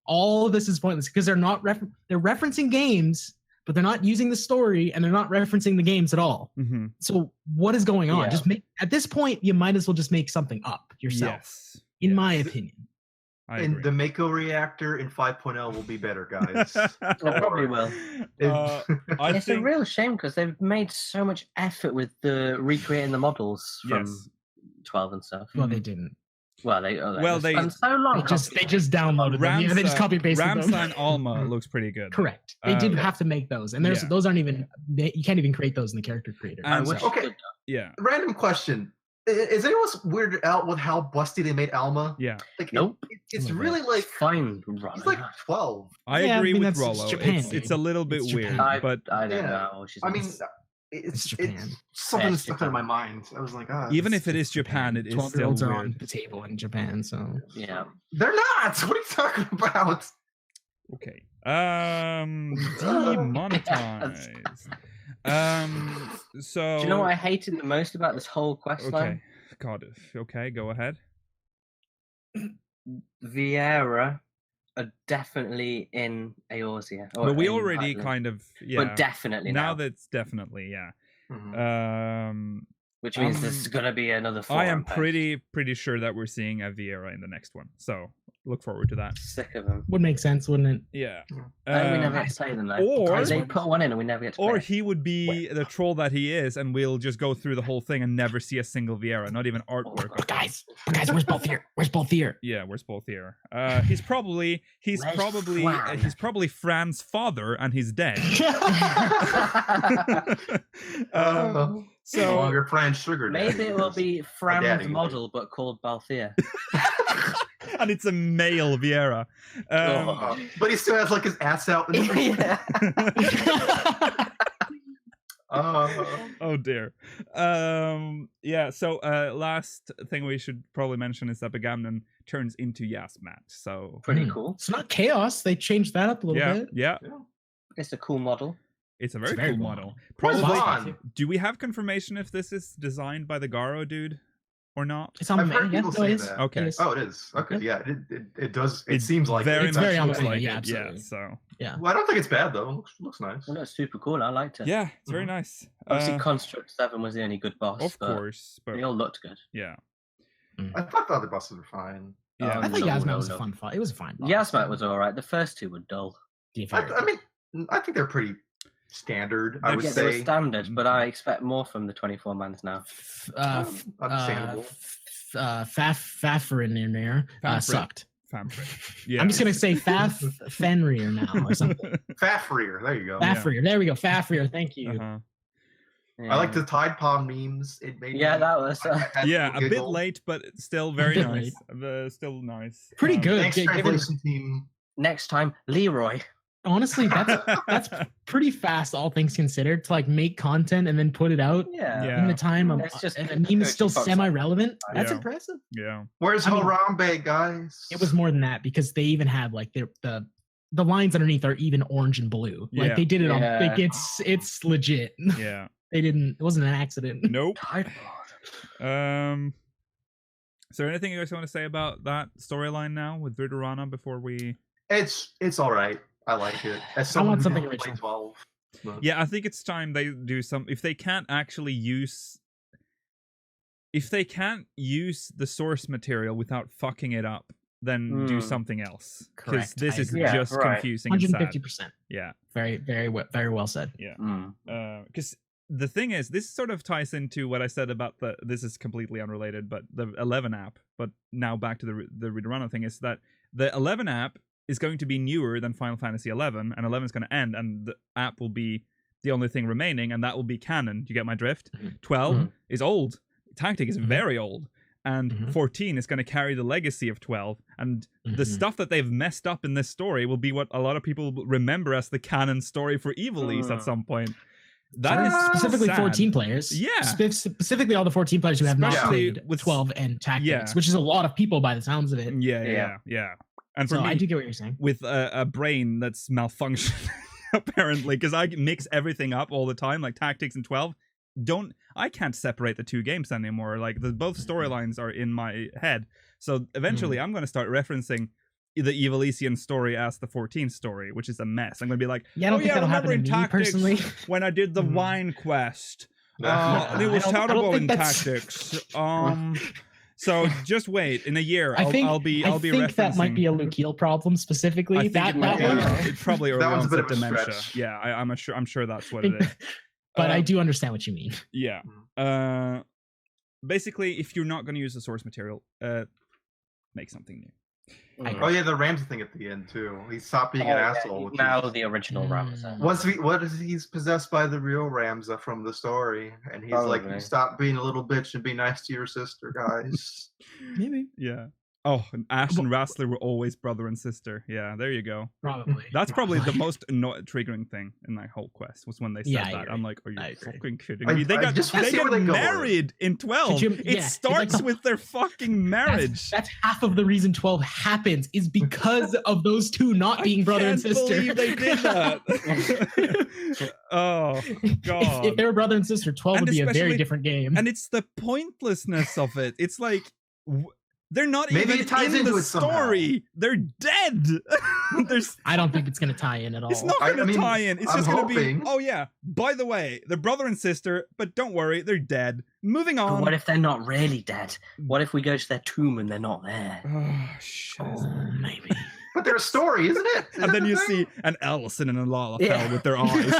E: All of this is pointless because they're not they're referencing games, but they're not using the story, and they're not referencing the games at all.
A: Mm-hmm.
E: So what is going on? Just at this point, you might as well just make something up yourself. In my opinion.
C: And the Mako reactor in 5.0 will be better, guys.
D: It probably will. It's a real shame because they've made so much effort with the recreating the models from 12 and stuff.
E: Well, they didn't.
D: Well, they
A: they
D: spent so long.
E: They just downloaded them. Yeah, they just copy pasted them.
A: Ramstein Alma looks pretty good.
E: Correct. They did have to make those, and those aren't even. You can't even create those in the character creator.
C: Okay.
A: Yeah.
C: Random question. Is anyone weirded out with how busty they made Alma?
A: Yeah.
C: Like,
D: Nope.
C: It's really like
D: fine.
C: He's like 12.
A: I agree with
E: that's
A: Rollo.
E: Japan,
A: It's a little bit
E: It's
A: weird,
E: Japan.
A: but
D: I don't know.
C: It's
E: Japan.
C: something that
D: It's
C: stuck out of my mind. I was like,
A: even if it is Japan, it is still
E: 12-year-olds are on
A: weird.
E: the table in Japan, so
D: Yeah.
C: They're not. What are you talking about?
A: Okay. Demonetized. So.
D: Do you know what I hated the most about this whole quest line?
A: Okay. God. Okay. Go ahead.
D: Vieira are definitely in Eorzea.
A: But we already kind of
D: But definitely now.
A: that's definitely
C: Mhm.
D: Which means there's gonna be another.
A: I am
D: post.
A: pretty sure that we're seeing a Vieira in the next one. So look forward to that.
D: Sick of them.
E: would make sense, wouldn't it?
A: Yeah.
D: And we never get to play them though.
A: or-
D: They put one in and we never get to play.
A: Or
D: it.
A: he would be the troll that he is, and we'll just go through the whole thing and never see a single Vieira, not even artwork.
E: But guys, where's Balthier? Where's Balthier?
A: Yeah, where's Balthier? He's probably
D: Where's
A: Fran's father, and he's dead.
C: No
A: So
C: longer Fran Sugar.
D: Maybe it will be Fran's
C: daddy.
D: model, but called Balthier.
A: and it's a male Vieira.
C: But he still has like his ass out.
D: Yeah.
A: Oh dear. Yeah, so last thing we should probably mention is that Begamnon turns into Yasmat. So
D: Pretty cool.
E: It's not chaos. They changed that up a little bit.
A: yeah.
D: It's a cool model.
A: It's a very
E: very
A: cool
E: cool
A: model.
C: Where's
A: Probably.
C: Vaughn?
A: Do we have confirmation if this is designed by the Garo dude or not?
E: It's on
C: I've heard
E: yeah,
C: people
E: no, it
C: say
E: is.
C: that.
A: Okay.
E: It is.
C: Oh, it is. Okay, yeah, it does. It
A: It
C: seems like
A: very
C: it's
A: much
E: very on
A: looks
E: point,
A: like
E: yeah,
A: it. Yeah.
E: absolutely.
A: So
E: Yeah.
C: Well, I don't think it's bad though. It looks nice.
D: Well, that's super cool. I liked it.
A: yeah, it's very nice.
D: Obviously, Construct 7 was the only good boss.
A: Of
D: but
A: course, but
D: They all looked good.
A: yeah.
C: I thought the other buses were fine.
A: Yeah.
E: I think
D: No,
E: Yasmat
D: no,
E: was
D: no.
E: a fun fight. It was a fine boss.
D: Yasmat was alright. The first two were dull.
C: I mean, I think they're pretty standard. I would
D: Yeah, they were
C: say.
D: standard, but I expect more from the 24-mans now.
C: Understandable.
E: Fafrin in there
A: Fafrin.
E: sucked.
A: Famfrit. Yeah.
E: I'm just gonna say Fenrir now or something.
C: Fafrir. There you go.
E: Fafrir. There we go. Fafrir. Thank you.
A: Uh-huh.
D: Yeah.
C: I like the Tide Palm memes. It made
D: Yeah,
C: me-
D: that was.
C: I had
A: Yeah, a bit
C: giggle.
A: late, but still very
E: bit
A: nice. Still nice.
E: Pretty good.
C: Thanks,
E: Given-
C: translation team.
D: Next time, Leroy.
E: Honestly, that's pretty fast, all things considered, to like make content and then put it out
D: Yeah.
A: Yeah.
E: in the time of
D: It's just
E: and the meme is still
D: coaching folks.
E: semi-relevant. That's
A: Yeah.
E: impressive.
A: Yeah.
C: Where's
E: I mean-
C: Harambe, guys?
E: It was more than that because they even had like the lines underneath are even orange and blue. Like
A: Yeah.
E: they did it on
D: Yeah.
E: like it's legit.
A: Yeah.
E: They didn't. It wasn't an accident.
A: Nope.
D: Tide
A: Is there anything you guys want to say about that storyline now with Ridorana before we?
C: It's all right. I like it. As
E: I
C: someone
E: want
C: who
E: something
C: never played
E: original.
C: 12. but-
A: Yeah, I think it's time they do some. If they can't actually use, if they can't use the source material without fucking it up, then do
D: Hmm.
A: something else. Because
E: Correct,
A: this
E: I
A: is
E: agree.
D: Yeah,
A: just
D: right.
A: confusing and sad.
E: 150%.
A: Yeah.
E: Very well said.
A: Because the thing is, this sort of ties into what I said about the. This is completely unrelated, but the 11 app. But now back to the Ridorana thing is that the 11 app is going to be newer than Final Fantasy 11, and 11 is going to end, and the app will be the only thing remaining, and that will be canon. Do you get my drift?
E: Mhm.
A: 12
E: Mhm.
A: is old. Tactic is
E: Mhm.
A: very old. And
E: Mhm.
A: 14 is going to carry the legacy of 12. And the
E: Mhm.
A: stuff that they've messed up in this story will be what a lot of people remember as the canon story for Evil East at some point. That is
E: specifically
A: sad.
E: 14 players.
A: Yeah.
E: Specifically all the 14 players who have not
A: Especially
E: played
A: with-
E: 12 and Tactics,
A: Yeah.
E: which is a lot of people by the sounds of it.
A: Yeah. And for
E: So
A: me,
E: I do get what you're saying.
A: with a brain that's malfunctioning, apparently, because I mix everything up all the time, like Tactics and 12. I can't separate the two games anymore. Like both storylines are in my head. So eventually, I'm going to start referencing the Evilesian story as the 14 story, which is a mess. I'm going to be like,
E: Yeah, I don't think that'll happen
A: remember
E: to
A: in
E: me
A: Tactics
E: personally.
A: when I did the
C: Mhm.
A: wine quest.
C: Yeah.
A: And it was
E: I don't
A: terrible
E: think
A: in
E: that's-
A: Tactics. So just wait. In a year,
E: I think
A: I'll be
E: I think
A: referencing.
E: that might be a Lukeil problem specifically.
A: I think
E: That
A: it might
E: one.
A: be.
C: Yeah.
A: It's probably early
C: That one's a bit
A: onset
C: of a
A: dementia.
C: stretch.
A: Yeah, I'm sure that's what it is.
E: But I
A: Uh,
E: do understand what you mean.
A: Yeah. Basically, if you're not going to use the source material, make something new.
C: Oh yeah, the Ramsey thing at the end too. He stopped being an asshole.
D: Now the original Ramsey.
C: He's possessed by the real Ramsey from the story, and he's like, "You stop being a little bitch and be nice to your sister, guys."
E: Maybe.
A: Yeah. Oh, and Ash and Rassler were always brother and sister. Yeah, there you go.
E: Probably.
A: That's probably the most triggering thing in that whole quest was when they said that. I'm like, are you fucking kidding me? They got married in 12. It starts with their fucking marriage.
E: That's half of the reason 12 happens is because of those two not being brother and sister.
A: I can't believe they did that. Oh, God.
E: If they were brother and sister, 12 would be a very different game.
A: And it's the pointlessness of it. It's like... They're not
C: Maybe
A: even
C: it ties
A: in
C: into
A: the
C: it somehow.
A: story. They're dead.
E: I don't think it's going to tie in at all.
A: It's not going to tie in. It's just going to be,
C: hoping.
A: oh yeah, by the way, they're brother and sister, but don't worry, they're dead. Moving on.
D: But what if they're not really dead? What if we go to their tomb and they're not there?
A: Oh, shit.
E: Maybe.
C: But their story, isn't it?
A: And then you see an Allison and a Lalafell with their eyes.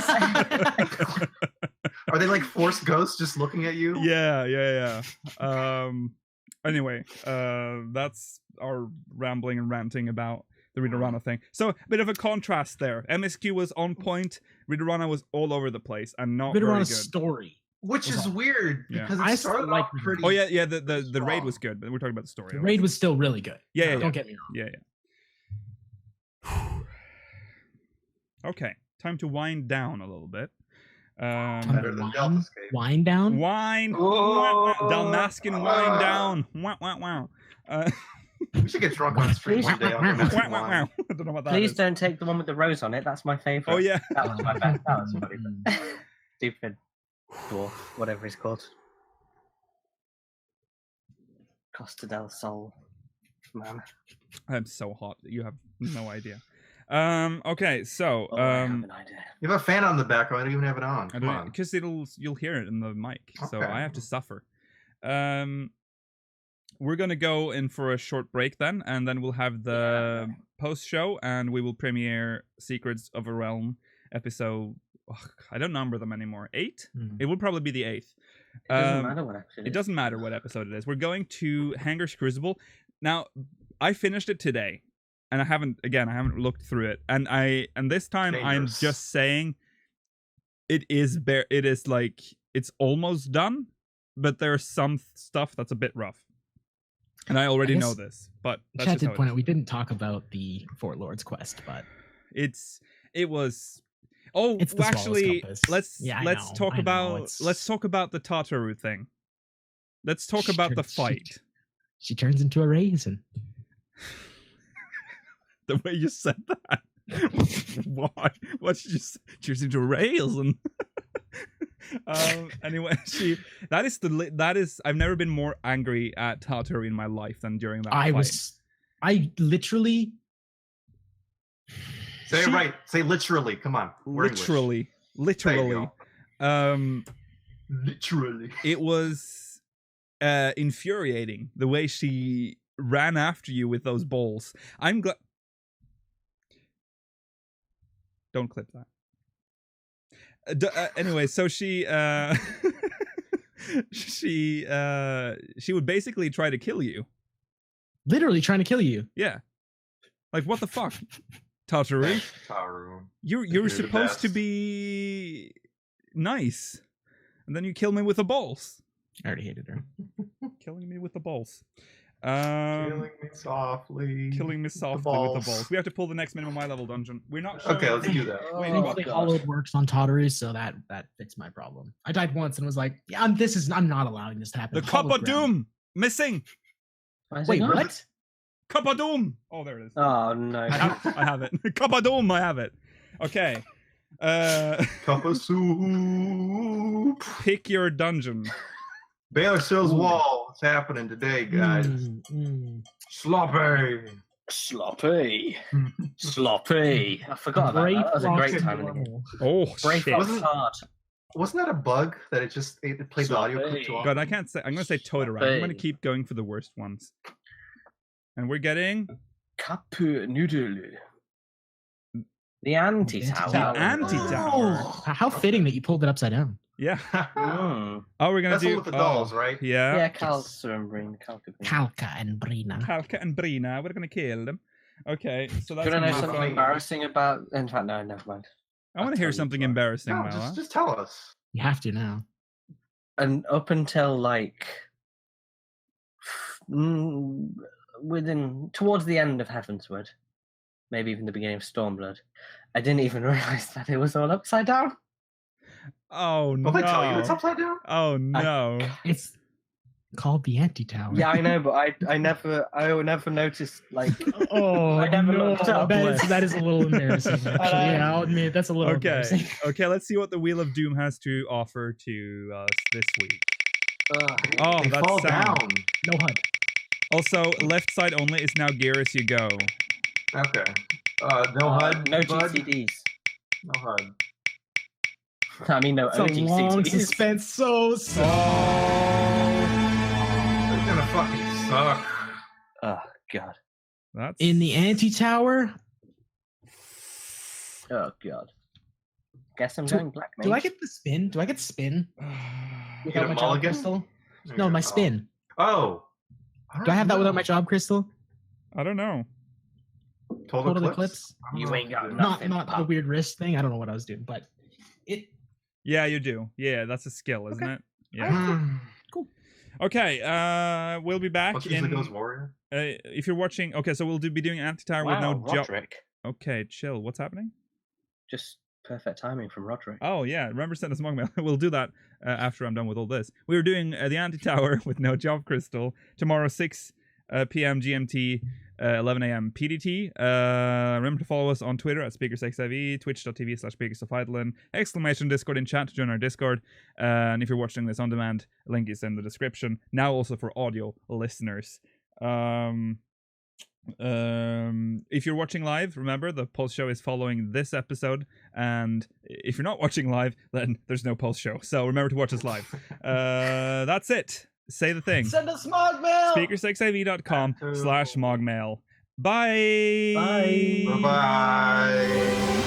C: Are they like forced ghosts just looking at you?
A: Yeah. Anyway, that's our rambling and ranting about the Ridorana thing. So, a bit of a contrast there. MSQ was on point. Ridorana was all over the place and not very good.
E: Story.
C: Which is weird because it started off pretty.
A: Oh yeah. The raid was good, but we're talking about the story.
E: The raid was still really good.
A: Yeah.
E: Don't get me wrong.
A: Yeah. Okay, time to wind down a little bit.
C: Better than Deltascape.
E: Wind down?
A: Dalmascan wind down. Wow.
C: We should get drunk on stream one day.
A: I don't know what that
D: Please
A: is.
D: don't take the one with the rose on it. That's my favorite.
A: Oh yeah.
D: That was my best. That was my favorite. Stupid dwarf, whatever he's called. Costa del Sol. Man.
A: I'm so hot. You have no idea. Okay, so
D: I have an idea.
C: You have a fan on the back. I don't even have it on.
A: I don't, because you'll hear it in the mic, so I have to suffer. We're gonna go in for a short break then, and then we'll have the post show, and we will premiere Secrets of a Realm episode. I don't number them anymore. 8?
E: Mm-hmm.
A: It will probably be the 8th.
D: It doesn't matter what episode it is.
A: It doesn't matter what episode it is. We're going to Hangar's Crucible. Now, I finished it today. And I haven't looked through it, and this time I'm just saying, it's almost done, but there's some stuff that's a bit rough, and I already know this. But that's
E: Chat did point out we didn't talk about the Fort Lord's quest, but
A: it was. Oh,
E: it's
A: actually, let's talk about the Tataru thing. Let's talk about the fight.
E: She turns into a raisin.
A: The way you said that. Why? What did you say? Cheers into rails and anyway, that is I've never been more angry at Tataru in my life than during that fight.
E: I literally
C: Say it right. Say literally. Come on.
A: Literally.
C: Literally.
A: It was infuriating the way she ran after you with those balls. I'm glad. Don't clip that. Anyway, so she would basically try to kill you.
E: Literally trying to kill you.
A: Yeah. Like, what the fuck? Tataru. You're supposed to be nice. And then you kill me with the balls.
E: I already hated her.
A: Killing me with the balls.
C: Killing me softly.
A: Killing me softly with the balls. We have to pull the next minimum high level dungeon. We're not sure.
C: Okay, let's do that.
E: Thankfully, Hollowed works on Tataru, so that fixed my problem. I died once and was like, yeah, I'm not allowing this to happen.
A: The Cup of Doom missing.
E: Wait, what?
A: Cup of Doom. Oh, there it is.
D: Oh no.
A: I have it. Cup of Doom. I have it. Okay.
C: Cup of soup.
A: Pick your dungeon.
C: Baylor Sills Wall. It's happening today, guys. Sloppy.
D: I forgot about that. That was a great time in the game.
A: Oh, shit.
C: Wasn't that a bug that it played the audio clip too often?
A: God, I can't say. I'm going to say Totoro. I'm going to keep going for the worst ones. And we're getting
D: Kapu Noodle. The anti-tower.
A: The anti-tower.
E: Oh, how fitting that you pulled it upside down.
A: Yeah. Oh, we're gonna
C: That's the
A: do
C: one with the dolls, right?
A: Yeah.
D: Yeah, Calca and Brina.
E: Kalka and Brina.
A: Kalka and Brina. We're gonna kill them. Okay, so that's.
D: Do you want to know
A: gonna be
D: something
A: fun.
D: embarrassing about? In fact, no, never mind.
A: I want to hear something embarrassing,
C: No,
A: Mala.
C: just tell us.
E: You have to now.
D: And up until like towards the end of Heavensward, maybe even the beginning of Stormblood, I didn't even realize that it was all upside down.
A: Oh no!
C: Don't they tell you it's upside down?
A: Oh no!
E: It's called the Anti-Tower.
D: Yeah, I know, but I never noticed like.
E: Oh,
D: I never
E: no.
D: looked up.
E: That is a little embarrassing, actually. Yeah, I'll admit, that's a little embarrassing.
A: Okay, let's see what the Wheel of Doom has to offer to us this week. Oh,
C: They
A: that's
C: fall
A: sound.
C: down.
E: No HUD.
A: Also, left side only is now gear as you go.
C: Okay. No HUD.
D: No
C: bud?
D: GCDs.
C: No HUD.
D: I mean, no
E: It's a long
D: GCDs.
E: suspense. So.
C: It's gonna fucking suck.
D: Oh god.
A: That's
E: In the Anti-Tower,
D: Oh god. Guess I'm
E: Do-
D: going black.
E: do I
D: mage.
E: get the spin? Do I get spin?
C: You get a
E: Without my job
C: mulligan?
E: crystal?
C: There
E: No,
C: you
E: my
C: go.
E: spin.
C: Oh.
E: Do I have that without my job crystal?
A: I don't know.
C: Total
E: Total
C: Eclipse?
E: Eclipse?
C: I don't
D: You
C: know
D: ain't
C: if
D: got
C: do.
D: nothing.
E: Not the
D: pop.
E: weird wrist thing. I don't know what I was doing, but it.
A: Yeah, you do. Yeah, that's a skill, isn't it? Yeah.
E: Mm.
A: Okay. We'll be back
C: What's usually
A: in.
C: goes warrior?
A: If you're watching, okay, so we'll be doing Anti-Tower with
D: Wow,
A: no job.
D: Roderick.
A: Okay, chill. What's happening?
D: Just perfect timing from Roderick.
A: Oh yeah, remember send us Mogmail. We'll do that after I'm done with all this. We were doing the Anti-Tower with no job crystal tomorrow 6 p.m. GMT, 11 a.m. PDT. Remember to follow us on Twitter at SpeakersXIV, twitch.tv/SpeakersOfIdlin, exclamation Discord in chat to join our Discord. And if you're watching this on demand, a link is in the description. Now also for audio listeners. If you're watching live, remember the post show is following this episode, and if you're not watching live, then there's no post show, so remember to watch us live. That's it. Say the thing.
D: Send us Mogmail!
A: speakersxiv.com/mogmail. Bye.
D: Bye.
C: Bye-bye.